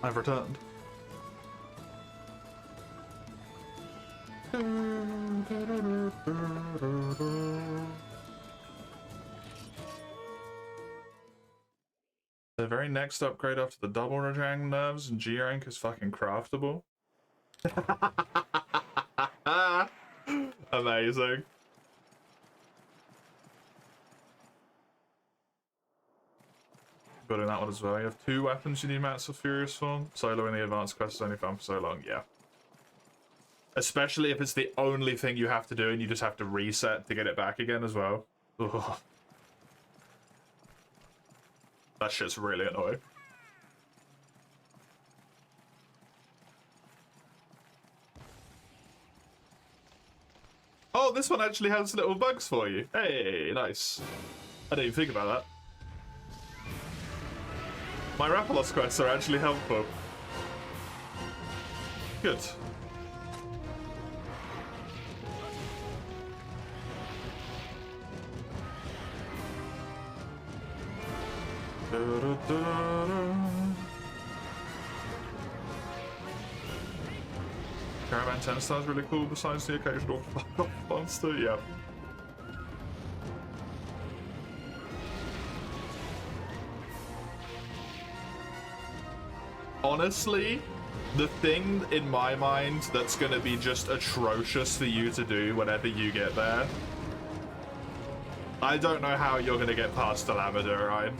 I've returned. The very next upgrade after the double Rajang nerves and G rank is fucking craftable. Amazing. Building that one as well. You have 2 weapons you need mats of Furious for. Solo in the advanced quest is only fun for so long, yeah. Especially if it's the only thing you have to do and you just have to reset to get it back again as well. Ugh. That shit's really annoying. Oh, this one actually has little bugs for you. Hey, nice. I didn't even think about that. My Rappalos quests are actually helpful. Good. Caravan 10 star is really cool besides the occasional fuck off monster, yeah. Honestly, the thing in my mind that's gonna be just atrocious for you to do whenever you get there, I don't know how you're gonna get past the Lavender, right?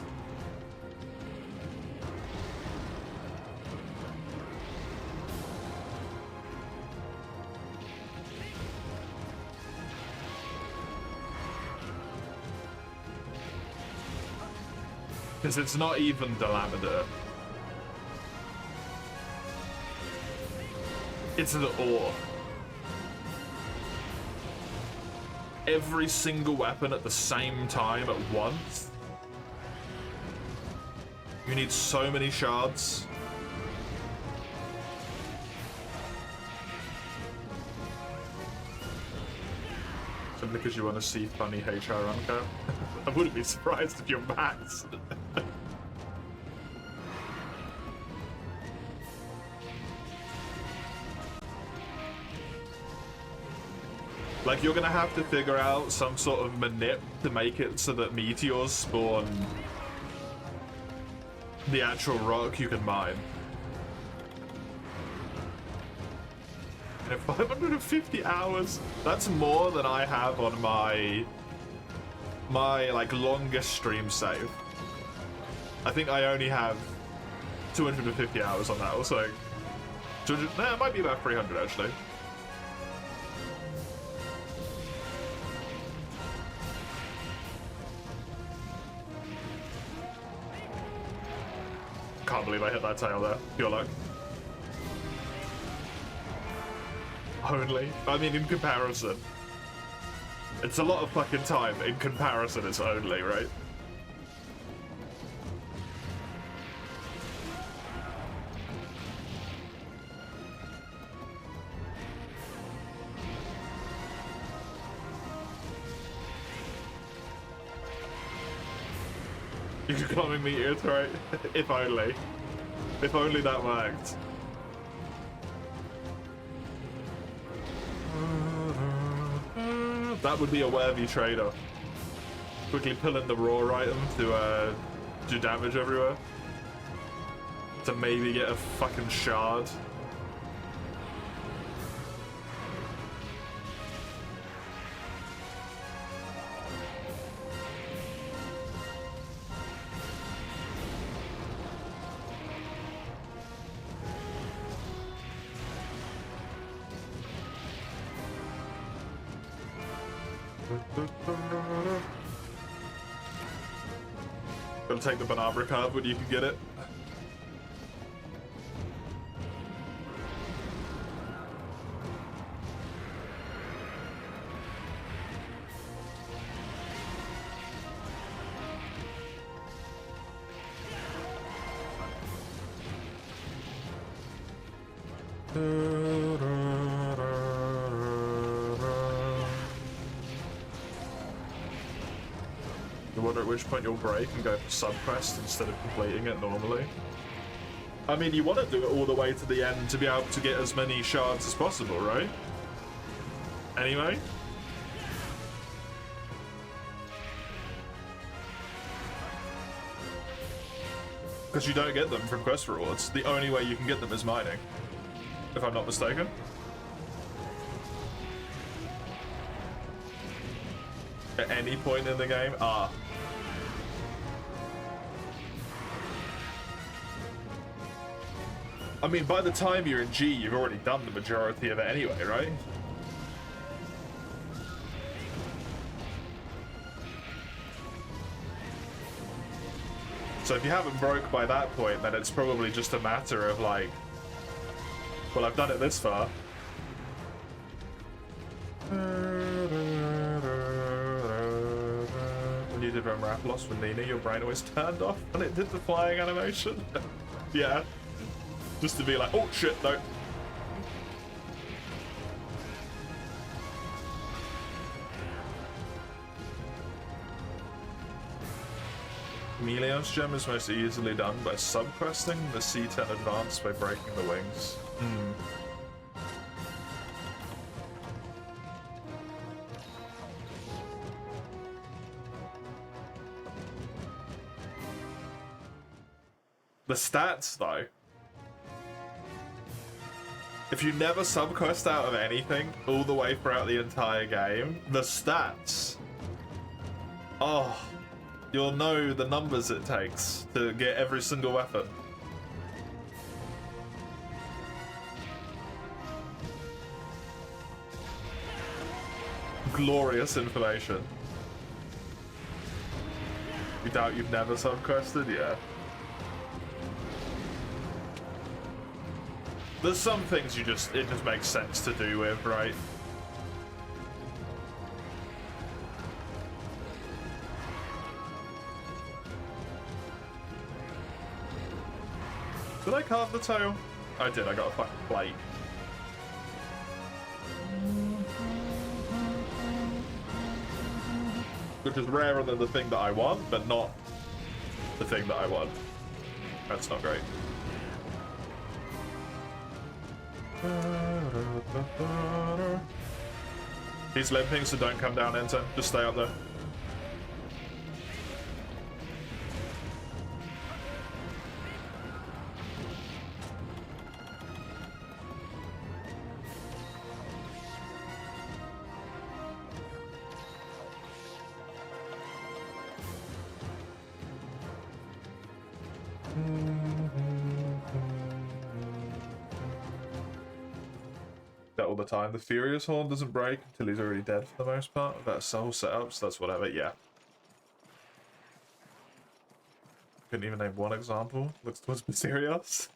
Because it's not even the Lavender. It's the ore. Every single weapon at the same time at once. You need so many shards. Simply because you want to see funny HR uncap. I wouldn't be surprised if you're maxed. Like, you're gonna have to figure out some sort of manip to make it so that meteors spawn the actual rock you can mine. And 550 hours, that's more than I have on my like longest stream save. I think I only have 250 hours on that or something. 200, nah, it might be about 300 actually. Can't believe I hit that tail there. Pure luck. Only. I mean, in comparison. It's a lot of fucking time. In comparison, it's only, right? You're climbing meteors, right? If only. If only that worked. That would be a worthy trade-off. Quickly pull in the raw item to do damage everywhere. To maybe get a fucking shard. Gotta take the Banabra card when you can get it. You wonder at which point you'll break and go for subquest instead of completing it normally. I mean, you want to do it all the way to the end to be able to get as many shards as possible, right? Anyway. Because you don't get them from quest rewards. The only way you can get them is mining. If I'm not mistaken. At any point in the game? Ah. I mean, by the time you're in G, you've already done the majority of it anyway, right? So if you haven't broke by that point, then it's probably just a matter of like, well, I've done it this far. When you did run Raplos with Nina, your brain always turned off when it did the flying animation. Yeah. Just to be like, oh shit, no. Melion's gem is most easily done by subquesting the C10 advance by breaking the wings. The stats, though. If you never subquest out of anything all the way throughout the entire game, the stats. Oh. You'll know the numbers it takes to get every single weapon. Glorious information. You doubt you've never subquested? Yeah. There's some things it just makes sense to do with, right? Did I carve the tail? I did, I got a fucking plate. Which is rarer than the thing that I want, but not the thing that I want. That's not great. He's limping, so don't come down, Enter. Just stay up there. All the time. The Furious Horn doesn't break until he's already dead for the most part. That's the whole setup, so that's whatever, yeah. Couldn't even name one example. Looks towards Mysterious.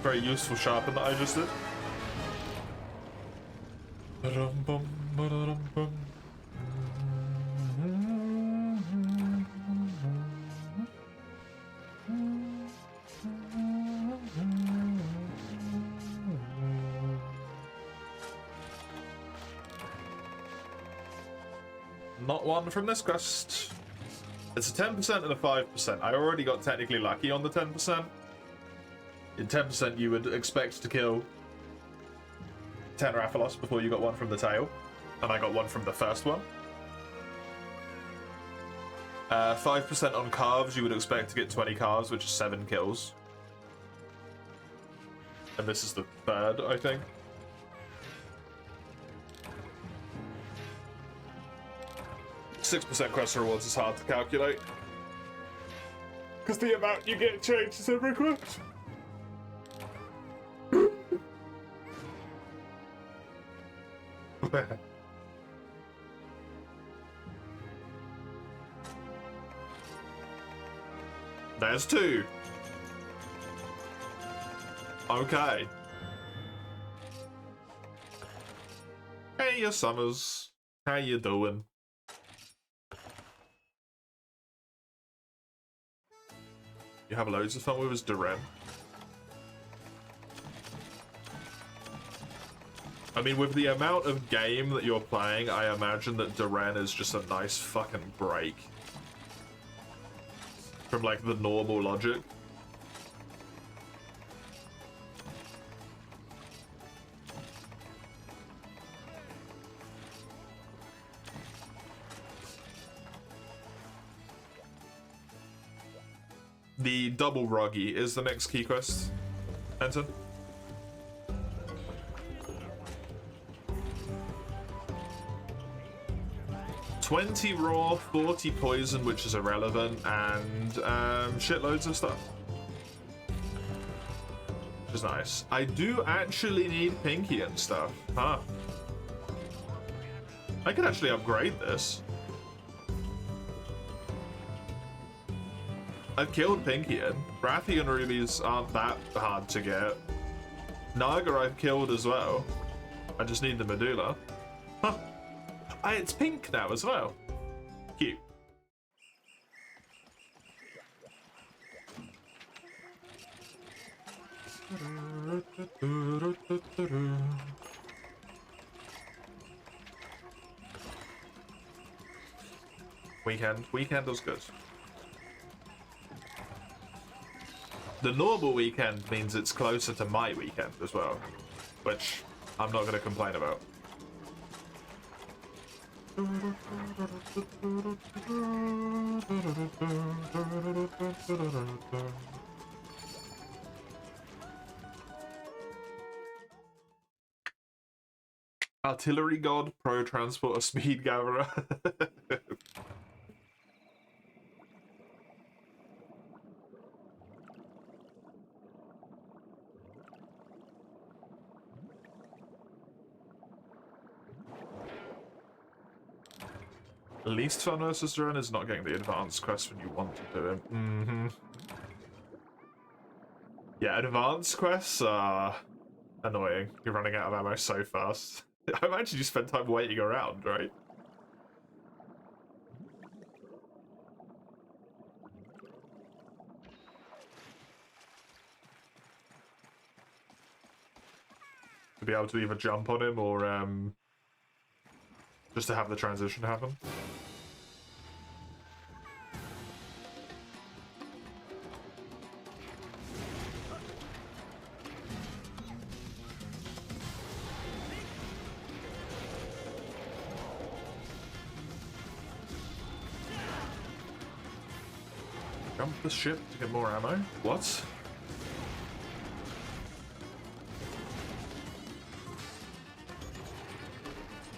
Very useful sharpen that I just did. Not one from this quest. It's a 10% and a 5%. I already got technically lucky on the 10%. In 10%, you would expect to kill 10 Rathalos before you got one from the tail, and I got one from the first one. 5% on calves, you would expect to get 20 calves, which is 7 kills. And this is the third, I think. .6% quest rewards is hard to calculate, because the amount you get changes every quest. There's 2. Okay. Hey, ya Summers. How you doing? You have loads of fun with his Duran. I mean, with the amount of game that you're playing, I imagine that Duran is just a nice fucking break from, like, the normal logic. The double Ruggy is the next key quest. Enter. $20 raw, 40 poison, which is irrelevant, and shitloads of stuff. Which is nice. I do actually need Pinky and stuff. Huh. I could actually upgrade this. I've killed Pinkian. Rathian rubies aren't that hard to get. Naga I've killed as well. I just need the medulla. Huh. It's pink now as well. Cute. Weekend was good. The normal weekend means it's closer to my weekend as well, which I'm not going to complain about. Artillery God, Pro Transporter, Speed Gatherer. Least fun versus Duran is not getting the advanced quest when you want to do it. Yeah, advanced quests are annoying. You're running out of ammo so fast. I imagine you spend time waiting around, right? To be able to either jump on him or just to have the transition happen. Jump the ship to get more ammo? What?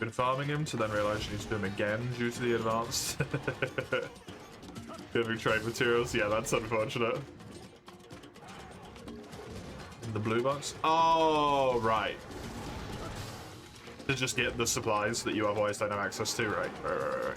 Been farming him to then realize you need to do him again due to the advanced. Giving trade materials, yeah, that's unfortunate. In the blue box? Oh, right. To just get the supplies that you otherwise don't have access to, right? Right.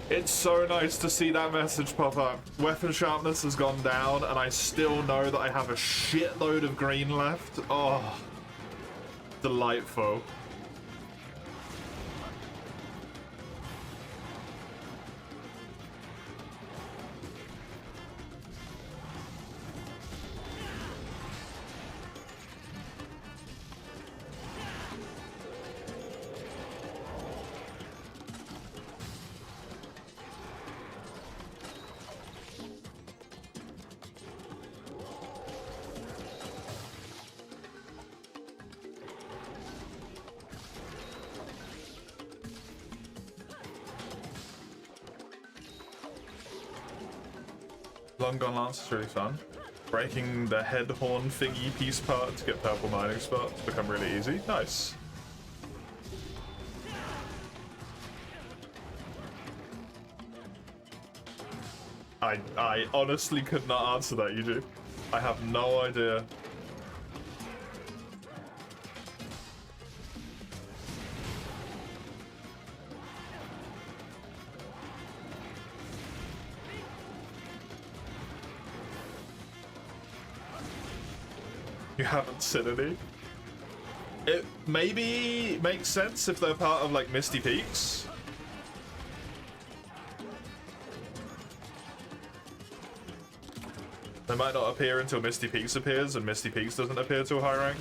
It's so nice to see that message pop up. Weapon sharpness has gone down, and I still know that I have a shitload of green left. Oh, delightful. Long Gone Lance is really fun. Breaking the head horn thingy piece part to get purple mining spots become really easy. Nice. I honestly could not answer that, you do. I have no idea. You haven't seen any? It maybe makes sense if they're part of like Misty Peaks. They might not appear until Misty Peaks appears, and Misty Peaks doesn't appear till high rank.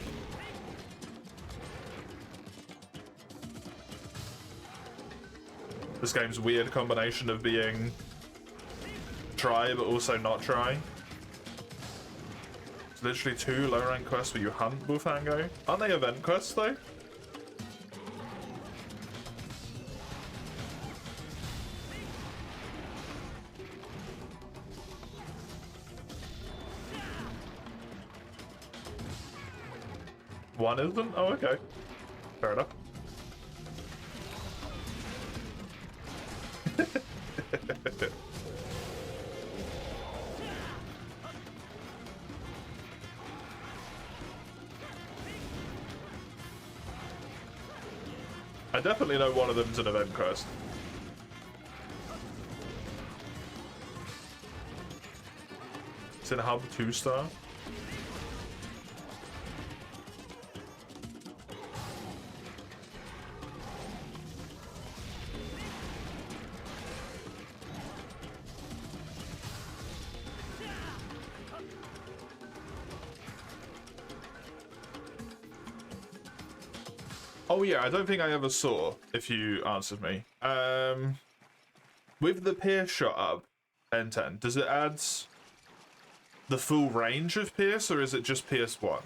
This game's weird combination of being try but also not try. It's literally 2 low rank quests where you hunt Bufango. Aren't they event quests though? One isn't? Oh, okay. Fair enough. I definitely know one of them's an event quest. It's in Hub 2-star. Oh yeah, I don't think I ever saw, if you answered me. With the pierce shot up, N10, does it add the full range of pierce, or is it just pierce 1?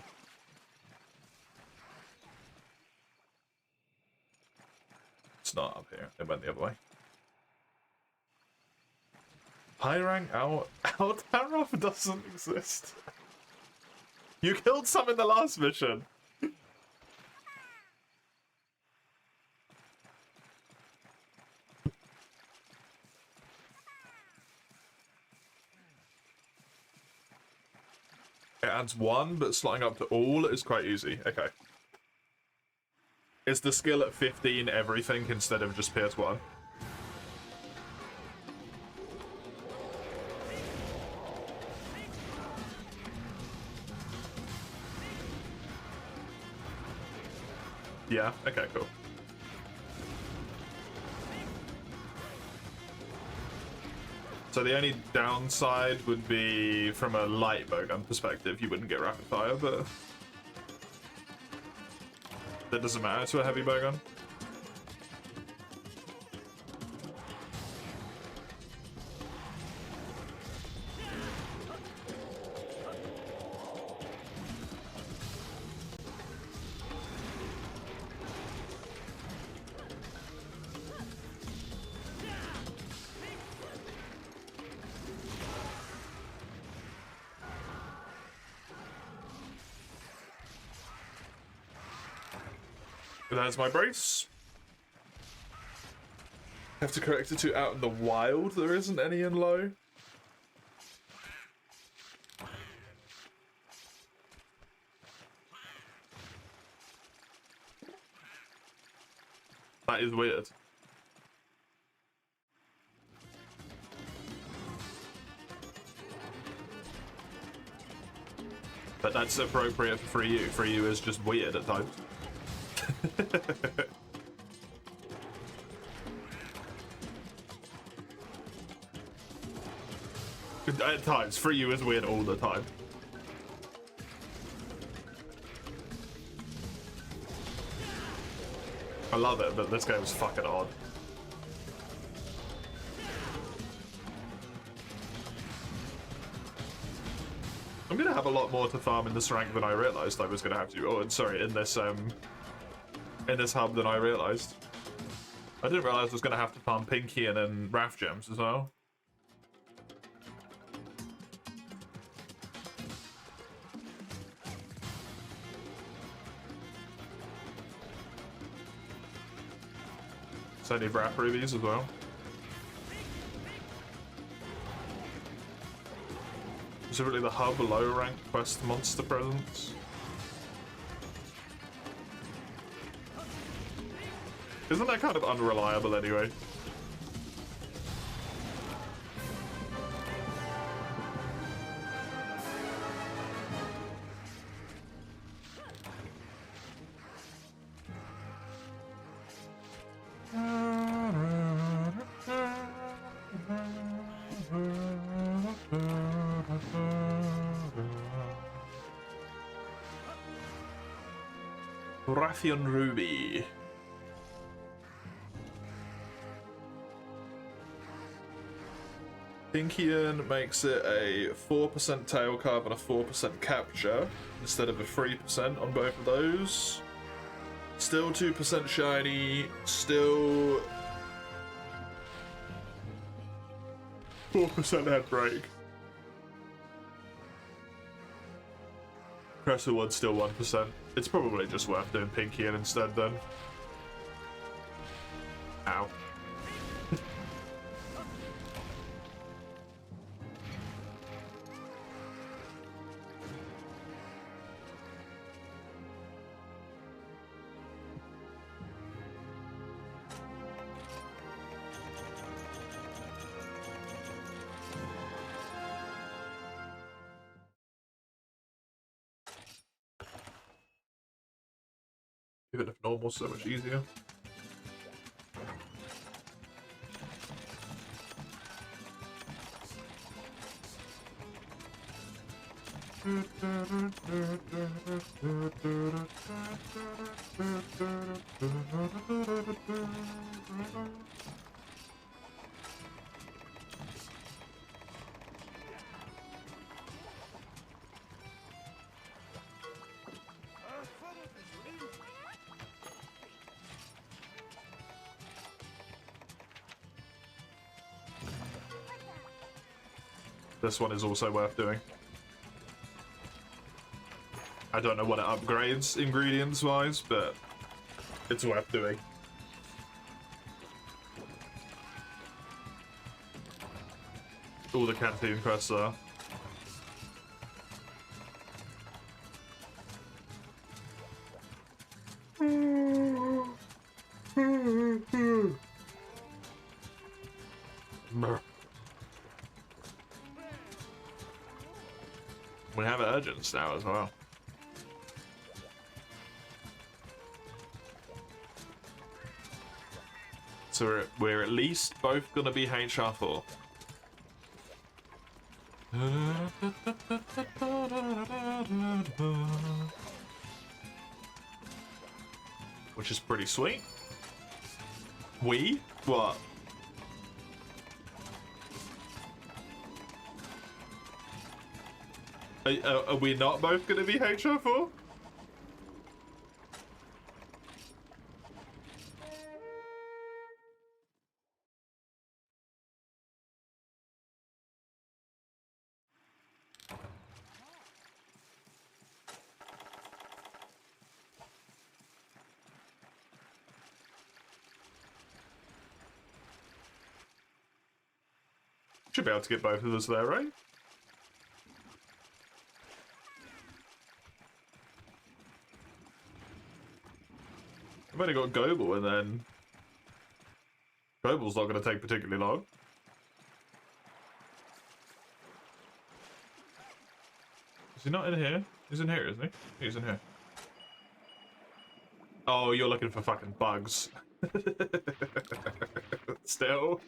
It's not up here, it went the other way. High rank Altaroth doesn't exist. You killed some in the last mission. It adds 1, but slotting up to all is quite easy. Okay. Is the skill at 15 everything instead of just pierce 1? Yeah, okay, cool. So the only downside would be from a light bowgun perspective, you wouldn't get rapid fire, but that doesn't matter to a heavy bowgun. There's my brace. Have to correct it to out in the wild. There isn't any in low. That is weird. But that's appropriate for you. For you is just weird at times. At times, for you is weird all the time. I love it, but this game is fucking odd. I'm gonna have a lot more to farm in this rank than I realized I was gonna have to. Oh, and sorry, in this hub than I realized. I didn't realize I was gonna have to farm Pinky and then Wrath Gems as well. Plenty of rap rubies as well. Specifically the hub low rank quest monster presence. Isn't that kind of unreliable anyway? Raffian Ruby. Pinkian makes it a 4% tail carb and a 4% capture instead of a 3% on both of those. Still 2% shiny, still 4% head break. Crescent one's still 1%. It's probably just worth doing Pinkian instead then. Ow. Even if normal's so much easier. This one is also worth doing. I don't know what it upgrades ingredients-wise, but it's worth doing. All the canteen quests are. We have urgents now as well. So we're at least both gonna be HR4. Which is pretty sweet. We? What? Are we not both gonna be HR4? Should be able to get both of us there, right? I've only got Goebel, and then Goebel's not going to take particularly long. Is he not in here? He's in here, isn't he? He's in here. Oh, you're looking for fucking bugs. Still.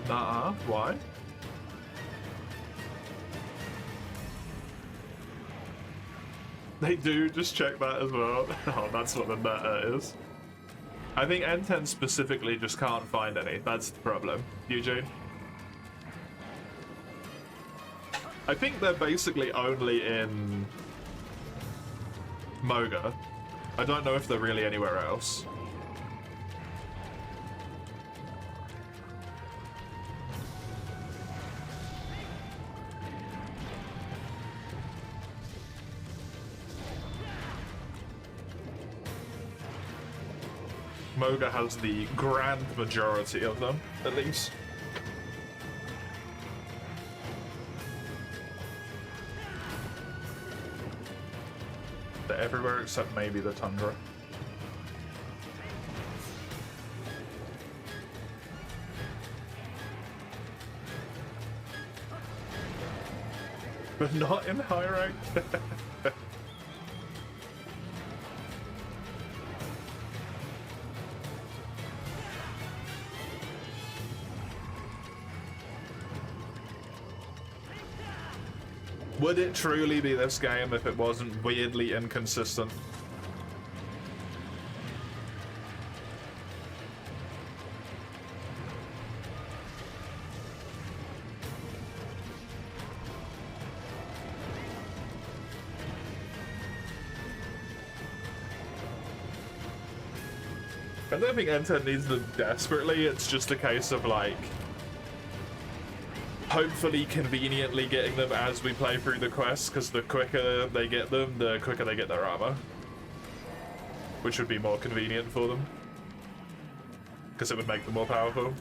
Why? They do, just check that as well. Oh, that's what the meta is. I think N10 specifically just can't find any. That's the problem. Eugene? I think they're basically only in Moga. I don't know if they're really anywhere else. Moga has the grand majority of them, at least. They're everywhere except maybe the Tundra. But not in high rank. Would it truly be this game if it wasn't weirdly inconsistent? I don't think N10 needs them desperately, it's just a case of like hopefully conveniently getting them as we play through the quests, because the quicker they get them, the quicker they get their armor. Which would be more convenient for them. Because it would make them more powerful.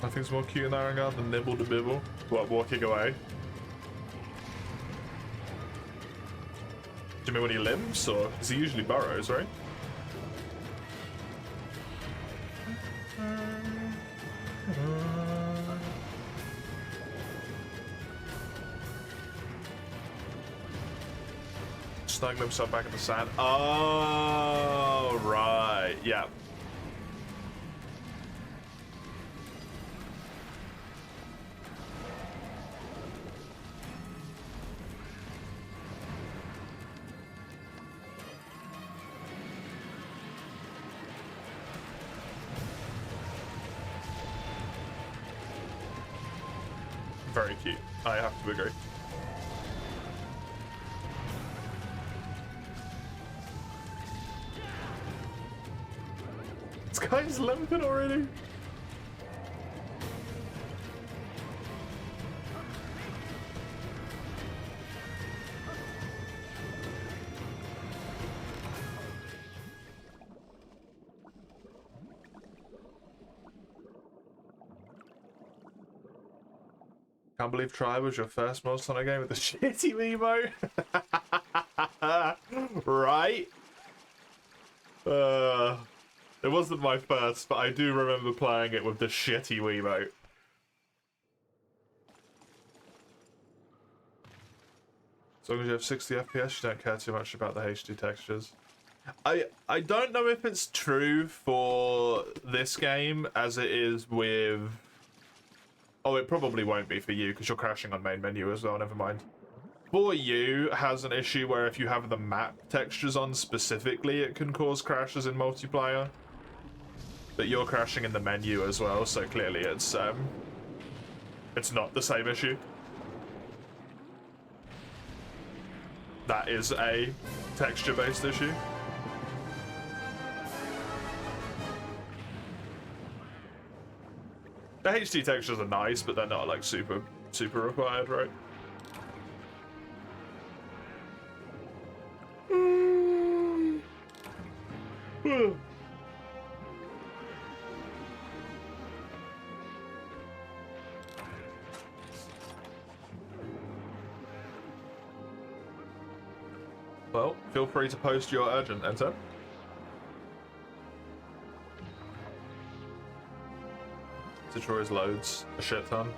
Nothing's more cute in Arangar than nibble to bibble. What, walking away? Do you mean when he limps, or? Because he usually burrows, right? Snuggling himself back in the sand. Oh, right. Yeah. Very cute. I have to agree. This guy's limping already. Can't believe Try was your first Monster Hunter game with the shitty Wiimote. Right? It wasn't my first, but I do remember playing it with the shitty Wiimote. As long as you have 60 FPS, you don't care too much about the HD textures. I don't know if it's true for this game as it is with Oh, it probably won't be for you because you're crashing on main menu as well, never mind. For you, has an issue where if you have the map textures on specifically, it can cause crashes in multiplayer. But you're crashing in the menu as well, so clearly it's not the same issue. That is a texture-based issue. The HD textures are nice, but they're not like super required, right? Well, feel free to post your urgent, enter. Tutorials loads a shit ton.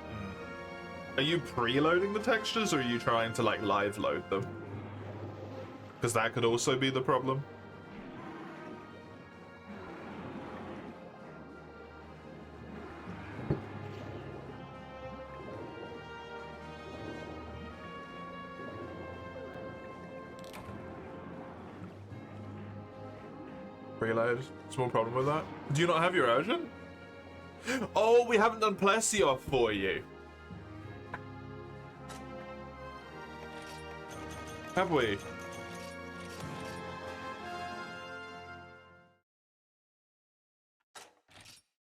Are you preloading the textures, or are you trying to like live load them? Because that could also be the problem. Preload. Small problem with that. Do you not have your urgent? Oh, we haven't done Plessioff for you. Have we?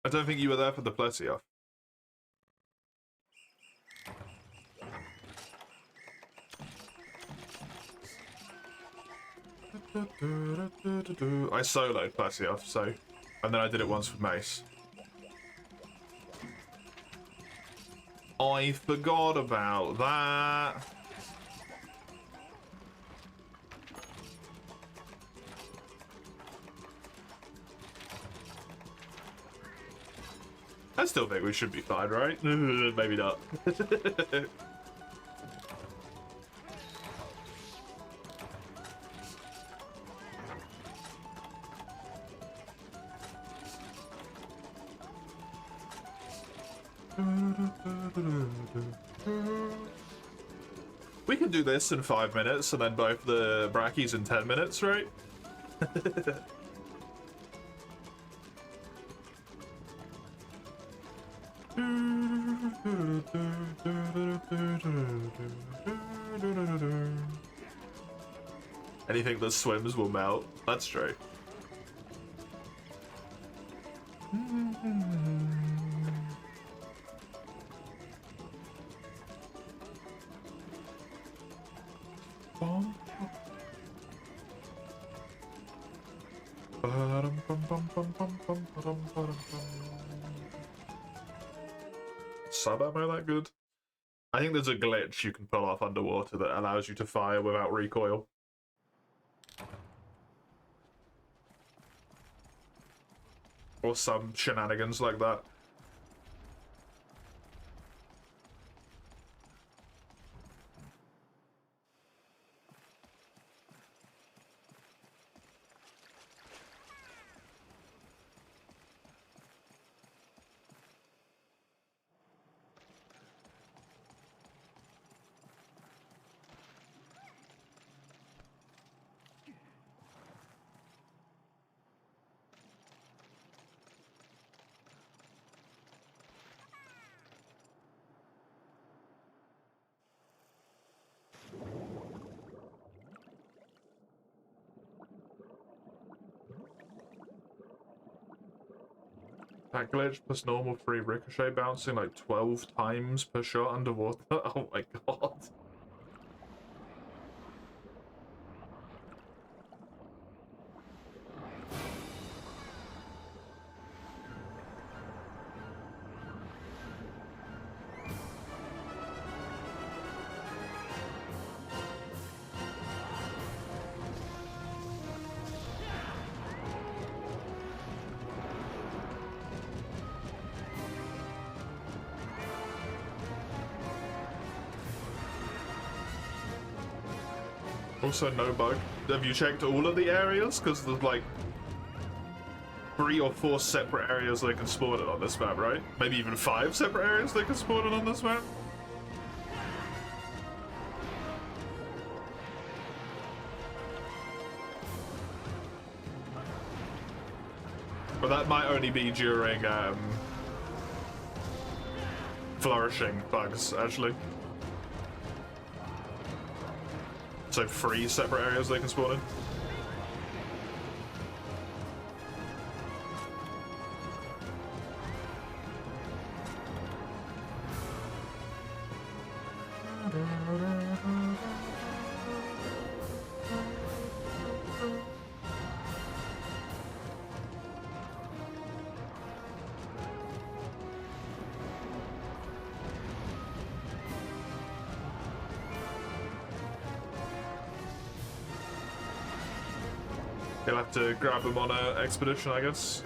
I don't think you were there for the Plessioff. I soloed Plessioff, so... And then I did it once with Mace. I forgot about that. I still think we should be fine, right? Maybe not. We can do this in 5 minutes and then both the brackies in 10 minutes, right? Anything that swims will melt. That's true. Sub ammo that good? I think there's a glitch you can pull off underwater that allows you to fire without recoil. Or some shenanigans like that. That glitch plus normal free ricochet bouncing like 12 times per shot underwater. Oh my god. Also, no bug. Have you checked all of the areas? Because there's like... 3 or 4 separate areas they can spawn in on this map, right? Maybe even 5 separate areas they can spawn in on this map? But that might only be during flourishing bugs, actually. So 3 separate areas they can spawn in. He'll have to grab them on an expedition, I guess.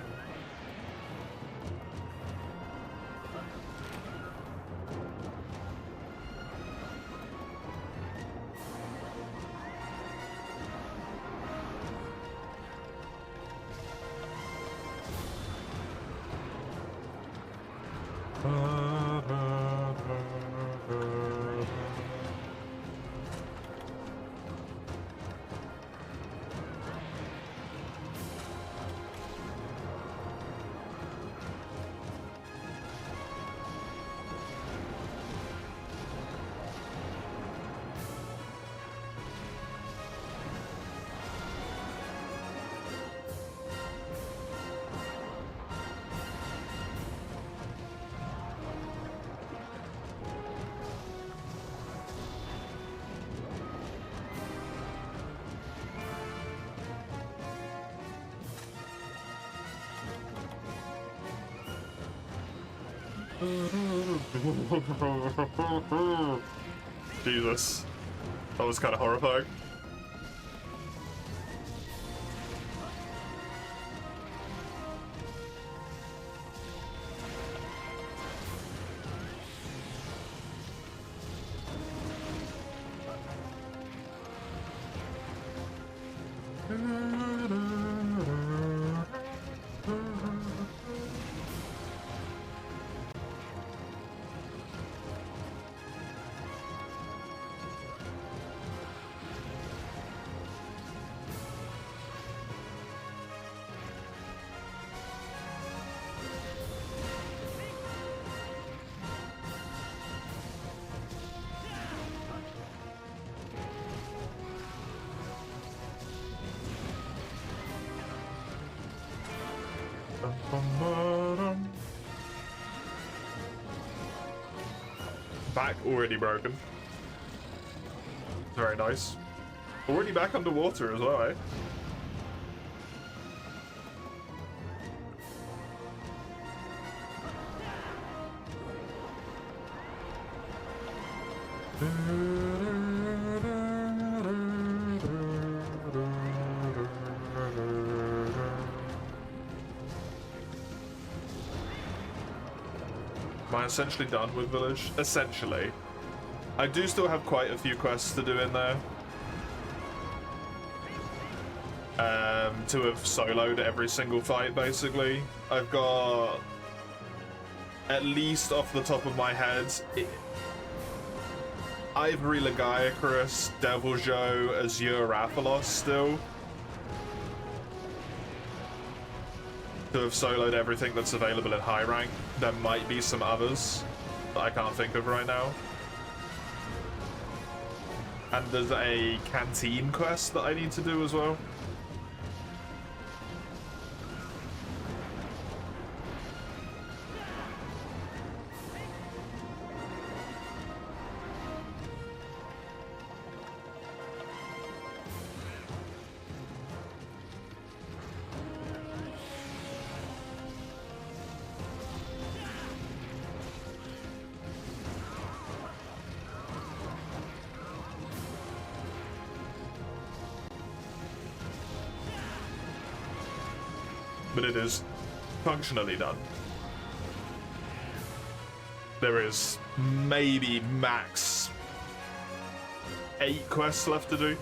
Jesus. That was kind of horrifying. Back already broken. Very nice. Already back underwater as well, eh? Am I essentially done with Village? Essentially. I do still have quite a few quests to do in there. To have soloed every single fight, basically. I've got, at least off the top of my head, Ivory Legiacrus, Devil Joe, Azure Rathalos still. To have soloed everything that's available in high rank. There might be some others that I can't think of right now. And there's a canteen quest that I need to do as well. But it is functionally done. There is maybe max 8 quests left to do.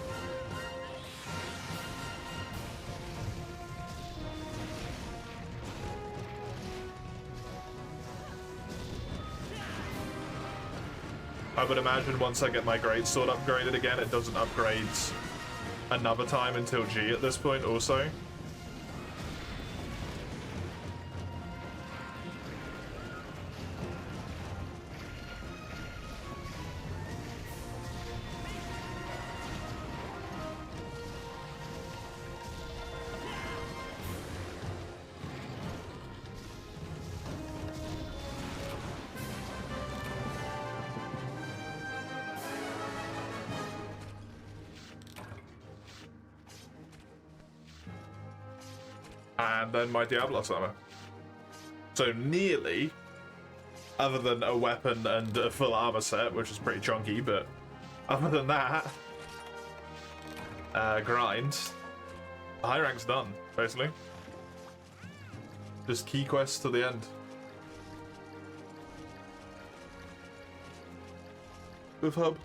I would imagine once I get my greatsword upgraded again, it doesn't upgrade another time until G at this point also. And then my Diablos armor. So nearly, other than a weapon and a full armor set, which is pretty chunky, but other than that, grind. High rank's done, basically. Just key quests to the end. With hub.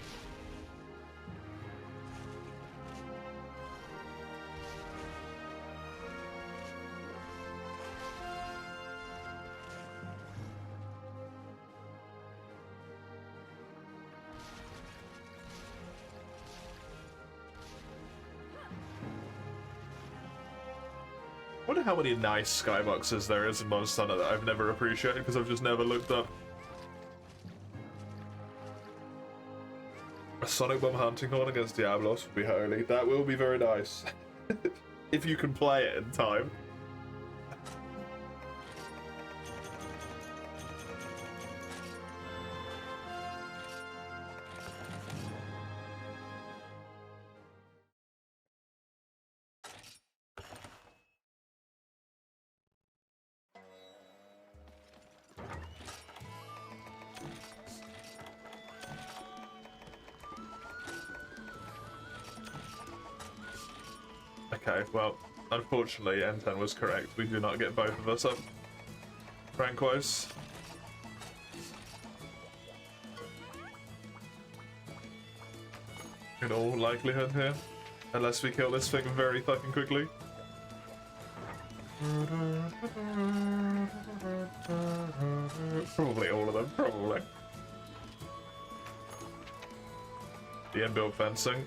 I wonder how many nice skyboxes there is in Monster Hunter that I've never appreciated because I've just never looked up. A Sonic Bomb hunting horn against Diablos would be holy. That will be very nice. If you can play it in time. Okay, well, unfortunately, N10 was correct. We do not get both of us up rank-wise. In all likelihood here. Unless we kill this thing very fucking quickly. Probably all of them, probably. The inbuilt fencing,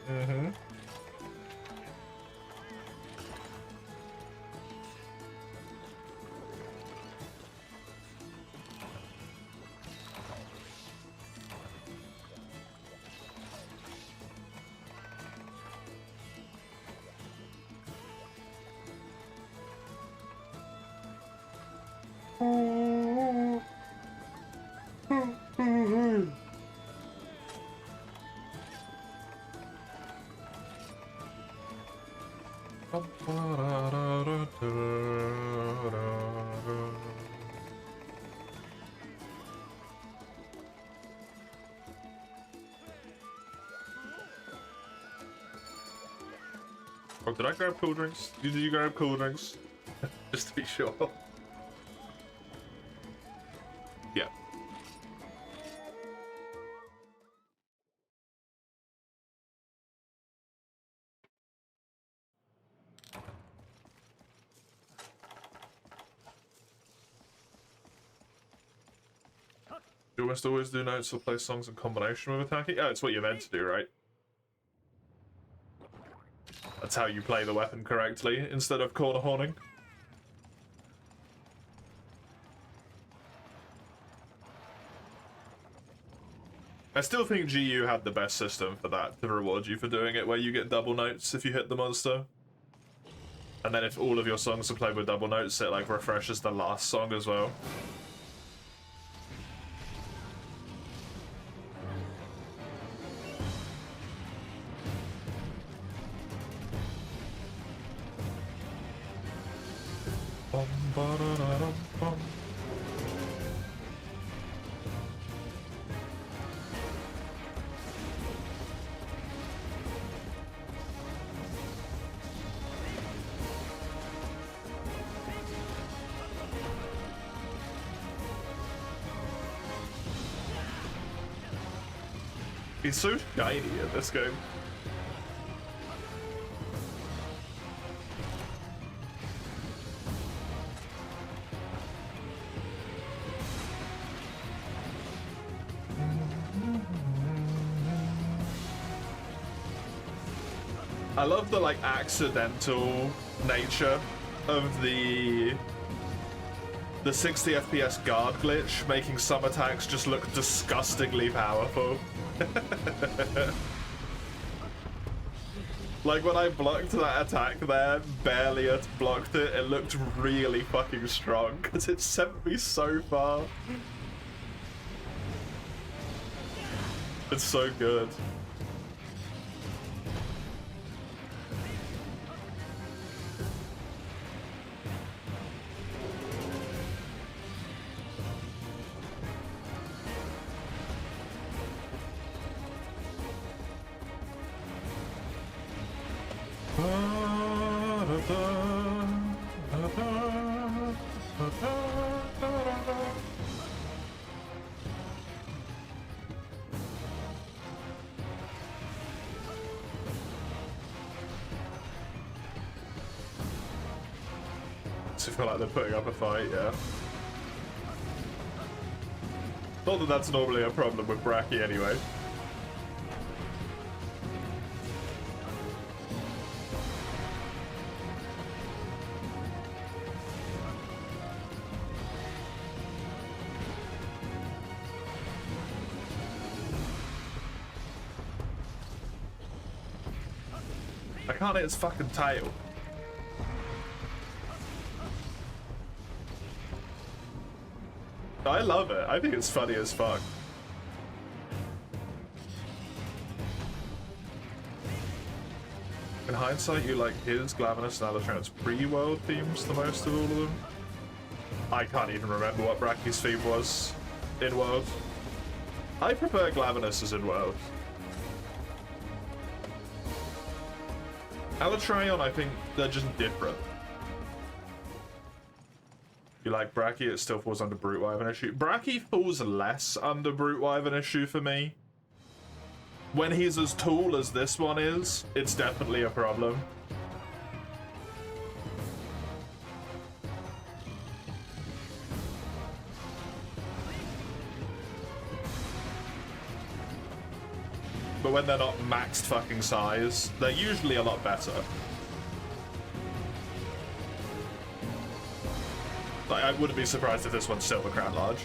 Oh, did I grab cool drinks? Did you grab cool drinks? Just to be sure. Yeah. You must always do notes or play songs in combination with attacking? Oh, it's what you're meant to do, right? That's how you play the weapon correctly, instead of corner horning. I still think GU had the best system for that, to reward you for doing it, where you get double notes if you hit the monster. And then if all of your songs are played with double notes, it like refreshes the last song as well. He's so shiny in this game. I love the like accidental nature of the 60 FPS guard glitch, making some attacks just look disgustingly powerful. Like when I blocked that attack there, barely blocked it, it looked really fucking strong because it sent me so far. It's so good. I feel like they're putting up a fight, yeah. Not that that's normally a problem with Bracky anyway. I can't hit his fucking tail. I love it. I think it's funny as fuck. In hindsight, you like his, Glavenus, and Alatron's pre-world themes the most of all of them? I can't even remember what Bracky's theme was in world. I prefer Glavenus's in world. Alatron, I think they're just different. You like Bracky, it still falls under Brute Wyvern issue. Bracky falls less under Brute Wyvern issue for me. When he's as tall as this one is, it's definitely a problem. But when they're not maxed fucking size, they're usually a lot better. Like, I wouldn't be surprised if this one's Silver Crown Large.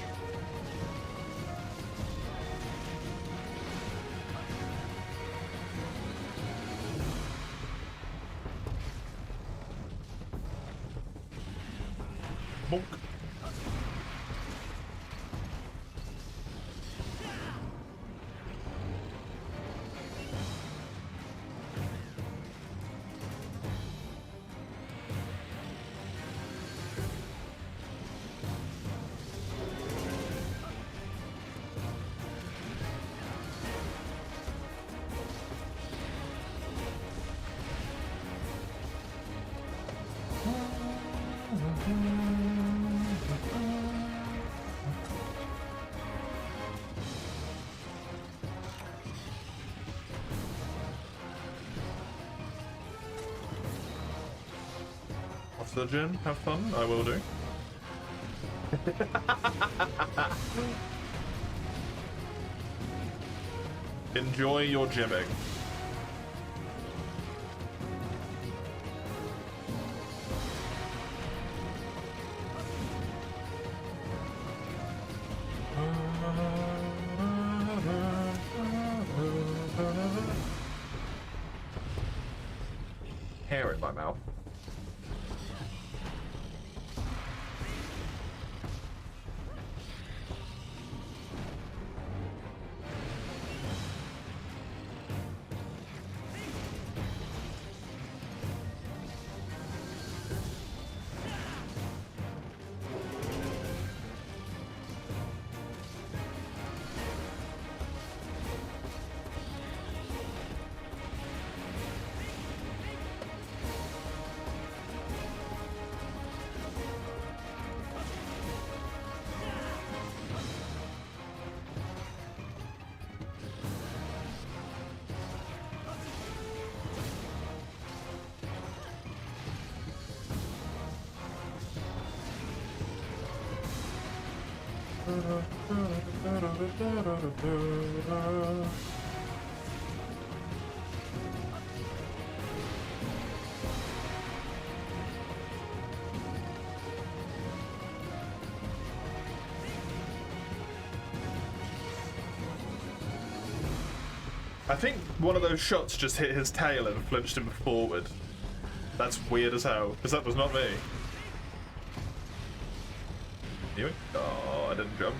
Bonk. Off to the gym, have fun, I will do. Enjoy your gymming. Hair in my mouth. I think one of those shots just hit his tail and flinched him forward. That's weird as hell, because that was not me. Anyway, oh, I didn't jump.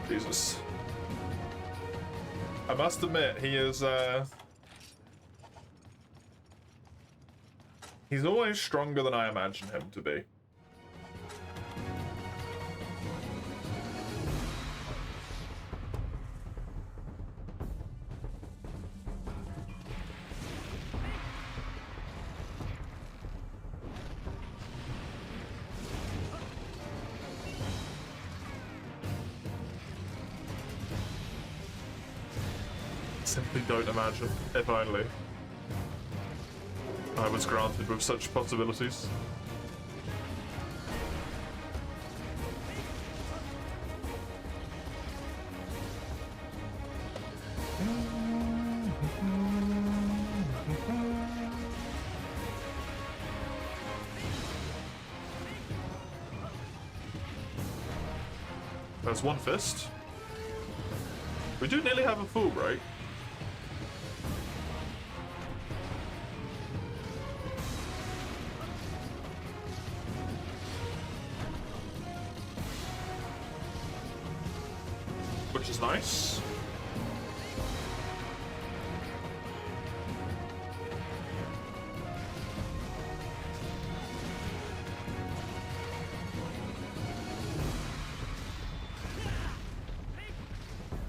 Jesus. I must admit, he is, he's always stronger than I imagine him to be. Simply don't imagine, if only I was granted with such possibilities. There's one fist. We do nearly have a full break. Which is nice.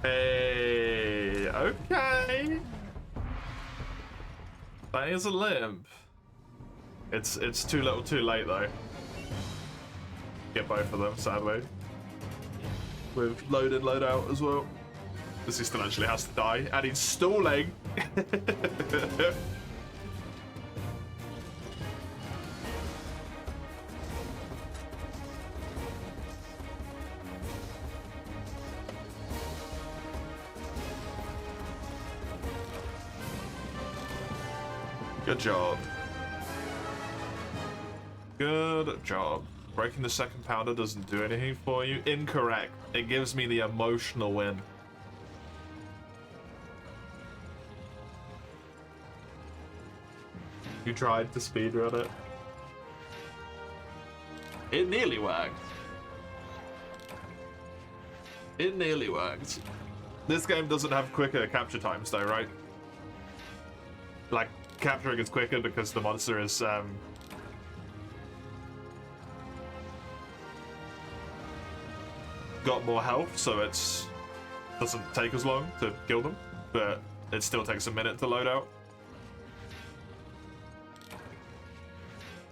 Hey, okay. That is a limp. It's too little too late though. Get both of them, sadly. With load in, load out as well. This he still actually has to die, and he's stalling. Good job. Good job. Breaking the second pounder doesn't do anything for you. Incorrect. It gives me the emotional win. You tried to speedrun it. It nearly worked. It nearly worked. This game doesn't have quicker capture times though, right? Like, capturing is quicker because the monster is, got more health, so it's doesn't take as long to kill them, but it still takes a minute to load out.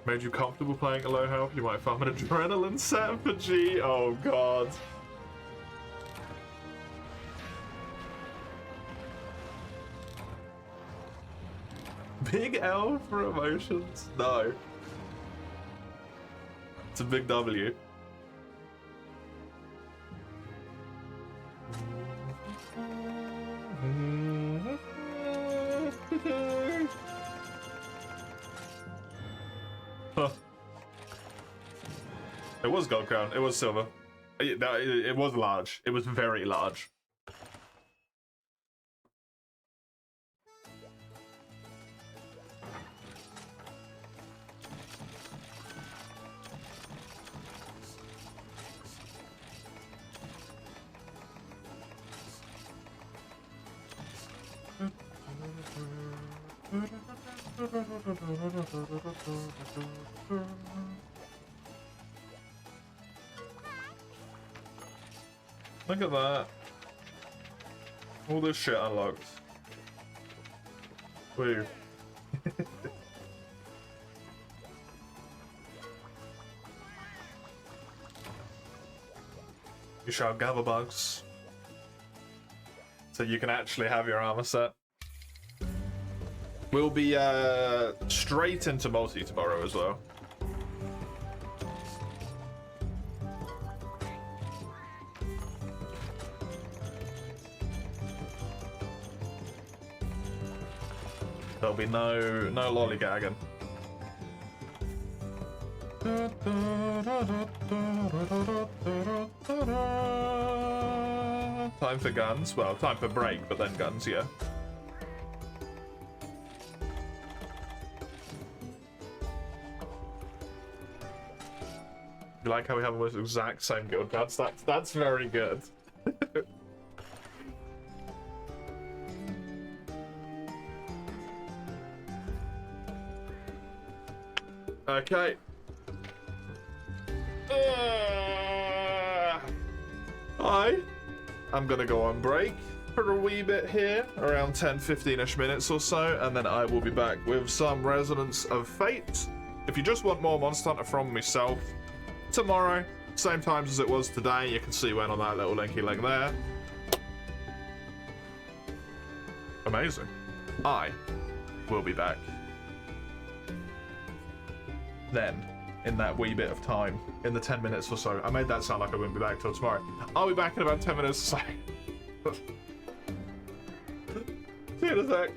Made you comfortable playing at low health? You might farm an adrenaline set for G. Oh god. Big L for emotions? No. It's a big W. Huh. It was gold crown. It was silver. No, it was large. It was very large. Look at that. All this shit unlocked. Woo. You shall gather bugs. So you can actually have your armor set. We'll be straight into multi tomorrow as well. There'll be no lollygagging. Time for guns. Well, time for break, but then guns, yeah. You like how we have almost exact same guild cards? That's very good. Okay. I'm gonna go on break for a wee bit here, around 10-15ish minutes or so, and then I will be back with some Resonance of Fate. If you just want more Monster Hunter from myself, tomorrow, same times as it was today, you can see when on that little linky link there. Amazing. I will be back then, in that wee bit of time, in the 10 minutes or so. I made that sound like I wouldn't be back till tomorrow. I'll be back in about 10 minutes or so. See you in a sec.